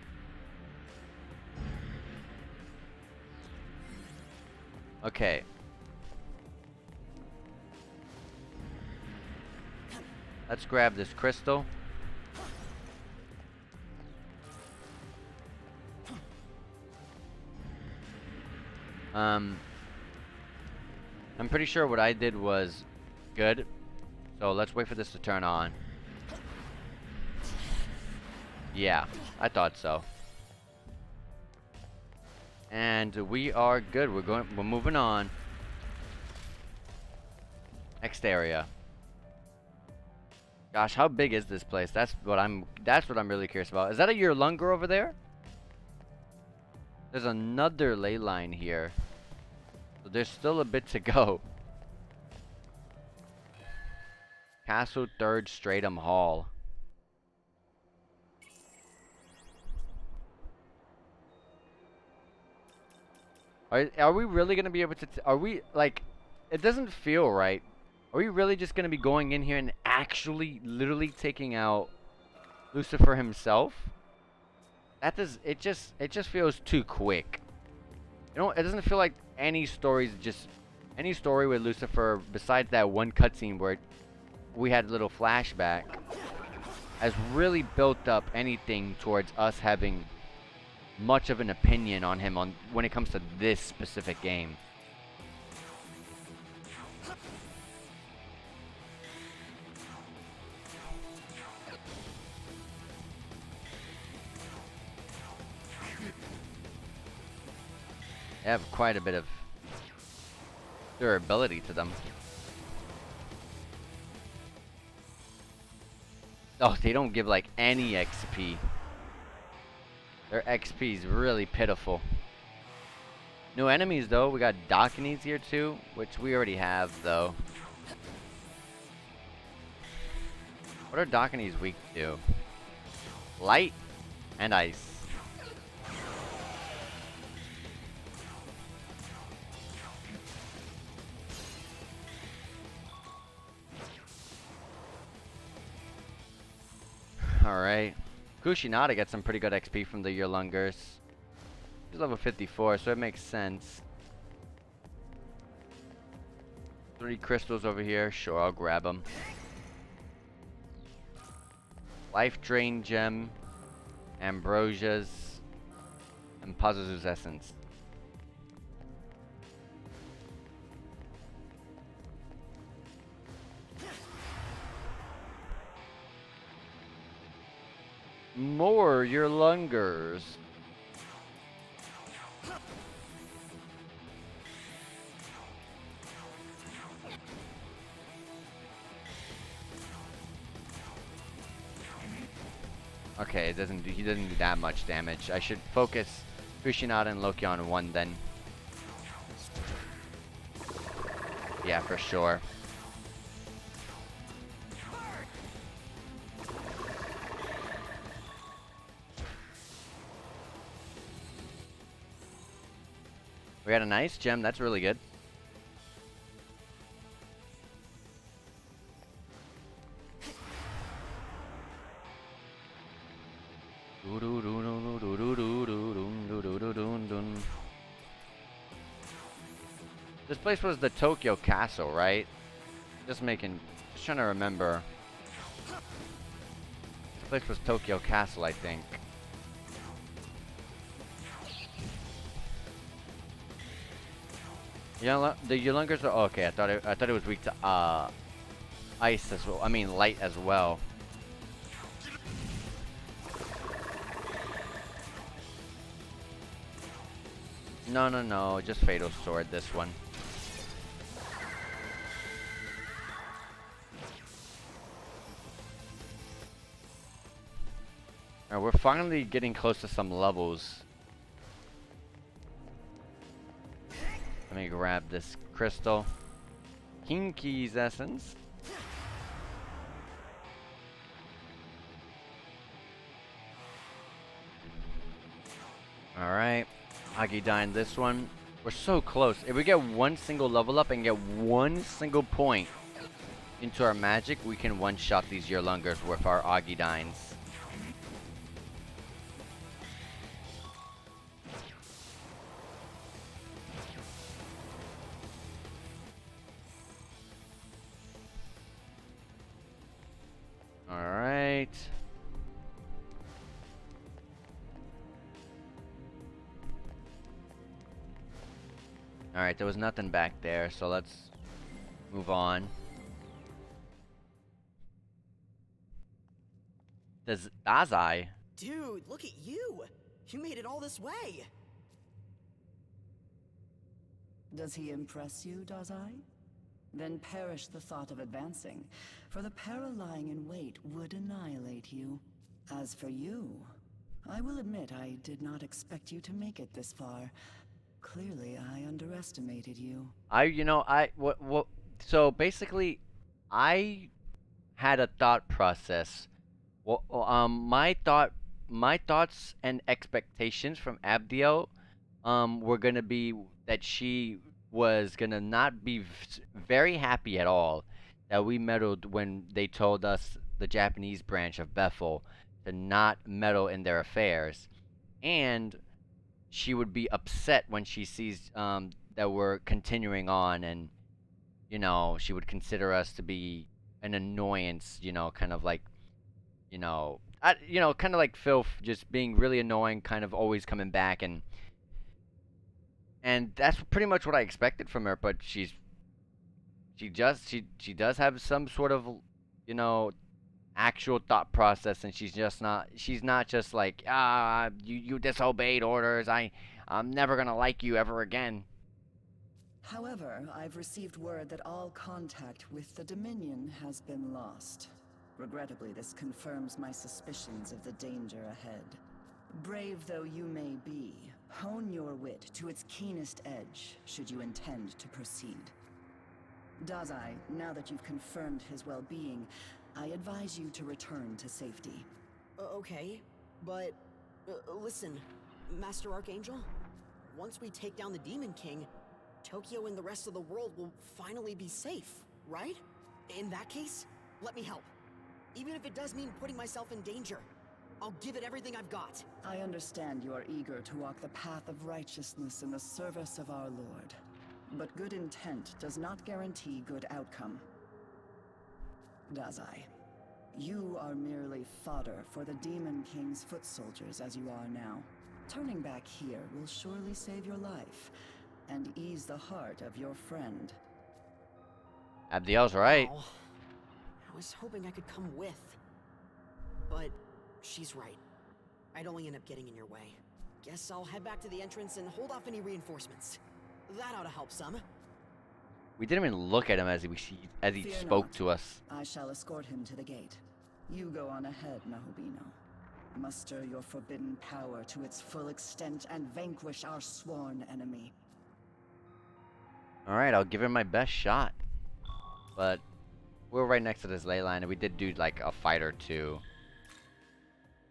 A: Okay. Let's grab this crystal. I'm pretty sure what I did was good. So let's wait for this to turn on. Yeah, I thought so. And we are good. We're moving on. Next area. Gosh, how big is this place? That's what I'm really curious about. Is that a Yearlunger over there? There's another ley line here. So there's still a bit to go. Castle 3rd Stratum Hall. Are we really gonna be able to? Are we like? It doesn't feel right. Are we really just gonna be going in here and actually, literally taking out Lucifer himself? That does. It just feels too quick. You know, it doesn't feel like any story with Lucifer, besides that one cutscene where we had a little flashback, has really built up anything towards us having much of an opinion on him when it comes to this specific game. They have quite a bit of durability to them. Oh, they don't give like any XP. Their XP is really pitiful. New enemies though, we got Dakinis here too, which we already have though. What are Dakinis weak to? Light and ice. Alright. Kushinada gets some pretty good XP from the Yearlungers. He's level 54, so it makes sense. 3 crystals over here. Sure, I'll grab them. Life Drain Gem. Ambrosia's. And Pazuzu's Essence. More Yearlungers. Okay, he doesn't do that much damage. I should focus Kushinada and Loki on one then. Yeah, for sure. We got a nice gem, that's really good. This place was the Tokyo Castle, right? Just trying to remember. This place was Tokyo Castle, I think. Yeah, the Yearlungers are okay. I thought it was weak to ice as well. I mean light as well. No, no, no. Just Fatal Sword, this one. Alright, we're finally getting close to some levels. Let me grab this crystal. Kinky's essence. Alright. Agidine this one. We're so close. If we get one single level up and get one single point into our magic, we can one-shot these Yearlungers with our Agidines. Alright. Alright, there was nothing back there, so let's move on. Does Dazai?
G: Dude, look at you! You made it all this way!
D: Does he impress you, Dazai? Then perish the thought of advancing, for the peril lying in wait would annihilate you. As for you, I will admit I did not expect you to make it this far. Clearly, I underestimated you.
A: So basically, I had a thought process. Well, my thoughts and expectations from Abdiel, were gonna be that she was gonna not be very happy at all that we meddled when they told us, the Japanese branch of Bethel, to not meddle in their affairs, and she would be upset when she sees that we're continuing on, and she would consider us to be an annoyance, kind of like, kind of like Phil, just being really annoying, kind of always coming back, and that's pretty much what I expected from her. But she does have some sort of, actual thought process, and she's not just like, you disobeyed orders, I'm never gonna like you ever again.
D: However, I've received word that all contact with the Dominion has been lost. Regrettably, this confirms my suspicions of the danger ahead. Brave though you may be, hone your wit to its keenest edge, should you intend to proceed. Dazai, now that you've confirmed his well-being, I advise you to return to safety.
G: Okay, but... listen, Master Archangel? Once we take down the Demon King, Tokyo and the rest of the world will finally be safe, right? In that case, let me help. Even if it does mean putting myself in danger. I'll give it everything I've got.
D: I understand you are eager to walk the path of righteousness in the service of our Lord. But good intent does not guarantee good outcome. Dazai, you are merely fodder for the Demon King's foot soldiers as you are now. Turning back here will surely save your life, and ease the heart of your friend.
A: Abdiel's right.
G: Oh, I was hoping I could come with. But she's right. I'd only end up getting in your way. Guess I'll head back to the entrance and hold off any reinforcements. That ought to help some.
A: We didn't even look at him as he
D: Fear
A: spoke
D: not.
A: to us.
D: I shall escort him to the gate. You go on ahead, Nahobino. Muster your forbidden power to its full extent and vanquish our sworn enemy.
A: Alright, I'll give him my best shot. But we're right next to this ley line, and we did do like a fight or two.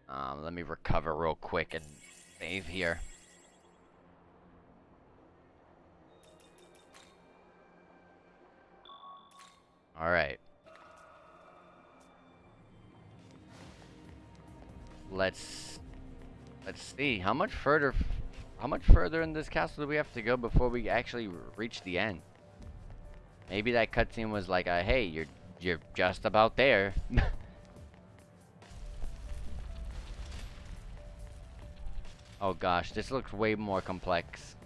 A: Let me recover real quick and save here. Alright. Let's see. How much further in this castle do we have to go before we actually reach the end? Maybe that cutscene was like, hey, you're just about there. Oh gosh, this looks way more complex.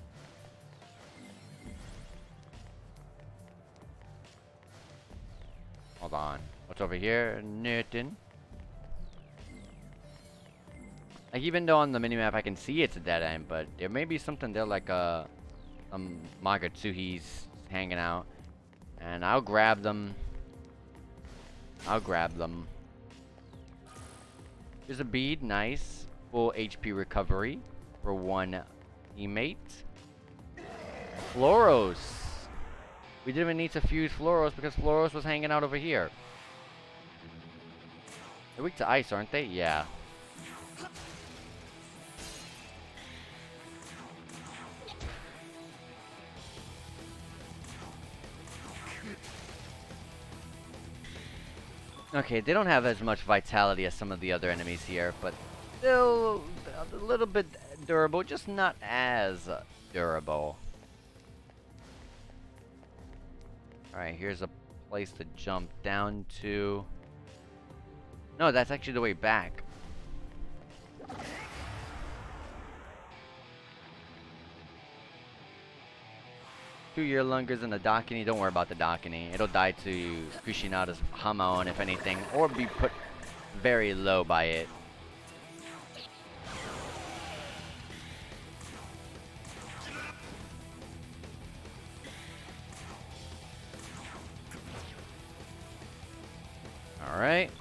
A: Hold on. What's over here? Nothing. Like, even though on the minimap I can see it's a dead end, but there may be something there like Magatsuhi's hanging out. And I'll grab them. I'll grab them. Here's a bead, nice. Full HP recovery for one teammate. Floros. We didn't even need to fuse Floros because Floros was hanging out over here. They're weak to ice, aren't they? Yeah. Okay, they don't have as much vitality as some of the other enemies here, but still a little bit durable, just not as durable. Alright, here's a place to jump down to. No, that's actually the way back. Two Yearlungers and a Dakini. Don't worry about the Dakini. It'll die to Kushinada's Hamon, if anything, or be put very low by it. Alright.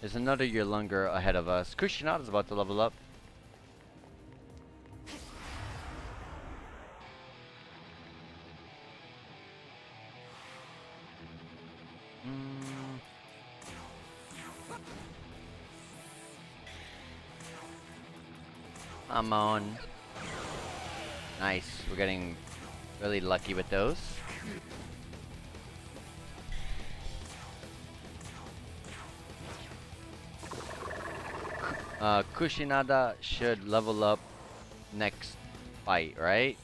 A: There's another Yearlunger ahead of us. Kushinada's about to level up. Come on. Nice. We're getting really lucky with those. Kushinada should level up next fight, right?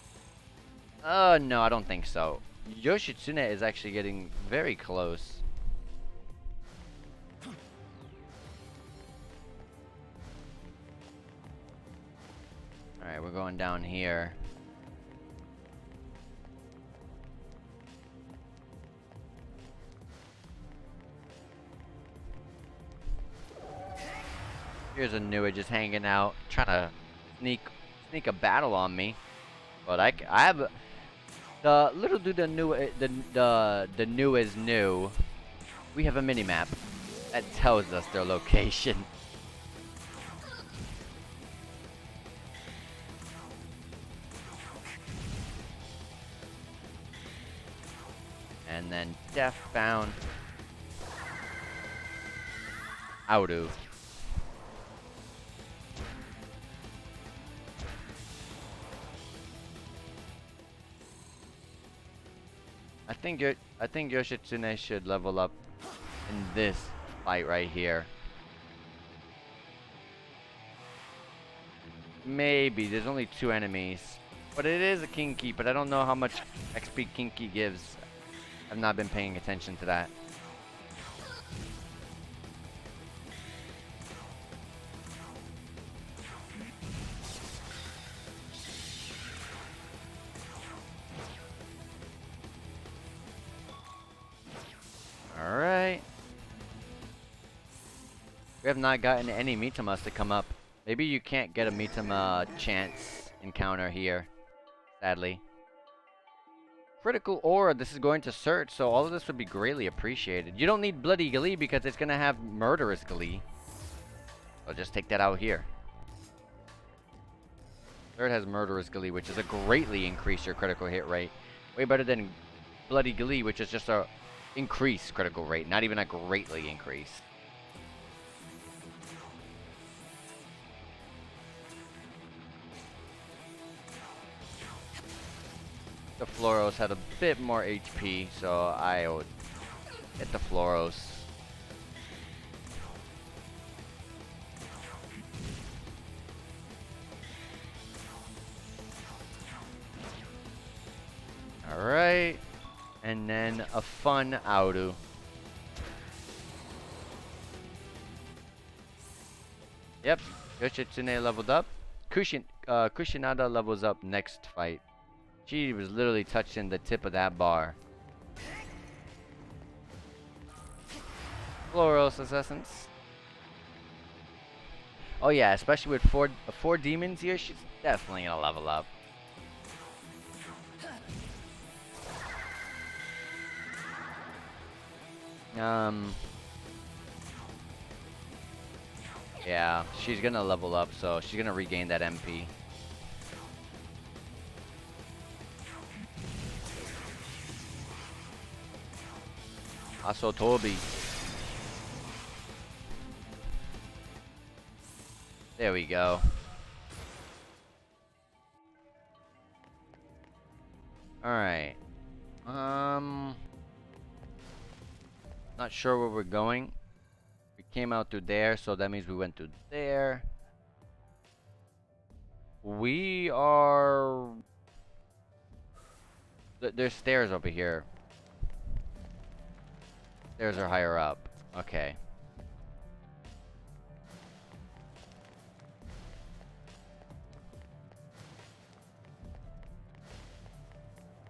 A: No, I don't think so. Yoshitsune is actually getting very close. Alright, we're going down here. Here's a newer just hanging out, trying to sneak a battle on me. But I have the little dude. The new is new. We have a mini map that tells us their location. And then Deathbound Audu. I think Yoshitsune should level up in this fight right here. Maybe there's only 2 enemies, but it is a Kinky. But I don't know how much XP Kinky gives. I've not been paying attention to that. Alright. We have not gotten any Mitamas to come up. Maybe you can't get a Mitama chance encounter here, sadly. Critical aura, this is going to search, so all of this would be greatly appreciated. You don't need Bloody Glee because it's going to have Murderous Glee. So just take that out here. Third has Murderous Glee, which is a greatly increase your critical hit rate. Way better than Bloody Glee, which is just a increased critical rate, not even a greatly increased. The Floros had a bit more HP, so I would hit the Floros. Alright. And then a fun Audu. Yep, Yoshitsune leveled up. Kushinada levels up next fight. She was literally touching the tip of that bar. Floros Assassins. Oh yeah, especially with four demons here, she's definitely gonna level up. Yeah, she's gonna level up, so she's gonna regain that MP. Also, Toby. There we go. Alright. Not sure where we're going. We came out through there, so that means we went through there. We are... There's stairs over here. Stairs are higher up. Okay.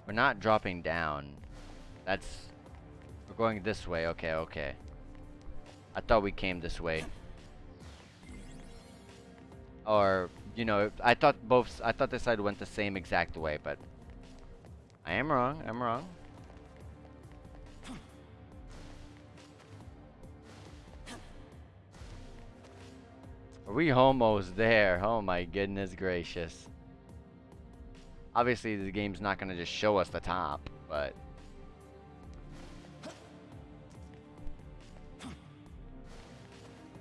A: We're not dropping down. That's... We're going this way. Okay, okay. I thought we came this way. Or, you know, I thought this side went the same exact way, but... I am wrong. I'm wrong. Are we almost there? Oh my goodness gracious. Obviously, the game's not gonna just show us the top, but... I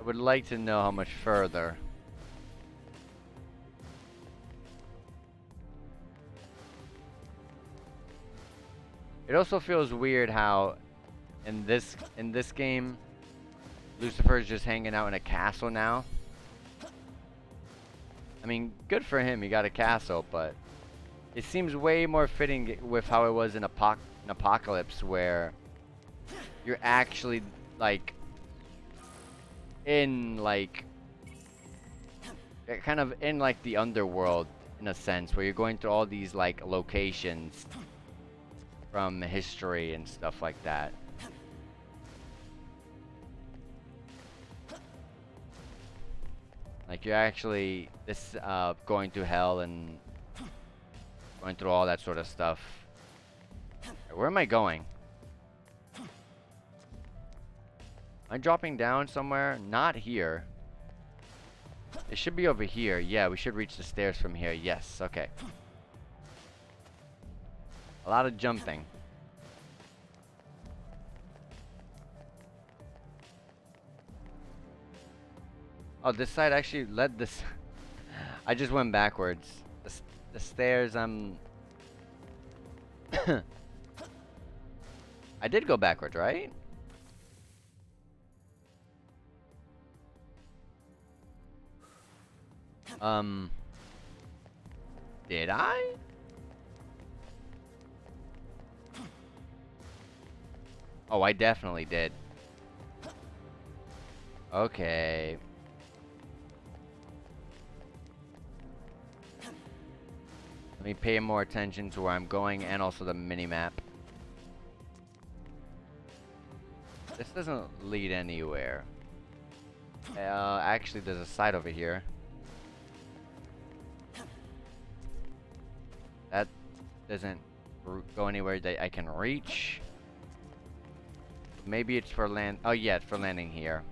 A: would like to know how much further. It also feels weird how in this game Lucifer is just hanging out in a castle now. I mean, good for him, he got a castle, but it seems way more fitting with how it was in Apocalypse, where you're actually like in like kind of in like the underworld in a sense, where you're going through all these like locations from history and stuff like that. Like you're actually going to hell and going through all that sort of stuff. Where am I going? Am I dropping down somewhere? Not here. It should be over here. Yeah, we should reach the stairs from here. Yes, okay. A lot of jumping. Oh, this side actually led this. I just went backwards. The stairs, I did go backwards, right? Did I? Oh, I definitely did. Okay. Let me pay more attention to where I'm going and also the mini-map. This doesn't lead anywhere. Actually, there's a side over here. That doesn't go anywhere that I can reach. Maybe it's for land. Oh yeah, it's for landing here.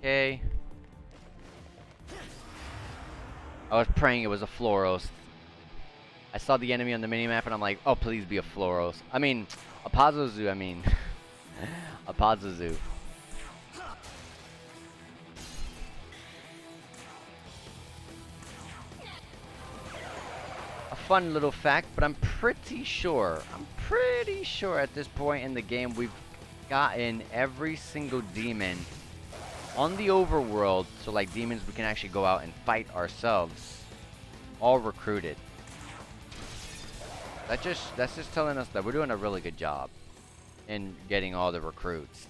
A: Okay. I was praying it was a Floros. I saw the enemy on the minimap and I'm like, oh, please be a Floros. I mean, a Pazuzu, I mean. A Pazuzu. A fun little fact, but I'm pretty sure at this point in the game we've gotten every single demon on the overworld, so like demons we can actually go out and fight ourselves, all recruited. That's just telling us that we're doing a really good job in getting all the recruits.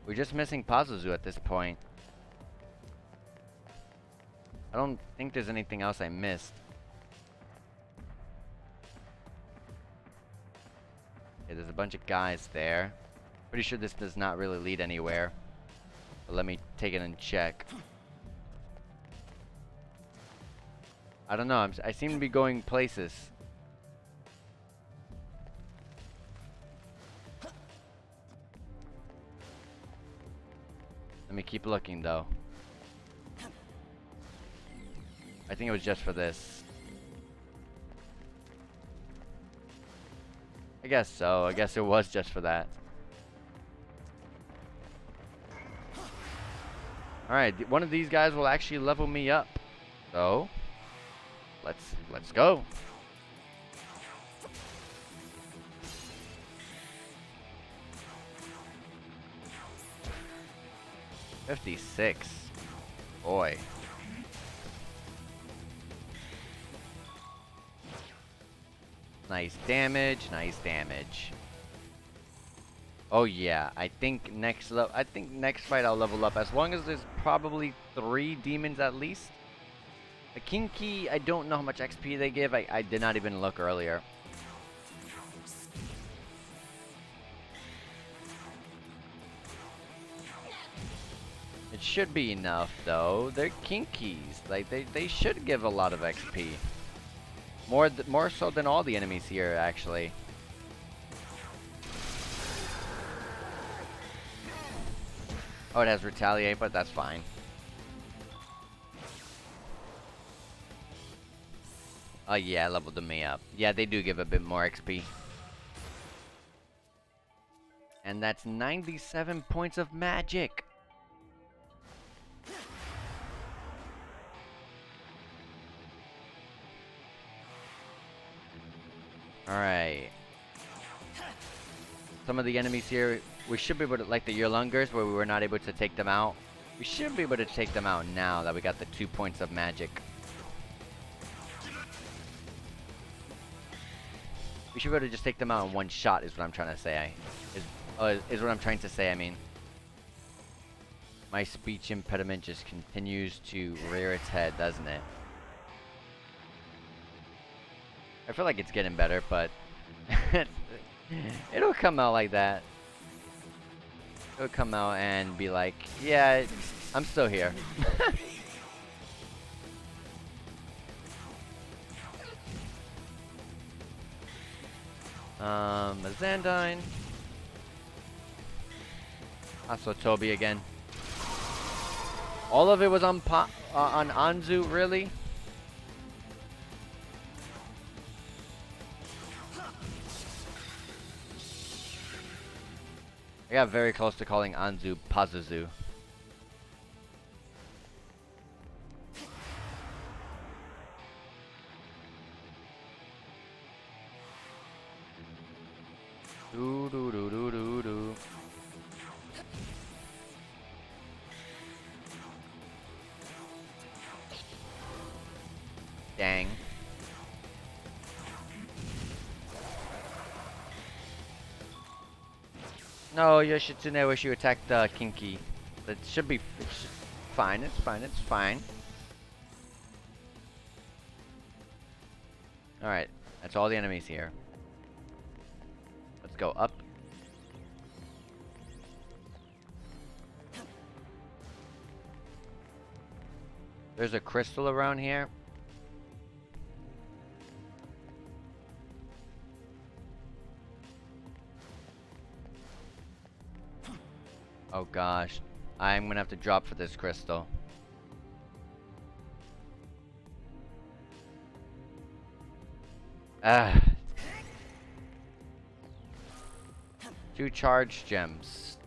A: We're just missing Pazuzu at this point. don't think there's anything else I missed. Okay, there's a bunch of guys there. Pretty sure this does not really lead anywhere. But let me take it and check. I don't know. I seem to be going places. Let me keep looking though. I think it was just for this. I guess so. I guess it was just for that. Alright, one of these guys will actually level me up. So, let's go. $56. Boy. Nice damage, nice damage. Oh yeah, I think next fight I'll level up as long as there's probably 3 demons at least. The Kinky, I don't know how much XP they give. I did not even look earlier. It should be enough though. They're Kinkies. Like they should give a lot of XP. More so than all the enemies here actually. Oh, it has retaliate, but that's fine. Oh yeah, I leveled them up. Yeah, they do give a bit more XP. And that's 97 points of magic. Alright. Some of the enemies here, we should be able to, like the Yerlungers, where we were not able to take them out. We should be able to take them out now that we got the 2 points of magic. We should be able to just take them out in one shot is what I'm trying to say. Is what I'm trying to say, I mean. My speech impediment just continues to rear its head, doesn't it? I feel like it's getting better, but it'll come out like that. It'll come out and be like, yeah, I'm still here. A Xandine. Also Toby again. All of it was on Anzu, really? I got very close to calling Anzu Pazuzu. Do do do do do do. Dang. No, Yoshitsune, I wish you attacked Kinky. That should be fine. It's fine. It's fine. Alright. That's all the enemies here. Let's go up. There's a crystal around here. Oh gosh. I'm gonna have to drop for this crystal. Ah. 2 charge gems.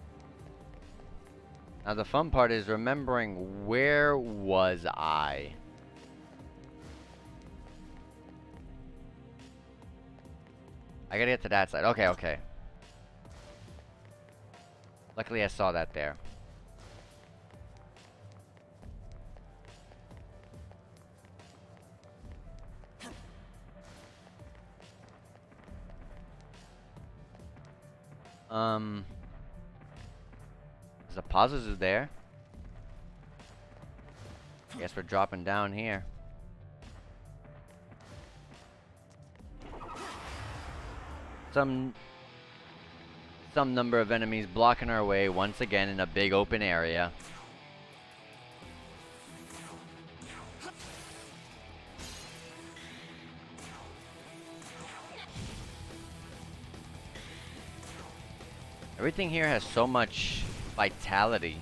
A: Now the fun part is remembering where was I? I gotta get to that side. Okay, okay. Luckily I saw that there. There's a Pazuzu there. Guess we're dropping down here. Some number of enemies blocking our way once again in a big open area. Everything here has so much vitality.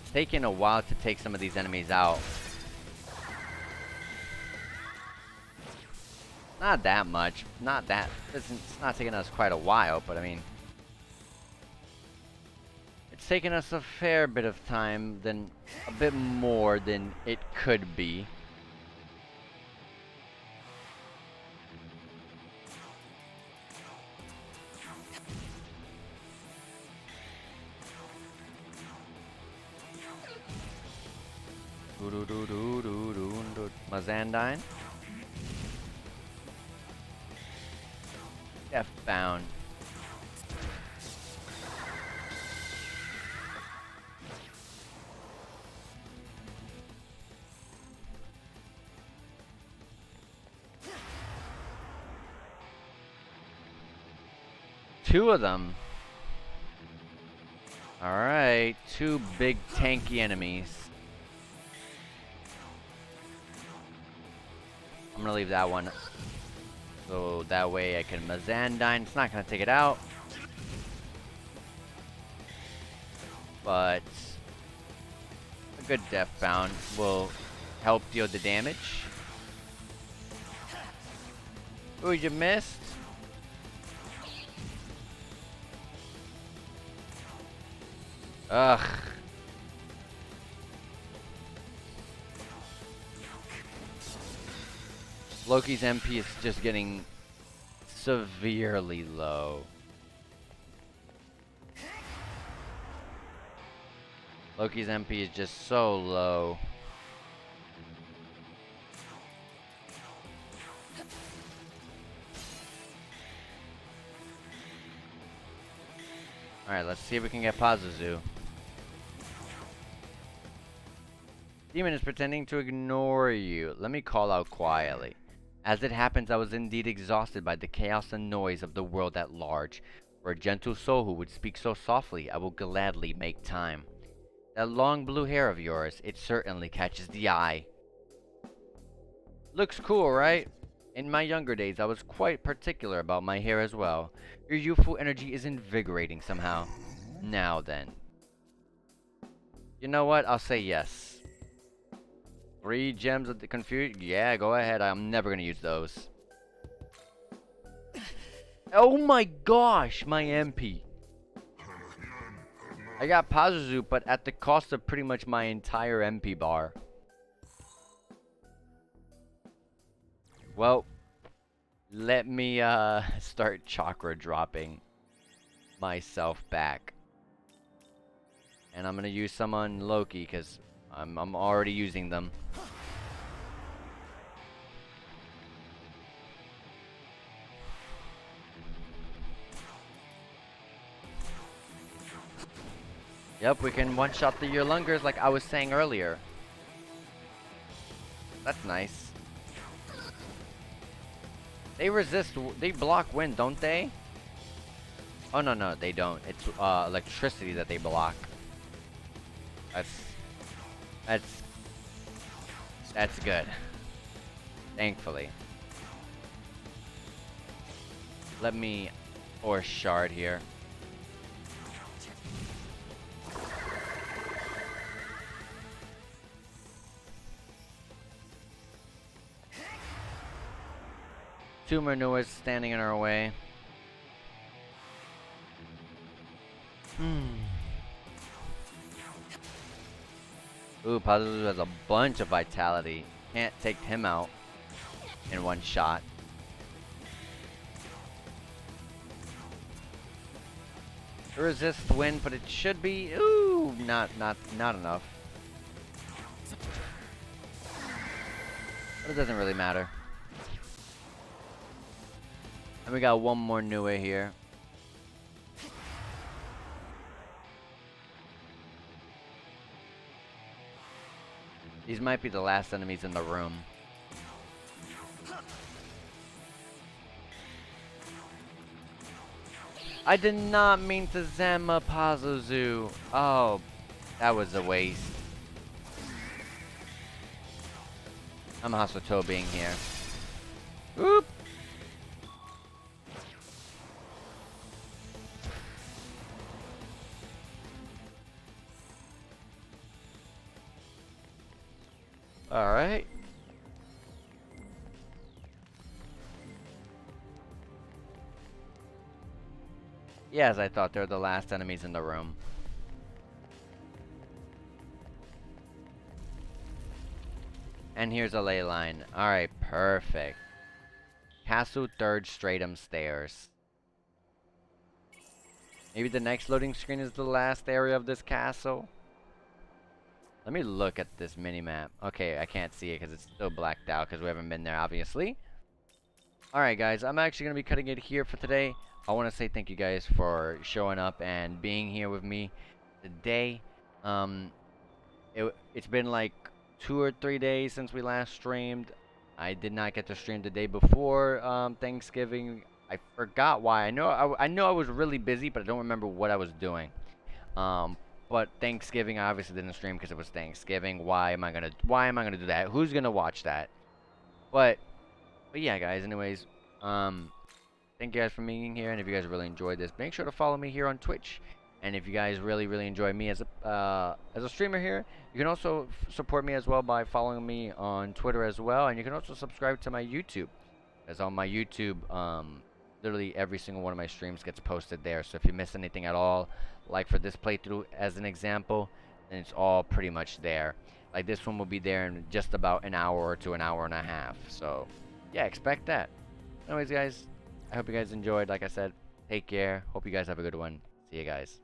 A: It's taking a while to take some of these enemies out. Not that much. Not that. It's not taking us quite a while, but I mean, it's taken us a fair bit of time, than a bit more than it could be. Mazandine. F bound. Two of them. Alright, two big tanky enemies. I'm gonna leave that one. So that way I can Mazandine. It's not gonna take it out. But a good death bound will help deal the damage. Ooh, you missed. Ugh. Loki's MP is just getting severely low. Loki's MP is just so low. Alright, let's see if we can get Pazuzu. Demon is pretending to ignore you. Let me call out quietly. As it happens, I was indeed exhausted by the chaos and noise of the world at large. For a gentle soul who would speak so softly, I will gladly make time. That long blue hair of yours, it certainly catches the eye. Looks cool, right? In my younger days, I was quite particular about my hair as well. Your youthful energy is invigorating somehow. Now then. You know what? I'll say yes. 3 gems of the confusion? Yeah, go ahead. I'm never gonna use those. Oh my gosh, my MP. I got Pazuzu, but at the cost of pretty much my entire MP bar. Well, let me start chakra dropping myself back. And I'm gonna use some on Loki, because I'm already using them. Yep, we can one-shot the Yerlungers like I was saying earlier. That's nice. They resist, they block wind, don't they? Oh, no, they don't. It's electricity that they block. That's good. Thankfully. Let me force shard here. Two Manuas standing in our way. Ooh, Pazuzu has a bunch of vitality. Can't take him out in one shot. Resist wind, but it should be. Ooh, not enough. But it doesn't really matter. And we got one more Nue here. These might be the last enemies in the room. I did not mean to Zama Pazuzu. Oh, that was a waste. I'm Hasuto being here. Oop! Alright. Yeah, as I thought, they're the last enemies in the room. And here's a ley line. Alright, perfect. Castle 3rd Stratum Stairs. Maybe the next loading screen is the last area of this castle. Let me look at this mini-map. Okay, I can't see it because it's still blacked out because we haven't been there, obviously. Alright, guys, I'm actually going to be cutting it here for today. I want to say thank you guys for showing up and being here with me today. It's been like 2 or 3 days since we last streamed. I did not get to stream the day before Thanksgiving. I forgot why. I know I was really busy, but I don't remember what I was doing. But Thanksgiving I obviously didn't stream because it was Thanksgiving. Why am I gonna do that? Who's gonna watch that? But yeah, guys. Anyways, thank you guys for being here, and if you guys really enjoyed this, make sure to follow me here on Twitch. And if you guys really enjoy me as a streamer here, you can also support me as well by following me on Twitter as well, and you can also subscribe to my YouTube. As on my YouTube, literally every single one of my streams gets posted there. So if you miss anything at all, like for this playthrough as an example, then it's all pretty much there. Like this one will be there in just about an hour to an hour and a half. So yeah, expect that. Anyways, guys, I hope you guys enjoyed. Like I said, take care. Hope you guys have a good one. See you guys.